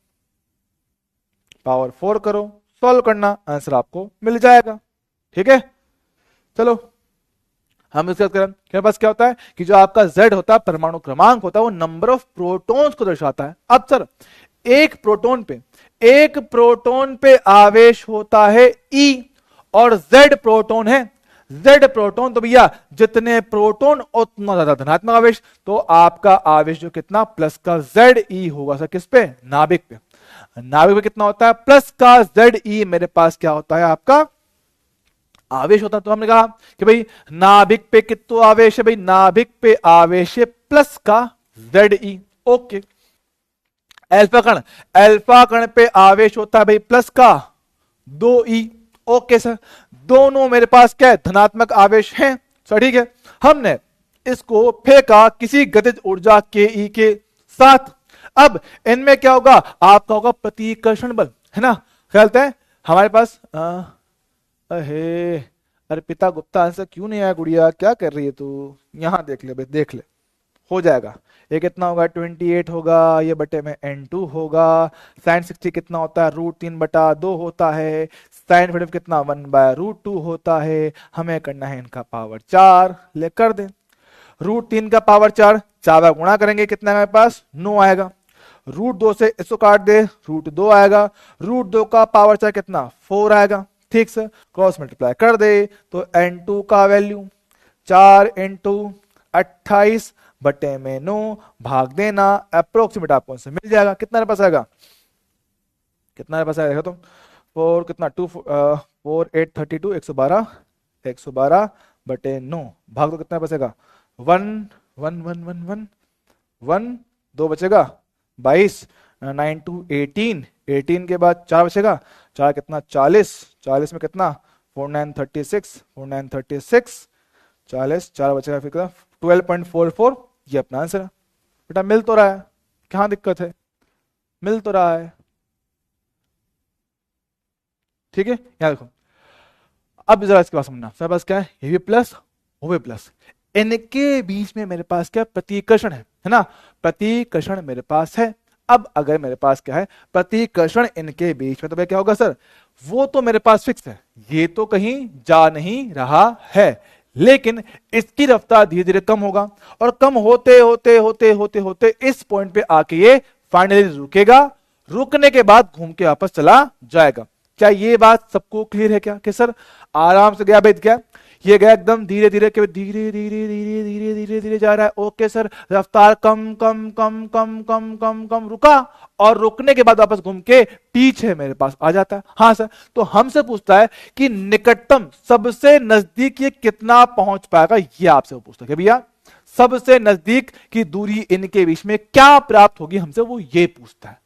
पावर 4 करो, सॉल्व करना, आंसर आपको मिल जाएगा। ठीक है, चलो हम इसके करें। मेरे पास क्या होता है कि जो आपका Z होता है परमाणु क्रमांक होता है वो नंबर ऑफ प्रोटॉन्स को दर्शाता है। अब सर एक प्रोटॉन पे आवेश होता है E और Z प्रोटॉन है। Z प्रोटॉन तो भैया जितने प्रोटॉन उतना ज्यादा धनात्मक आवेश, तो आपका आवेश जो कितना प्लस का Ze होगा सर किस पे? नाभिक पे। नाभिक पे कितना होता है? प्लस का Ze। मेरे पास क्या होता है? आपका आवेश होता है। तो हमने कहा कि भाई नाभिक पे कितना आवेश है? भाई नाभिक पे आवेश है प्लस का Ze। ओके। अल्फा कण पे आवेश होता है भाई प्लस का 2E। ओके सर, दोनों मेरे पास क्या है? धनात्मक आवेश हैं। सर ठीक है, हमने इसको फेंका किसी गतिज ऊर्जा ke के साथ। अब इनमें क्या होगा? आपका होगा प्रतिकर्षण बल, है ना? ख्याल है हमारे पास अहे अर्पिता गुप्ता आंसर क्यों नहीं आया? गुड़िया क्या कर रही है तू? यहां देख ले भाई, देख ले, हो जाएगा। ये कितना होगा? 28 होगा, ये बटे में N2 होगा। साइन 60 कितना होता है? √3/2 होता है। साइन 45 कितना? 1/√2 होता है। हमें करना है इनका पावर 4, ले कर दे। √3 का पावर 4, 4 गुणा करेंगे कितना हमारे पास? 9 आएगा। √2 से इसको काट दे, √2 आएगा। √2 का पावर 4 कितना? 4 आएगा। ठीक सर, क्रॉस मल्टीप्लाई कर दे तो N2 का वैल्यू 4 × 28 बटे में 9 भाग देना, अप्रोक्सीमेट आपको आंसर मिल जाएगा। कितना पास आएगा? कितना पास आएगा? देखो तो 4 कितना 2 4 8 32 112 बटे 9 भाग दो, कितना बचेगा? 1 1 1 1 1 1 2 बचेगा 22 9 2 18 18 के बाद 4 बचेगा। 4 कितना? 40 40 में कितना? 4 9 36 4 9 36 40 4 बचेगा फिर 12.44। ये अपना आंसर है। बेटा मिल तो रहा है, कहां दिक्कत है? मिल तो रहा है। ठीक है, यहां देखो, अब जरा इसके बाद समझना। मेरे पास क्या है? ये भी प्लस वो भी प्लस, इनके बीच में मेरे पास क्या? प्रतिकर्षण है ना? प्रतिकर्षण मेरे पास है। अब अगर मेरे पास क्या है? प्रतिकर्षण इनके बीच में, तो क्या होगा सर? वो तो मेरे पास फिक्स है, ये तो कहीं जा नहीं रहा है, लेकिन इसकी रफ्तार धीरे धीरे कम होगा और कम होते होते होते होते होते इस पॉइंट पे आके ये फाइनली रुकेगा। रुकने के बाद घूम के वापस चला जाएगा। क्या ये बात सबको क्लियर है क्या? कि सर आराम से गया भेद क्या? ये गया एकदम धीरे धीरे के धीरे धीरे धीरे धीरे धीरे धीरे जा रहा है। ओके सर, रफ्तार कम कम कम कम कम कम कम रुका और रुकने के बाद वापस घूम के पीछे मेरे पास आ जाता है। हाँ सर, तो हमसे पूछता है कि निकटतम सबसे नजदीक ये कितना पहुंच पाएगा? ये आपसे वो पूछता है कि भैया सबसे नजदीक की दूरी इनके बीच में क्या प्राप्त होगी, हमसे वो ये पूछता है।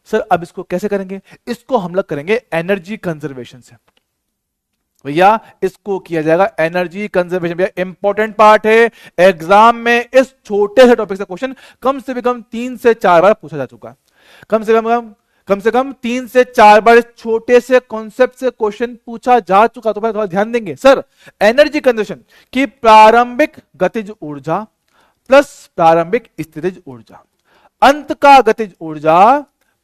सर अब इसको कैसे करेंगे? इसको हम लोग करेंगे एनर्जी कंजर्वेशन से। भैया इसको किया जाएगा एनर्जी कंजर्वेशन। भैया इंपॉर्टेंट पार्ट है, एग्जाम में इस छोटे से टॉपिक से क्वेश्चन कम से कम 3 से 4 बार पूछा जा चुका है। कम से कम कम से कम 3 से 4 बार छोटे से कॉन्सेप्ट से क्वेश्चन पूछा जा चुका। तो थोड़ा ध्यान देंगे सर, एनर्जी कंजर्वेशन की प्रारंभिक गतिज ऊर्जा प्लस प्रारंभिक स्थितिज ऊर्जा, अंत का गतिज ऊर्जा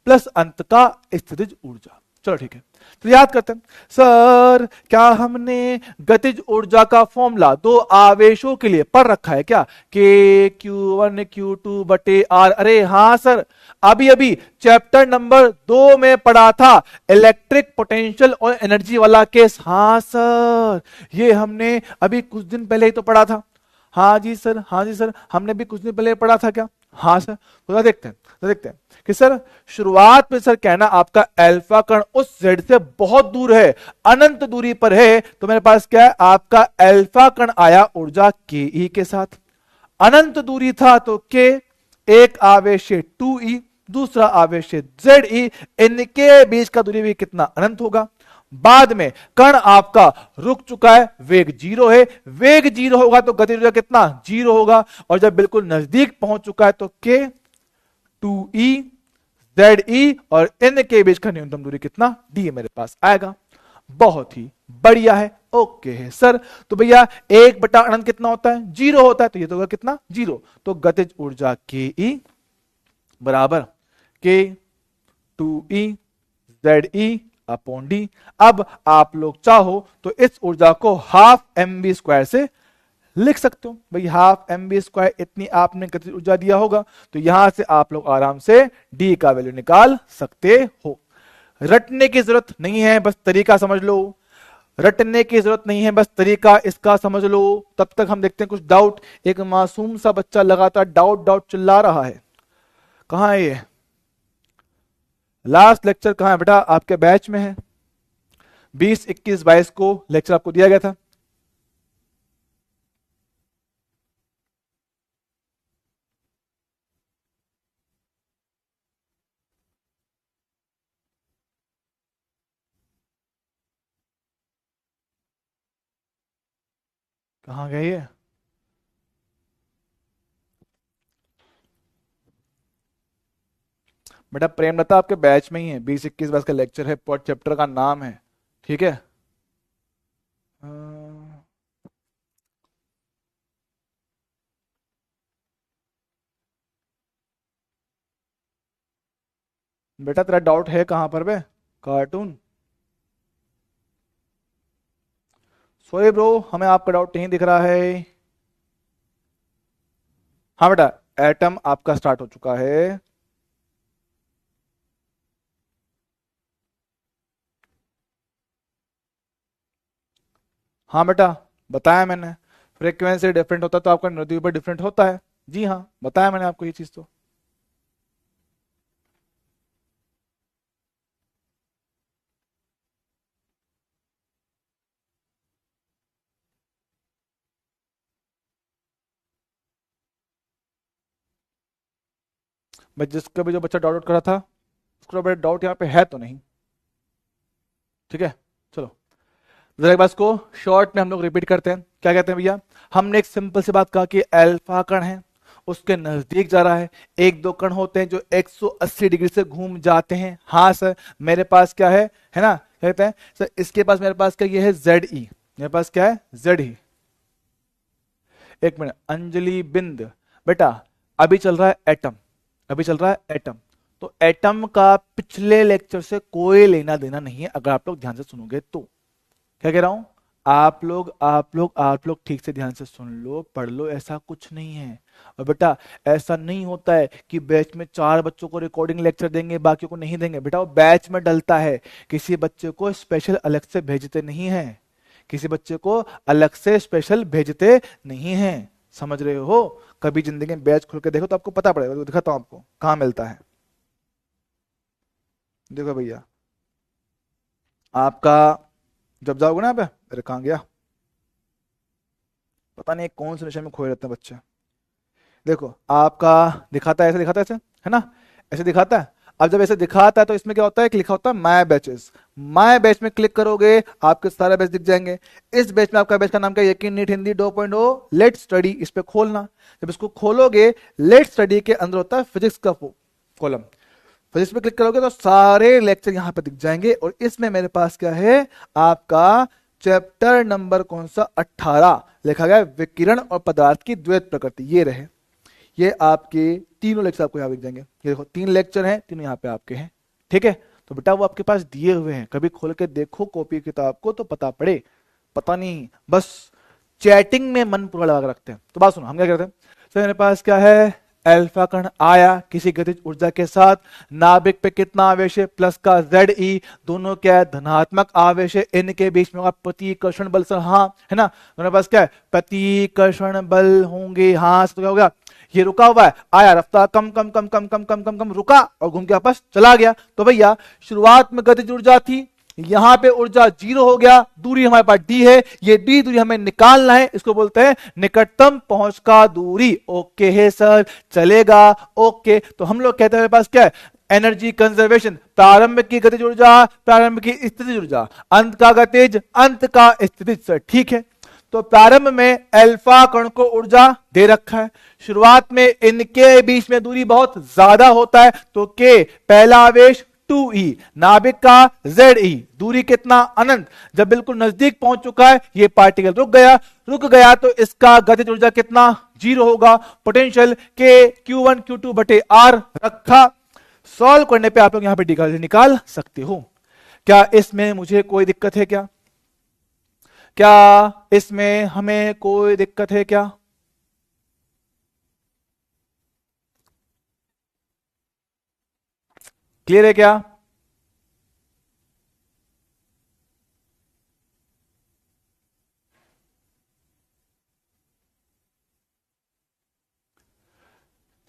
प्लस अंत का स्थितिज ऊर्जा। चलो ठीक है, तो याद करते हैं सर, क्या हमने गतिज ऊर्जा का फॉर्मूला दो आवेशों के लिए पढ़ रखा है क्या? के Q1 Q2 बटे R। अरे हाँ सर, अभी अभी चैप्टर नंबर 2 में पढ़ा था, इलेक्ट्रिक पोटेंशियल और एनर्जी वाला केस। हाँ सर, ये हमने अभी कुछ दिन पहले ही तो पढ़ा था। हाँ जी सर, हाँ जी सर, हमने भी कुछ दिन पहले पढ़ा था क्या? हाँ सर। तो देखते हैं कि सर शुरुआत में सर कहना आपका अल्फा कण उस जेड से बहुत दूर है, अनंत दूरी पर है, तो मेरे पास क्या है, आपका अल्फा कण आया ऊर्जा के ई के साथ। अनंत दूरी था तो के, एक आवेश 2e, दूसरा आवेश Ze, इनके बीच का दूरी भी कितना, अनंत होगा। बाद में कण आपका रुक चुका है, वेग 0 है, वेग 0 होगा तो गतिज ऊर्जा कितना, 0 होगा। और जब बिल्कुल नजदीक पहुंच चुका है तो के 2e Ze और n के बीच का न्यूनतम दूरी कितना, d मेरे पास आएगा। बहुत ही बढ़िया है, ओके है सर। तो भैया 1 बटा अनंत कितना होता है, 0 होता है, तो ये तो होगा कितना, 0। तो गतिज ऊर्जा के ई बराबर के 2e Ze अपॉन डी। अब आप लोग चाहो तो इस ऊर्जा को हाफ mv² से लिख सकते हो। भाई हाफ mv² इतनी आपने गतिज ऊर्जा दिया होगा, तो यहां से आप लोग आराम से d का वैल्यू निकाल सकते हो। रटने की जरूरत नहीं है, बस तरीका समझ लो। रटने की जरूरत नहीं है, बस तरीका इसका समझ लो। तब तक हम देखते हैं कुछ डाउट। एक मासूम सा बच्चा लगातार डाउट डाउट चिल्ला रहा है, कहां है ये? लास्ट लेक्चर कहां है बेटा? आपके बैच में है, 20, 21, 22 को लेक्चर आपको दिया गया था। कहां गए ये? बेटा प्रेमलता आपके बैच में ही है, 20, 21, 22 का लेक्चर है, पर चैप्टर का नाम है, ठीक है। बेटा तेरा डाउट है कहां पर बे? कार्टून। सॉरी ब्रो, हमें आपका डाउट नहीं दिख रहा है। हाँ बेटा, एटम आपका स्टार्ट हो चुका है। हाँ बेटा, बताया मैंने, फ्रीक्वेंसी डिफरेंट होता है तो आपका नृत्य पर डिफरेंट होता है। जी हाँ, बताया मैंने आपको ये चीज तो। मैं जिसका भी जो बच्चा डाउट आउट करा था, उसका बड़ा डाउट यहाँ पे है तो नहीं, ठीक है। चलो जरा एक बात को शॉर्ट में हम लोग रिपीट करते हैं। क्या कहते हैं भैया? हमने एक सिंपल सी बात कहा कि अल्फा कण है, उसके नजदीक जा रहा है। 1-2 कण होते हैं जो 180 डिग्री से घूम जाते हैं। हाँ सर, मेरे पास क्या है ना, कहते हैं सर इसके पास, मेरे पास क्या, ये है Ze, मेरे पास क्या है, Ze। एक मिनट, अंजलि बिंद बेटा, अभी चल रहा है एटम, अभी चल रहा है एटम। तो एटम का पिछले लेक्चर से कोई लेना देना नहीं है, अगर आप लोग ध्यान से सुनोगे तो। क्या कह रहा हूं? आप लोग ठीक से ध्यान से सुन लो, पढ़ लो, ऐसा कुछ नहीं है। और बेटा ऐसा नहीं होता है कि बैच में 4 बच्चों को रिकॉर्डिंग लेक्चर देंगे, बाकी को नहीं देंगे। बेटा वो बैच में डलता है, किसी बच्चे को स्पेशल अलग से भेजते नहीं है, किसी बच्चे को अलग से स्पेशल भेजते नहीं है, समझ रहे हो? कभी जिंदगी में बैच खोल के देखो तो आपको पता पड़ेगा। तो दिखाता हूं आपको कहां मिलता है। देखो भैया, आपका जब जाओगे ना, अरे कहां गया, पता नहीं कौन से नशे में खोए रहते हैं बच्चे। देखो आपका दिखाता है, ऐसे दिखाता है, ऐसे है ना, ऐसे दिखाता है। अब जब ऐसे दिखाता है तो इसमें क्या होता है, लिखा होता है माय बैचेस। माय बैच में क्लिक करोगे आपके सारे बैच दिख जाएंगे। इस बैच में आपका बैच का नाम क्या है, यकीन नीट हिंदी 2.0 लेट स्टडी। इस पे खोलना, जब इसको खोलोगे लेट स्टडी के अंदर होता है फिजिक्स का कॉलम। फिजिक्स पे क्लिक करोगे तो सारे लेक्चर यहाँ पे दिख जाएंगे। और इसमें मेरे पास क्या है, आपका चैप्टर नंबर कौन सा, 18 लिखा गया है, विकिरण और पदार्थ की द्वैत प्रकृति। ये रहे, ये आपके तीनों लेक्चर आपको यहाँ दिख जाएंगे। ये देखो 3 लेक्चर हैं, तीनों यहाँ पे आपके हैं। ठीक है, तो बेटा वो आपके पास दिए हुए हैं, कभी खोल के देखो कॉपी किताब को तो पता पड़े। पता नहीं, बस चैटिंग में मन पूरा लगा के रखते हैं। तो बात सुनो, हम क्या करते हैं, सर मेरे पास क्या है, अल्फा कण आया किसी गतिज ऊर्जा के साथ, नाभिक पे कितना आवेश है, प्लस का Ze, दोनों क्या है, धनात्मक आवेश है, इनके बीच में होगा प्रतिकर्षण बल। सर हाँ है ना, मेरे पास क्या है, प्रतिकर्षण बल होंगे। हाँ तो क्या हो गया, ये रुका हुआ है, आया, रफ्तार कम कम कम कम कम कम कम कम, रुका और घूम के वापस चला गया। तो भैया शुरुआत में गतिज ऊर्जा थी, यहां पे ऊर्जा 0 हो गया, दूरी हमारे पास d है, ये d दूरी हमें निकालना है, इसको बोलते हैं निकटतम पहुंच का दूरी। ओके है सर, चलेगा, ओके। तो हम लोग कहते हैं मेरे पास क्या है, एनर्जी कंजर्वेशन, प्रारंभ की गतिज ऊर्जा, प्रारंभ की स्थितिज ऊर्जा, अंत का गतिज, अंत का स्थितिज। सर ठीक है, तो प्रारंभ में अल्फा कण को ऊर्जा दे रखा है, शुरुआत में इनके बीच में दूरी बहुत ज्यादा होता है, तो के पहला आवेश 2e, नाभिक का Ze, दूरी कितना, अनंत। जब बिल्कुल नजदीक पहुंच चुका है, ये पार्टिकल रुक गया तो इसका गतिज ऊर्जा कितना, 0 होगा। पोटेंशियल के Q1 Q2 बटे R रखा। सॉल्व करने पे आप लोग यहां पे निकाल सकते हो। क्या इसमें मुझे कोई दिक्कत है क्या, क्या इसमें हमें कोई दिक्कत है क्या? क्लियर है क्या?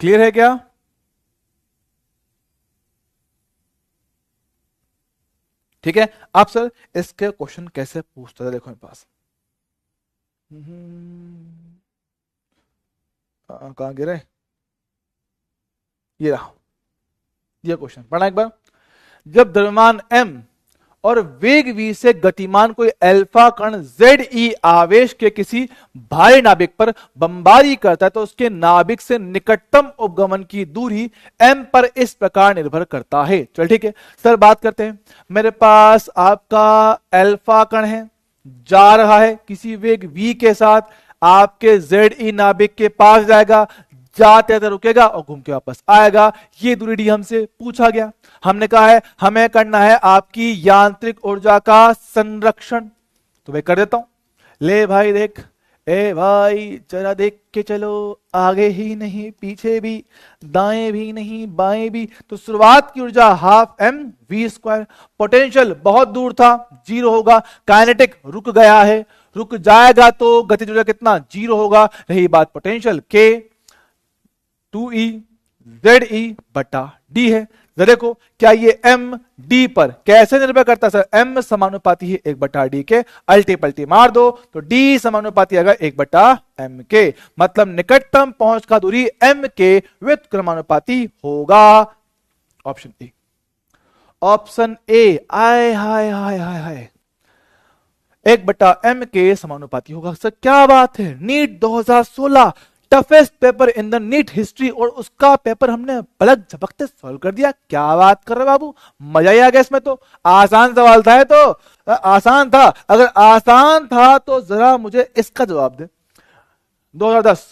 क्लियर है क्या? ठीक है, आप सर इसके क्वेश्चन कैसे पूछता था, देखो मेरे पास कहां गिरे, ये रहा, ये क्वेश्चन पढ़ना एक बार। जब द्रव्यमान m और वेग v से गतिमान कोई अल्फा कण Ze आवेश के किसी भारी नाभिक पर बमबारी करता है तो उसके नाभिक से निकटतम उपगमन की दूरी m पर इस प्रकार निर्भर करता है। चल ठीक है सर, बात करते हैं। मेरे पास आपका अल्फा कण है, जा रहा है किसी वेग v के साथ, आपके Ze नाभिक के पास जाएगा, जाते जाते रुकेगा और घूम के वापस आएगा। ये दूरी डी हमसे पूछा गया, हमने कहा है हमें करना है आपकी यांत्रिक ऊर्जा का संरक्षण, तो मैं कर देता हूं। ले भाई देख, ए भाई जरा देख के चलो, आगे ही नहीं पीछे भी, दाएं भी नहीं बाएं भी। तो शुरुआत की ऊर्जा half m v square, potential बहुत दूर था, 0 होगा, काइनेटिक रुक गया है, रुक जाएगा तो गतिज ऊर्जा कितना, 0 होगा। रही बात पोटेंशियल के 2e Ze बटा d है। जरा देखो क्या ये m d पर कैसे निर्भर करता है सर, m समानुपाती है 1 बटा d के, अल्टी पल्टी मार दो तो d समानुपाती आएगा 1 बटा m के, मतलब निकटतम पहुंच का दूरी m के व्युत्क्रमानुपाती होगा। ऑप्शन ए, ऑप्शन ए, आय हाय हाय हाय हाय, 1 बटा m के समानुपाती होगा। सर क्या बात है, NEET 2016 toughest paper in the NEET history, और उसका पेपर हमने पलक झपकते सॉल्व कर दिया। क्या बात कर रहे बाबू, मजा ही आ गया इसमें। तो आसान सवाल था, तो आसान था, अगर आसान था तो जरा मुझे इसका जवाब दे। 2010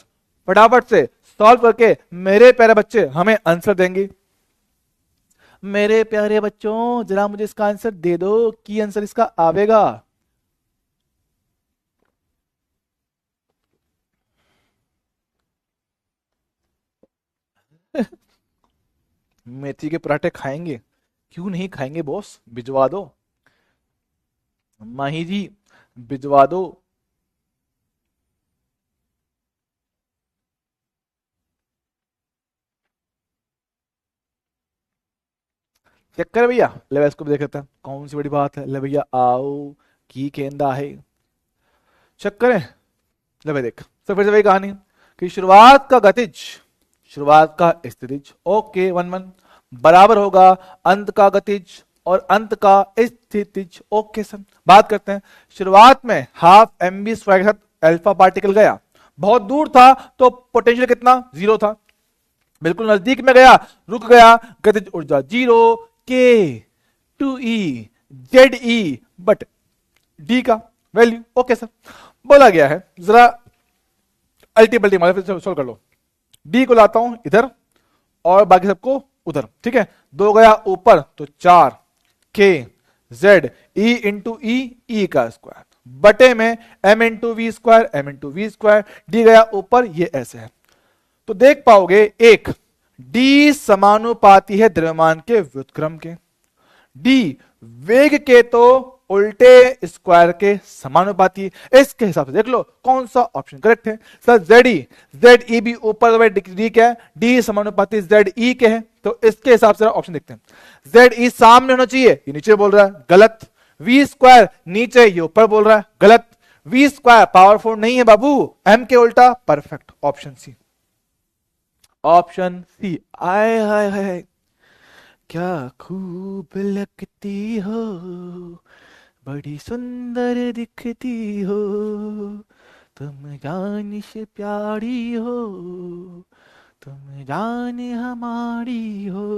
फटाफट से सॉल्व करके मेरे प्यारे बच्चे हमें आंसर देंगे। मेरे प्यारे बच्चों जरा मुझे इसका आंसर दे दो, की आंसर इसका आवेगा। मेथी के पराठे खाएंगे, क्यों नहीं खाएंगे बॉस, भिजवा दो माही जी, भिजवा दो। चेक कर भैया, ले इसको भी देख लेते हैं, कौन सी बड़ी बात है। ले भैया आओ की केंदा है, चेक करें। ले भाई देख, तो फिर से वही कहानी कि शुरुआत का गतिज, शुरुआत का स्थितिज, ओके 1 बराबर होगा अंत का गतिज और अंत का स्थितिज। ओके सर, बात करते हैं। शुरुआत में हाफ एम बी स्क्वायर के साथ अल्फा पार्टिकल गया, बहुत दूर था तो पोटेंशियल कितना, 0 था। बिल्कुल नजदीक में गया, रुक गया, गतिज ऊर्जा 0, K2E ZE, बट डी का वैल्यू ओके सर बोला गया है। जरा अल्टीपल्टी मार सोल्व कर लो। डी को लाता हूं इधर और बाकी सबको उधर, ठीक है। 2 गया ऊपर तो 4 K Z E into E का स्क्वायर बटे में M into V square, M into V square, डी गया ऊपर, ये ऐसे है। तो देख पाओगे एक डी समानुपाती है द्रव्यमान के व्युत्क्रम के, डी वेग के तो उल्टे स्क्वायर के समानुपाती है। इसके हिसाब से देख लो कौन सा ऑप्शन करेक्ट है। सर जेड ई भी ऊपर डी क्या है, डी समानुपाती जेड ई के है, तो इसके हिसाब से ऑप्शन देखते हैं। जेड ई सामने होना चाहिए, ये नीचे बोल रहा है, गलत। वी स्क्वायर नीचे, ये ऊपर बोल रहा है, गलत। वी स्क्वायर पावरफुल नहीं है बाबू, एम के उल्टा, perfect. Option C, option C. आय हाय हाय क्या खूब लगती हो, बड़ी सुंदर दिखती हो, तुम जान से प्यारी हो, तुम जान हमारी हो।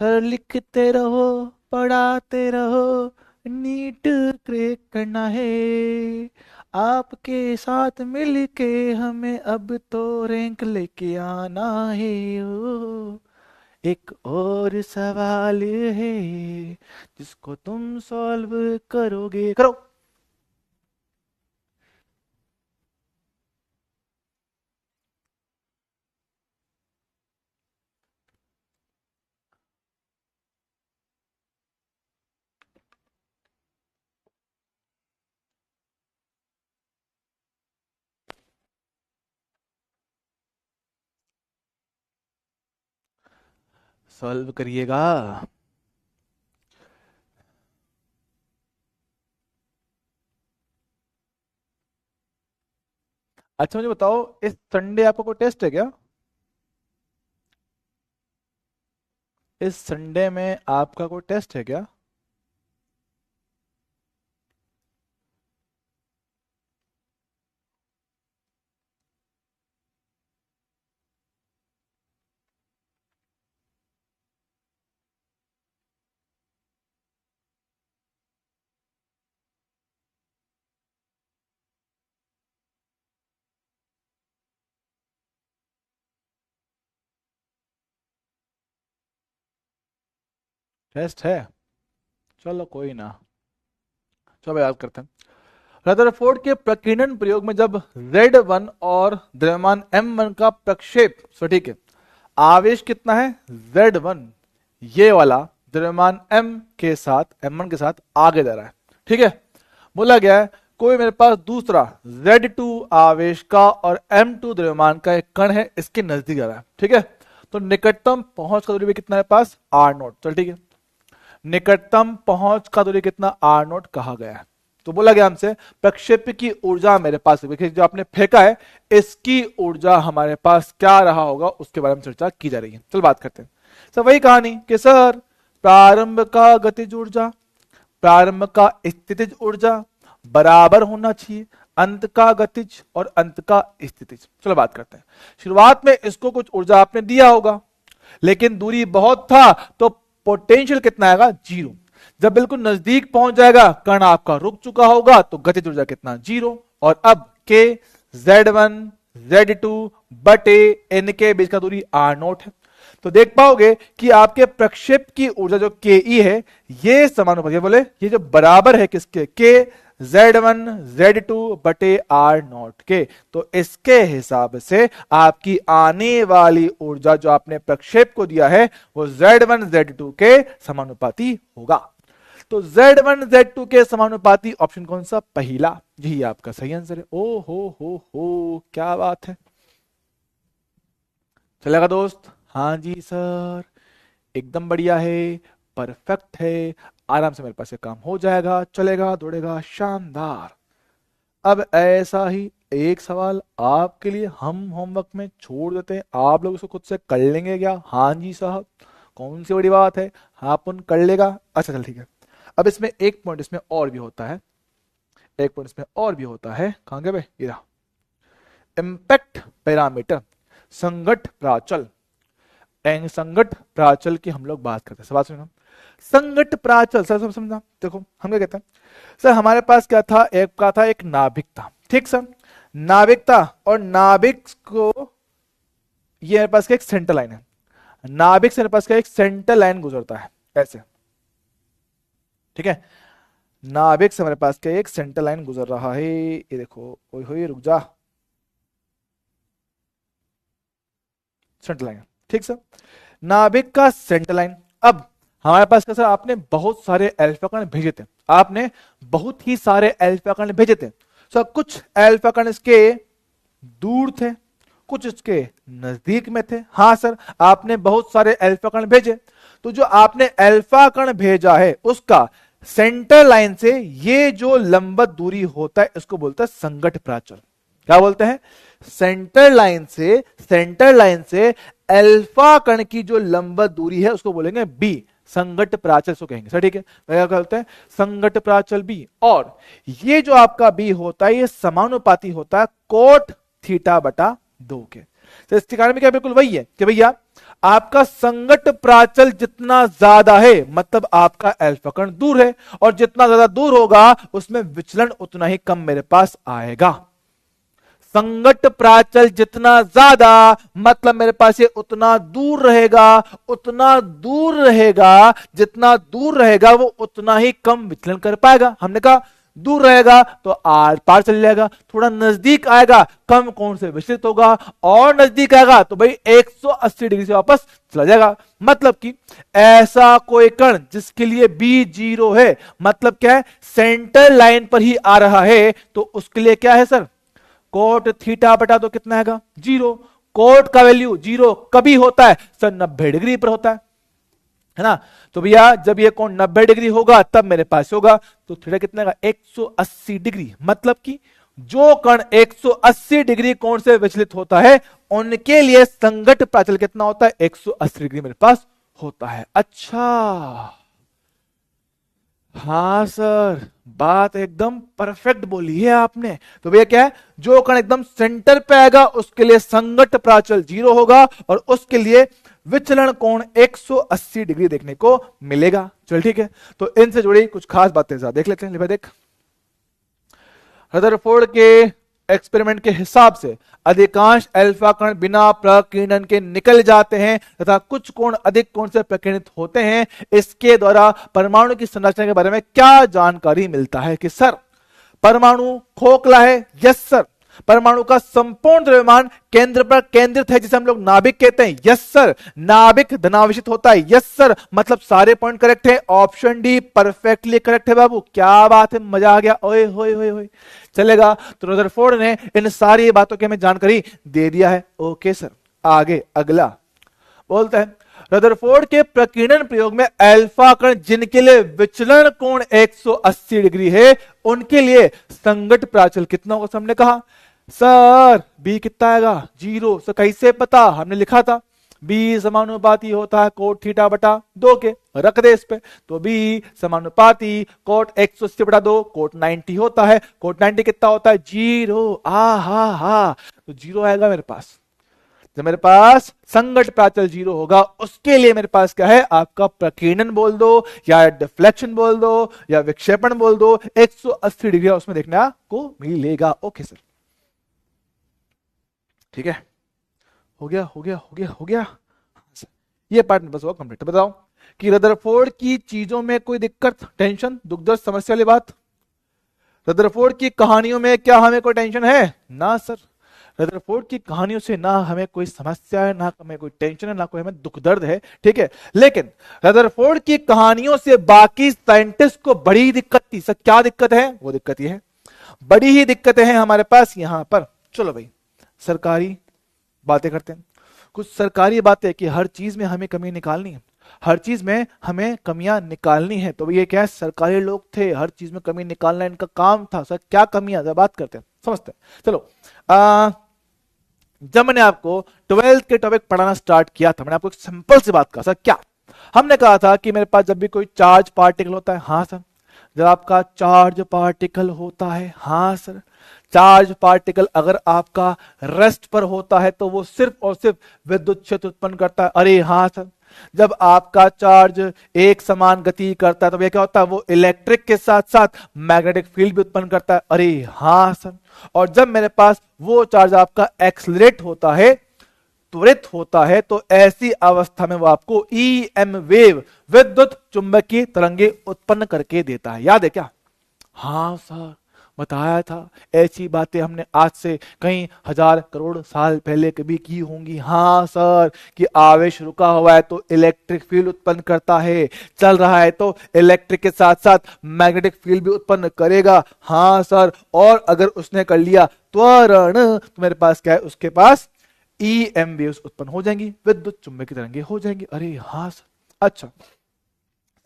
सर लिखते रहो, पढ़ाते रहो, नीट क्रैक करना है, आपके साथ मिलके हमें अब तो रैंक लेके आना है। ओ एक और सवाल है जिसको तुम सॉल्व करोगे, करो। सॉल्व करिएगा। अच्छा मुझे बताओ, इस संडे आपका कोई टेस्ट है क्या? इस संडे में आपका कोई टेस्ट है क्या? टेस्ट है, चलो कोई ना, चलो याद करते हैं। रदरफोर्ड के प्रकीर्णन प्रयोग में जब Z1 और द्रव्यमान M1 का प्रक्षेप, सो ठीक है, आवेश कितना है Z1, ये वाला द्रव्यमान M के साथ, M1 के साथ आगे जा रहा है, ठीक है। बोला गया है कोई मेरे पास दूसरा Z2 आवेश का और M2 द्रव्यमान का एक कण है, इसके नजदीक जा रहा है, ठीक है। तो निकटतम पहुंच का दूरी भी कितना है पास, R0, चल ठीक है। निकटतम पहुंच का दूरी कितना, R0 कहा गया है। तो बोला गया हमसे प्रक्षेप की ऊर्जा मेरे पास, जो आपने फेंका है इसकी ऊर्जा हमारे पास क्या रहा होगा, उसके बारे में चर्चा की जा रही है। चल बात करते हैं। सर वही कहानी कि सर प्रारंभ का गतिज ऊर्जा, प्रारंभ का स्थितिज ऊर्जा बराबर होना चाहिए अंत का गतिज और अंत का स्थितिज। चलो बात करते हैं। शुरुआत में इसको कुछ ऊर्जा आपने दिया होगा, लेकिन दूरी बहुत था तो पोटेंशियल कितना आएगा, 0। जब बिल्कुल नजदीक पहुंच जाएगा, कण आपका रुक चुका होगा, तो गतिज ऊर्जा कितना, 0। और अब के Z1 Z2 बटे इनके बीच का दूरी R0 है। तो देख पाओगे कि आपके प्रक्षेप की ऊर्जा जो KE है, ये समानुपाती, बोले ये जो बराबर है किसके, के Z1 Z2 बटे R0 के। तो इसके हिसाब से आपकी आने वाली ऊर्जा जो आपने प्रक्षेप को दिया है वो Z1 Z2 के समानुपाती होगा। तो Z1 Z2 के समानुपाती ऑप्शन कौन सा, पहला, यही आपका सही आंसर है। ओ हो क्या बात है, चलेगा दोस्त? हाँ जी सर, एकदम बढ़िया है, परफेक्ट है, आराम से मेरे पास ये काम हो जाएगा, चलेगा, दौड़ेगा, शानदार। अब ऐसा ही एक सवाल आपके लिए हम होमवर्क में छोड़ देते हैं, आप लोग इसको खुद से कर लेंगे क्या? हाँ जी साहब, कौन सी बड़ी बात है, आप उन कर लेगा। अच्छा चल ठीक है। अब इसमें एक पॉइंट इसमें और भी होता है, एक पॉइंट इसमें और भी होता है, कहाँ गए भाई, ये रहा। इम्पैक्ट पैरामीटर, संगत प्राचल, संगत प्राचल की हम लोग बात करते हैं। सवाल सुनो, संगत प्राचल सर सब समझा। देखो हम क्या कहते हैं सर, हमारे पास क्या था, एक का था एक नाभिक था, ठीक सर, नाभिक था और नाभिक को ये मेरे पास क्या एक सेंटर लाइन है, नाभिक से मेरे पास क्या एक सेंटर लाइन गुजरता है ऐसे, ठीक है, नाभिक से हमारे पास क्या एक सेंटर लाइन गुजर रहा है, ये देखो, ओए होए रुक जा, सेंटर लाइन, ठीक सर, नाभिक का सेंटर लाइन। अब हमारे पास क्या सर, आपने बहुत सारे अल्फा कण भेजे थे, आपने बहुत ही सारे अल्फा कण भेजे थे सर, कुछ अल्फा कण इसके दूर थे, कुछ इसके नजदीक में थे। हाँ सर, आपने बहुत सारे अल्फा कण भेजे, तो जो आपने अल्फा कण भेजा है उसका सेंटर लाइन से ये जो लंबवत दूरी होता है इसको बोलते हैं संगत प्राचल। क्या बोलते हैं, सेंटर लाइन से अल्फा कण की जो लंबवत दूरी है उसको बोलेंगे बी, संगत प्राचल इसको कहेंगे सर, ठीक है, क्या कहते हैं संगत प्राचल बी। और ये जो आपका बी होता है ये समानुपाती होता है कोट थीटा बटा 2 के। तो इस कारण में क्या बिल्कुल वही है कि भैया आपका संगत प्राचल जितना ज्यादा है मतलब आपका अल्फा कण दूर है, और जितना ज्यादा दूर होगा उसमें विचलन उतना ही कम मेरे पास आएगा। संगत प्राचल जितना ज्यादा मतलब मेरे पास ये उतना दूर रहेगा, उतना दूर रहेगा, जितना दूर रहेगा वो उतना ही कम विचलन कर पाएगा। हमने कहा दूर रहेगा तो आर पार चल जाएगा, थोड़ा नजदीक आएगा कम कोण से विचलित होगा, और नजदीक आएगा तो भाई 180 डिग्री से वापस चला जाएगा। मतलब कि ऐसा कोई कण जिसके लिए बी 0 है, मतलब क्या है सेंटर लाइन पर ही आ रहा है, तो उसके लिए क्या है सर, कोट थीटा बटा 2 कितना आएगा 0। कोट का वैल्यू 0 कभी होता है सर 90 डिग्री पर होता है ना, तो भैया जब ये कोण 90 डिग्री होगा तब मेरे पास होगा, तो थीटा कितना का 180 डिग्री। मतलब कि जो कण 180 डिग्री कोण से विचलित होता है उनके लिए संगत प्राचल कितना होता है 180 डिग्री मेरे पास होता है। अच्छा हाँ सर, बात एकदम परफेक्ट बोली है आपने। तो भैया क्या है, जो कण एकदम सेंटर पे आएगा उसके लिए संगत प्राचल 0 होगा और उसके लिए विचलन कोण 180 डिग्री देखने को मिलेगा। चल ठीक है, तो इनसे जुड़ी कुछ खास बातें देख लेते हैं। देख, रदरफोर्ड के एक्सपेरिमेंट के हिसाब से अधिकांश अल्फा कण बिना प्रकीर्णन के निकल जाते हैं तथा कुछ कोण अधिक कोण से प्रकीर्णित होते हैं। इसके द्वारा परमाणु की संरचना के बारे में क्या जानकारी मिलता है कि सर परमाणु खोखला है? Yes sir. परमाणु का संपूर्ण द्रव्यमान केंद्र पर केंद्रित है जिसे हम लोग नाभिक कहते हैं। Yes sir. नाभिक धनावेशित होता है। Yes sir. मतलब सारे पॉइंट करेक्ट है। ऑप्शन डी परफेक्टली करेक्ट है बाबू, क्या बात है, मजा आ गया। ओए होए होए होए, चलेगा। तो रदरफोर्ड ने इन सारी बातों की हमें जानकारी दे दिया है। ओके सर, आगे अगला बोलता है रदरफोर्ड के प्रकीर्णन प्रयोग में अल्फा कण जिनके लिए विचलन कोण 180 डिग्री है उनके लिए संगत प्राचल कितना होगा? हमने कहा सर बी कितना आएगा 0। सर कैसे पता? हमने लिखा था बी समानुपाती होता है कोट थीटा बटा 2 के, रख दे इस पे। तो बी समानुपाती कोट 180 बटा 2 कोट 90 होता है। कोट 90 कितना होता है 0। हा, तो 0 आएगा मेरे पास। जब मेरे पास संगत प्राचल 0 होगा उसके लिए मेरे पास क्या है, आपका प्रकीर्णन बोल दो या डिफ्लेक्शन बोल दो या विक्षेपण बोल दो, 180 डिग्री उसमें देखने को मिलेगा। ओके सर, ठीक है, हो गया। ये पार्ट बस हुआ कंप्लीट। बताओ कि रदरफोर्ड की चीजों में कोई दिक्कत, टेंशन, दुख दर्द, समस्या वाली बात? रदरफोर्ड की कहानियों में क्या हमें कोई टेंशन है? ना सर। रदरफोर्ड की कहानियों से ना हमें कोई समस्या है, ना हमें कोई टेंशन है, ना कोई हमें दुख दर्द है, ठीक है। लेकिन रदरफोर्ड की कहानियों से बाकी साइंटिस्ट को बड़ी दिक्कत थी। सर क्या दिक्कत है? वो दिक्कत ये है, बड़ी ही दिक्कतें हैं हमारे पास यहां पर। चलो भाई सरकारी बातें करते हैं। कुछ सरकारी बातें कि हर चीज में हमें कमी निकालनी है, हर चीज में हमें कमियां निकालनी है। तो ये क्या है, सरकारी लोग थे, हर चीज में कमी निकालना इनका काम था। सर क्या कमियां, बात करते हैं, समझते हैं। चलो जब मैंने आपको 12th के टॉपिक पढ़ाना स्टार्ट किया था, मैंने आपको एक सिंपल सी बात कहा। सर क्या? हमने कहा था कि मेरे पास जब भी कोई चार्ज पार्टिकल होता है, हाँ सर, जब आपका चार्ज पार्टिकल होता है, हाँ सर, चार्ज पार्टिकल अगर आपका रेस्ट पर होता है तो वो सिर्फ और सिर्फ विद्युत क्षेत्र उत्पन्न करता है। अरे हाँ सर, जब आपका चार्ज एक समान गति करता है तो ये क्या होता है, वो इलेक्ट्रिक के साथ साथ मैग्नेटिक फील्ड भी उत्पन्न करता है। अरे हाँ सर, और जब मेरे पास वो चार्ज आपका एक्सलरेट होता है, त्वरित होता है, तो ऐसी अवस्था में वो आपको EM वेव, विद्युत चुंबकीय तरंगे उत्पन्न करके देता है। याद है क्या? हाँ सर, बताया था। ऐसी बातें हमने आज से कई हजार करोड़ साल पहले कभी की होंगी। हाँ सर, कि आवेश रुका हुआ है तो इलेक्ट्रिक फील्ड उत्पन्न करता है, चल रहा है तो इलेक्ट्रिक के साथ साथ मैग्नेटिक फील्ड भी उत्पन्न करेगा। हाँ सर, और अगर उसने कर लिया त्वरण तो मेरे पास क्या है, उसके पास EM वेव्स उत्पन्न हो जाएंगी, विद्युत चुंबकीय तरंगे हो जाएंगी। अरे हाँ सर, अच्छा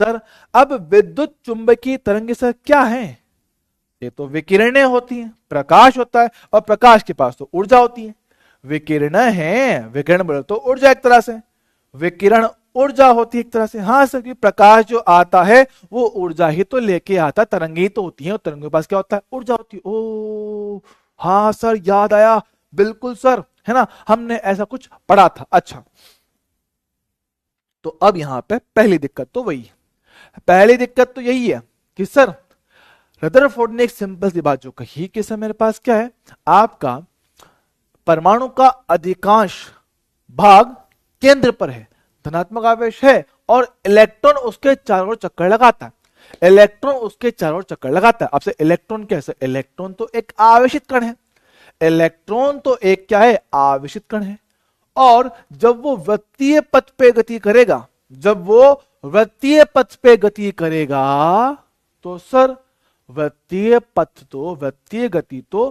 सर, अब विद्युत चुंबकीय तरंगे सर क्या है? ये तो विकिरणें होती हैं, प्रकाश होता है, और प्रकाश के पास तो ऊर्जा होती है। विकिरण है, विकिरण बोले तो ऊर्जा एक तरह से, विकिरण ऊर्जा होती है एक तरह से। हाँ सर, कि प्रकाश जो आता है वो ऊर्जा ही तो लेके आता है, तरंगे ही तो होती है, और तरंगों के पास क्या होता है, ऊर्जा होती है। ओ हाँ सर, याद आया, बिल्कुल सर, है ना, हमने ऐसा कुछ पढ़ा था। अच्छा, तो अब यहां पे पहली दिक्कत तो वही है, पहली दिक्कत तो यही है कि सर रदरफोर्ड ने एक सिंपल सी बात जो कही कि सर मेरे पास क्या है, आपका परमाणु का अधिकांश भाग केंद्र पर है, धनात्मक आवेश है, और इलेक्ट्रॉन उसके चारों ओर चक्कर लगाता है। इलेक्ट्रॉन उसके चारों ओर चक्कर लगाता है। अब से इलेक्ट्रॉन कैसे? इलेक्ट्रॉन तो एक आवेशित कण है, इलेक्ट्रॉन तो एक क्या है, आवेशित कण है। और जब वो वृत्तीय पथ पे गति करेगा, जब वो वृत्तीय पथ पे गति करेगा, तो सर वृत्तीय पथ तो, वृत्तीय गति तो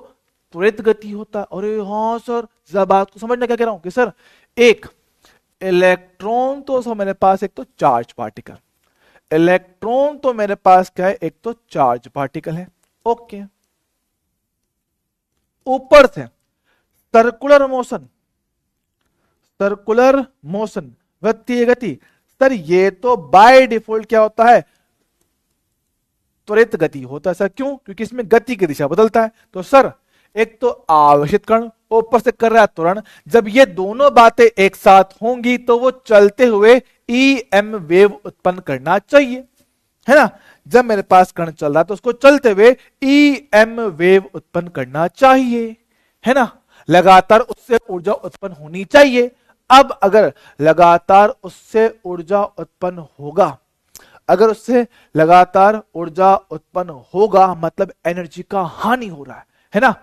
त्वरित गति होता है। अरे हाँ सर, जरा बात को समझना क्या कह रहा हूं कि सर एक इलेक्ट्रॉन तो सर मेरे पास एक तो चार्ज पार्टिकल, इलेक्ट्रॉन तो मेरे पास क्या है, एक तो चार्ज पार्टिकल है। ओके, ऊपर से सर्कुलर मोशन, सर्कुलर मोशन, वृत्तीय गति, सर ये तो बाय डिफॉल्ट क्या होता है, त्वरित गति होता है। सर क्यों? क्योंकि इसमें गति की दिशा बदलता है। तो सर एक तो आवेशित कण ऊपर से कर रहा है त्वरण, जब ये दोनों बातें एक साथ होंगी तो वो चलते हुए EM वेव उत्पन्न करना चाहिए, है ना। जब मेरे पास कण चल रहा है तो उसको चलते हुए EM वेव उत्पन्न करना चाहिए, है ना, लगातार उससे ऊर्जा उत्पन्न होनी चाहिए। अब अगर लगातार उससे ऊर्जा उत्पन्न होगा, अगर उससे लगातार ऊर्जा उत्पन्न होगा मतलब एनर्जी का हानि हो रहा है ना,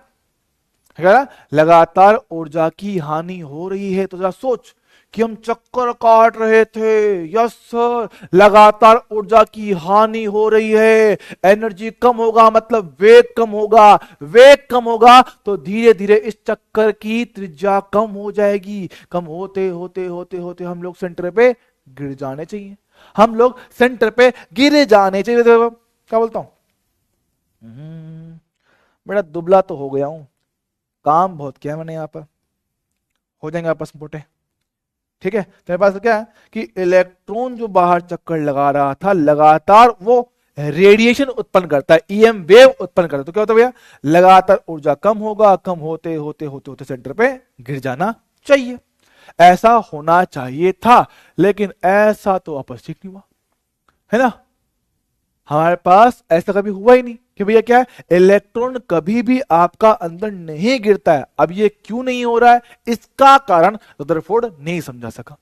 लगातार ऊर्जा की हानि हो रही है। तो जरा सोच कि हम चक्कर काट रहे थे, यस सर, लगातार ऊर्जा की हानि हो रही है, एनर्जी कम होगा मतलब वेग कम होगा, वेग कम होगा तो धीरे धीरे इस चक्कर की त्रिज्या कम हो जाएगी, कम होते होते होते होते हम लोग सेंटर पे गिर जाने चाहिए, हम लोग सेंटर पे गिरे जाने चाहिए। क्या बोलता हूं, बड़ा दुबला तो हो गया हूं, काम बहुत किया मैंने यहाँ पर, हो जाएंगे आपस में मोटे, ठीक है। मेरे पास क्या है कि इलेक्ट्रॉन जो बाहर चक्कर लगा रहा था, लगातार वो रेडिएशन उत्पन्न करता है, EM वेव उत्पन्न करता है। तो क्या होता है भैया, लगातार ऊर्जा कम होगा, कम होते होते होते होते सेंटर पे गिर जाना चाहिए। ऐसा होना चाहिए था, लेकिन ऐसा तो वापस ठीक नहीं हुआ, है ना। हमारे पास ऐसा कभी हुआ ही नहीं कि भैया क्या है, इलेक्ट्रॉन कभी भी आपका अंदर नहीं गिरता है। अब ये क्यों नहीं हो रहा है, इसका कारण रदरफोर्ड नहीं समझा सका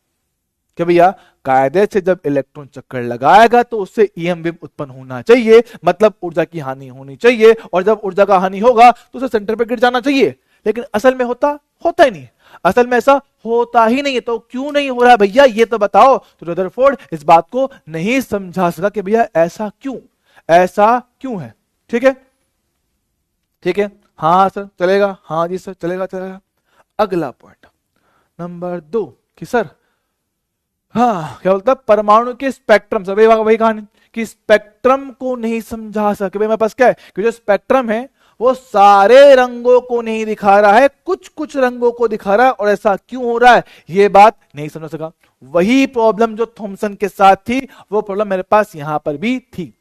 कि भैया कायदे से जब इलेक्ट्रॉन चक्कर लगाएगा तो उससे EM वेव उत्पन्न होना चाहिए, मतलब ऊर्जा की हानि होनी चाहिए, और जब ऊर्जा का हानि होगा तो उसे सेंटर पे गिर जाना चाहिए। लेकिन असल में होता ही नहीं, असल में ऐसा होता ही नहीं है। तो क्यों नहीं हो रहा है भैया, ये तो बताओ। तो रदरफोर्ड इस बात को नहीं समझा सका कि भैया ऐसा क्यों, ऐसा क्यों है। ठीक है, ठीक है, हाँ सर चलेगा, हाँ जी सर चलेगा चलेगा। अगला पॉइंट नंबर 2 कि सर हाँ क्या बोलता है, परमाणु के स्पेक्ट्रम, सर वही कहानी कि स्पेक्ट्रम को नहीं समझा सके। भाई मेरे पास क्या है कि जो स्पेक्ट्रम है वो सारे रंगों को नहीं दिखा रहा है, कुछ कुछ रंगों को दिखा रहा है, और ऐसा क्यों हो रहा है ये बात नहीं समझ सका। वही प्रॉब्लम जो थॉमसन के साथ थी वो प्रॉब्लम मेरे पास यहां पर भी थी।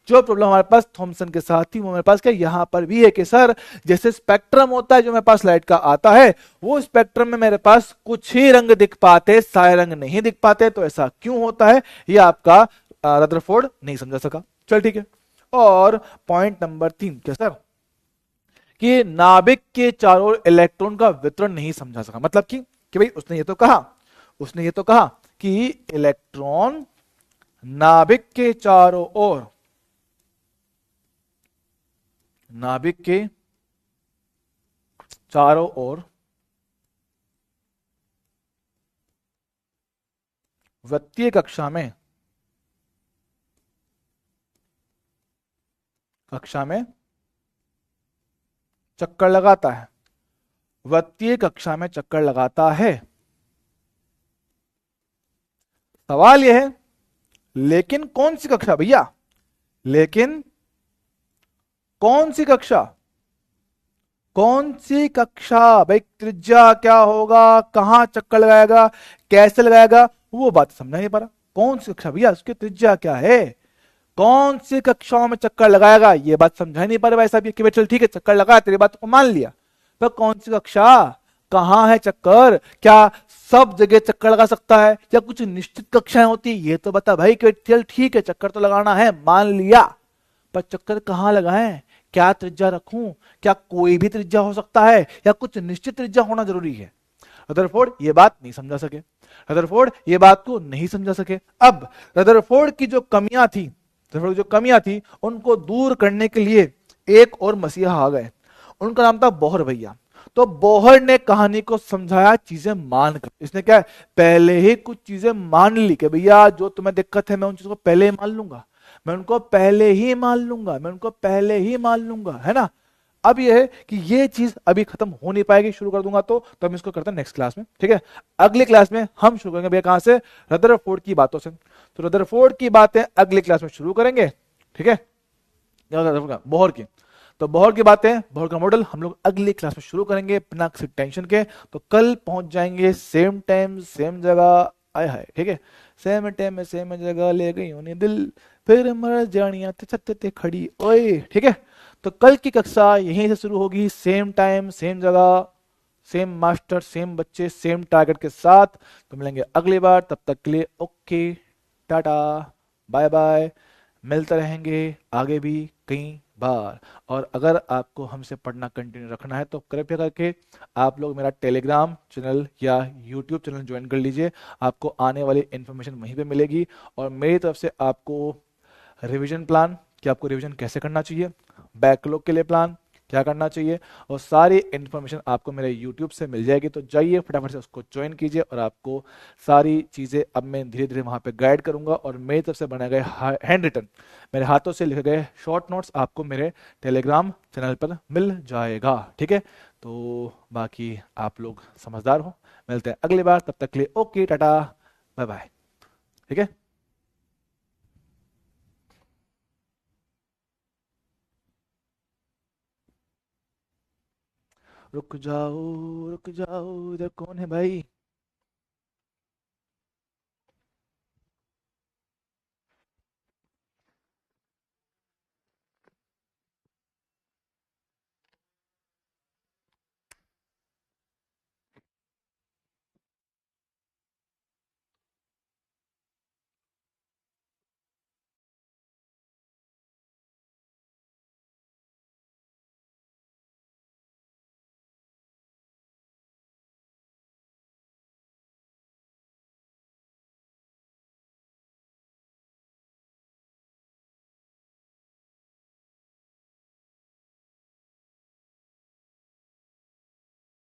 जो प्रॉब्लम हमारे पास थॉमसन के साथ थी वो हमारे पास क्या यहाँ पर भी है कि सर जैसे स्पेक्ट्रम होता है जो मेरे पास लाइट का आता है, वो स्पेक्ट्रम में मेरे पास कुछ ही रंग दिख पाते, सारे रंग नहीं दिख पाते, तो ऐसा क्यों होता है ये आपका रदरफोर्ड नहीं समझा सका। चल ठीक है। और पॉइंट नंबर 3 क्या सर, कि नाभिक के चारों ओर इलेक्ट्रॉन का वितरण नहीं समझा सका। मतलब कि भाई उसने ये तो कहा कि इलेक्ट्रॉन नाभिक के चारों ओर, नाभिक के चारों ओर वृत्तीय कक्षा में चक्कर लगाता है, वृत्तीय कक्षा में चक्कर लगाता है। सवाल यह है लेकिन कौन सी कक्षा भैया, लेकिन कौन सी कक्षा, कौन सी कक्षा भाई, त्रिज्या क्या होगा, कहां चक्कर लगाएगा, कैसे लगाएगा, वो बात समझा नहीं पा रहा। कौन सी कक्षा भैया, उसकी त्रिज्या क्या है, कौन सी कक्षाओं में चक्कर लगाएगा, ये बात समझा ही नहीं पा रहे भाई साहब। ये कि भाई चल ठीक है चक्कर लगा, तेरी बात को मान लिया, पर कौन सी कक्षा, कहां है चक्कर, क्या सब जगह चक्कर लगा सकता है या कुछ निश्चित कक्षाएं होती है, ये तो बता भाई। कि चल ठीक है चक्कर तो लगाना है मान लिया, पर चक्कर कहां लगाएं, क्या त्रिज्या रखूं, क्या कोई भी त्रिज्या हो सकता है या कुछ निश्चित त्रिज्या होना जरूरी है। रदरफोर्ड ये बात नहीं समझा सके, रदरफोर्ड ये बात को नहीं समझा सके। अब रदरफोर्ड की जो कमियां थी, रदरफोर्ड की जो कमियां थी उनको दूर करने के लिए एक और मसीहा आ गए, उनका नाम था बोहर भैया। तो बोहर ने कहानी को समझाया चीजें मान कर। इसने क्या है, पहले ही कुछ चीजें मान ली कि भैया जो तुम्हें दिक्कत है मैं उन चीजों को पहले ही मान लूंगा, मैं उनको पहले ही मान लूंगा, मैं उनको पहले ही मान लूंगा, है ना। अब ये है कि ये चीज अभी खत्म हो नहीं पाएगी, शुरू कर दूंगा तो हम इसको करते हैं नेक्स्ट क्लास में, ठीक है। अगली क्लास में हम शुरू करेंगे भैया कहां से, रदरफोर्ड की बातों से। तो रदरफोर्ड की बातें अगली क्लास में शुरू करेंगे, ठीक है। बोहर की, तो बोहर की बातें, बोहर का मॉडल हम लोग अगली क्लास में शुरू करेंगे बिना किसी टेंशन के। तो कल पहुंच जाएंगे सेम टाइम सेम जगह, आए हाय, ठीक है। सेम टाइम में सेम जगह ले गई उन्हें दिल, फिर मर जानिया ते खड़ी ओए, ठीक है। तो कल की कक्षा यहीं से शुरू होगी, सेम टाइम सेम जगह, सेम मास्टर सेम बच्चे सेम टारगेट के साथ। तो मिलेंगे अगली बार, तब तक के लिए ओके, टाटा, बाय बाय। मिलते रहेंगे आगे भी कई बार। और अगर आपको हमसे पढ़ना कंटिन्यू रखना है तो कृपया करके आप लोग मेरा टेलीग्राम चैनल या यूट्यूब चैनल ज्वाइन कर लीजिए, आपको आने वाली इन्फॉर्मेशन वहीं पे मिलेगी। और मेरी तरफ से आपको रिवीजन प्लान, कि आपको रिवीजन कैसे करना चाहिए, बैकलॉग के लिए प्लान क्या करना चाहिए, और सारी इन्फॉर्मेशन आपको मेरे यूट्यूब से मिल जाएगी। तो जाइए फटाफट से उसको ज्वाइन कीजिए, और आपको सारी चीज़ें अब मैं धीरे धीरे वहाँ पे गाइड करूँगा। और मेरी तरफ से बनाए गए हैंड रिटन, मेरे हाथों से लिखे गए शॉर्ट नोट्स आपको मेरे टेलीग्राम चैनल पर मिल जाएगा, ठीक है। तो बाकी आप लोग समझदार हो, मिलते हैं अगली बार, तब तक के लिए ओके, टाटा, बाय बाय, ठीक है। रुक जाओ इधर कौन है भाई।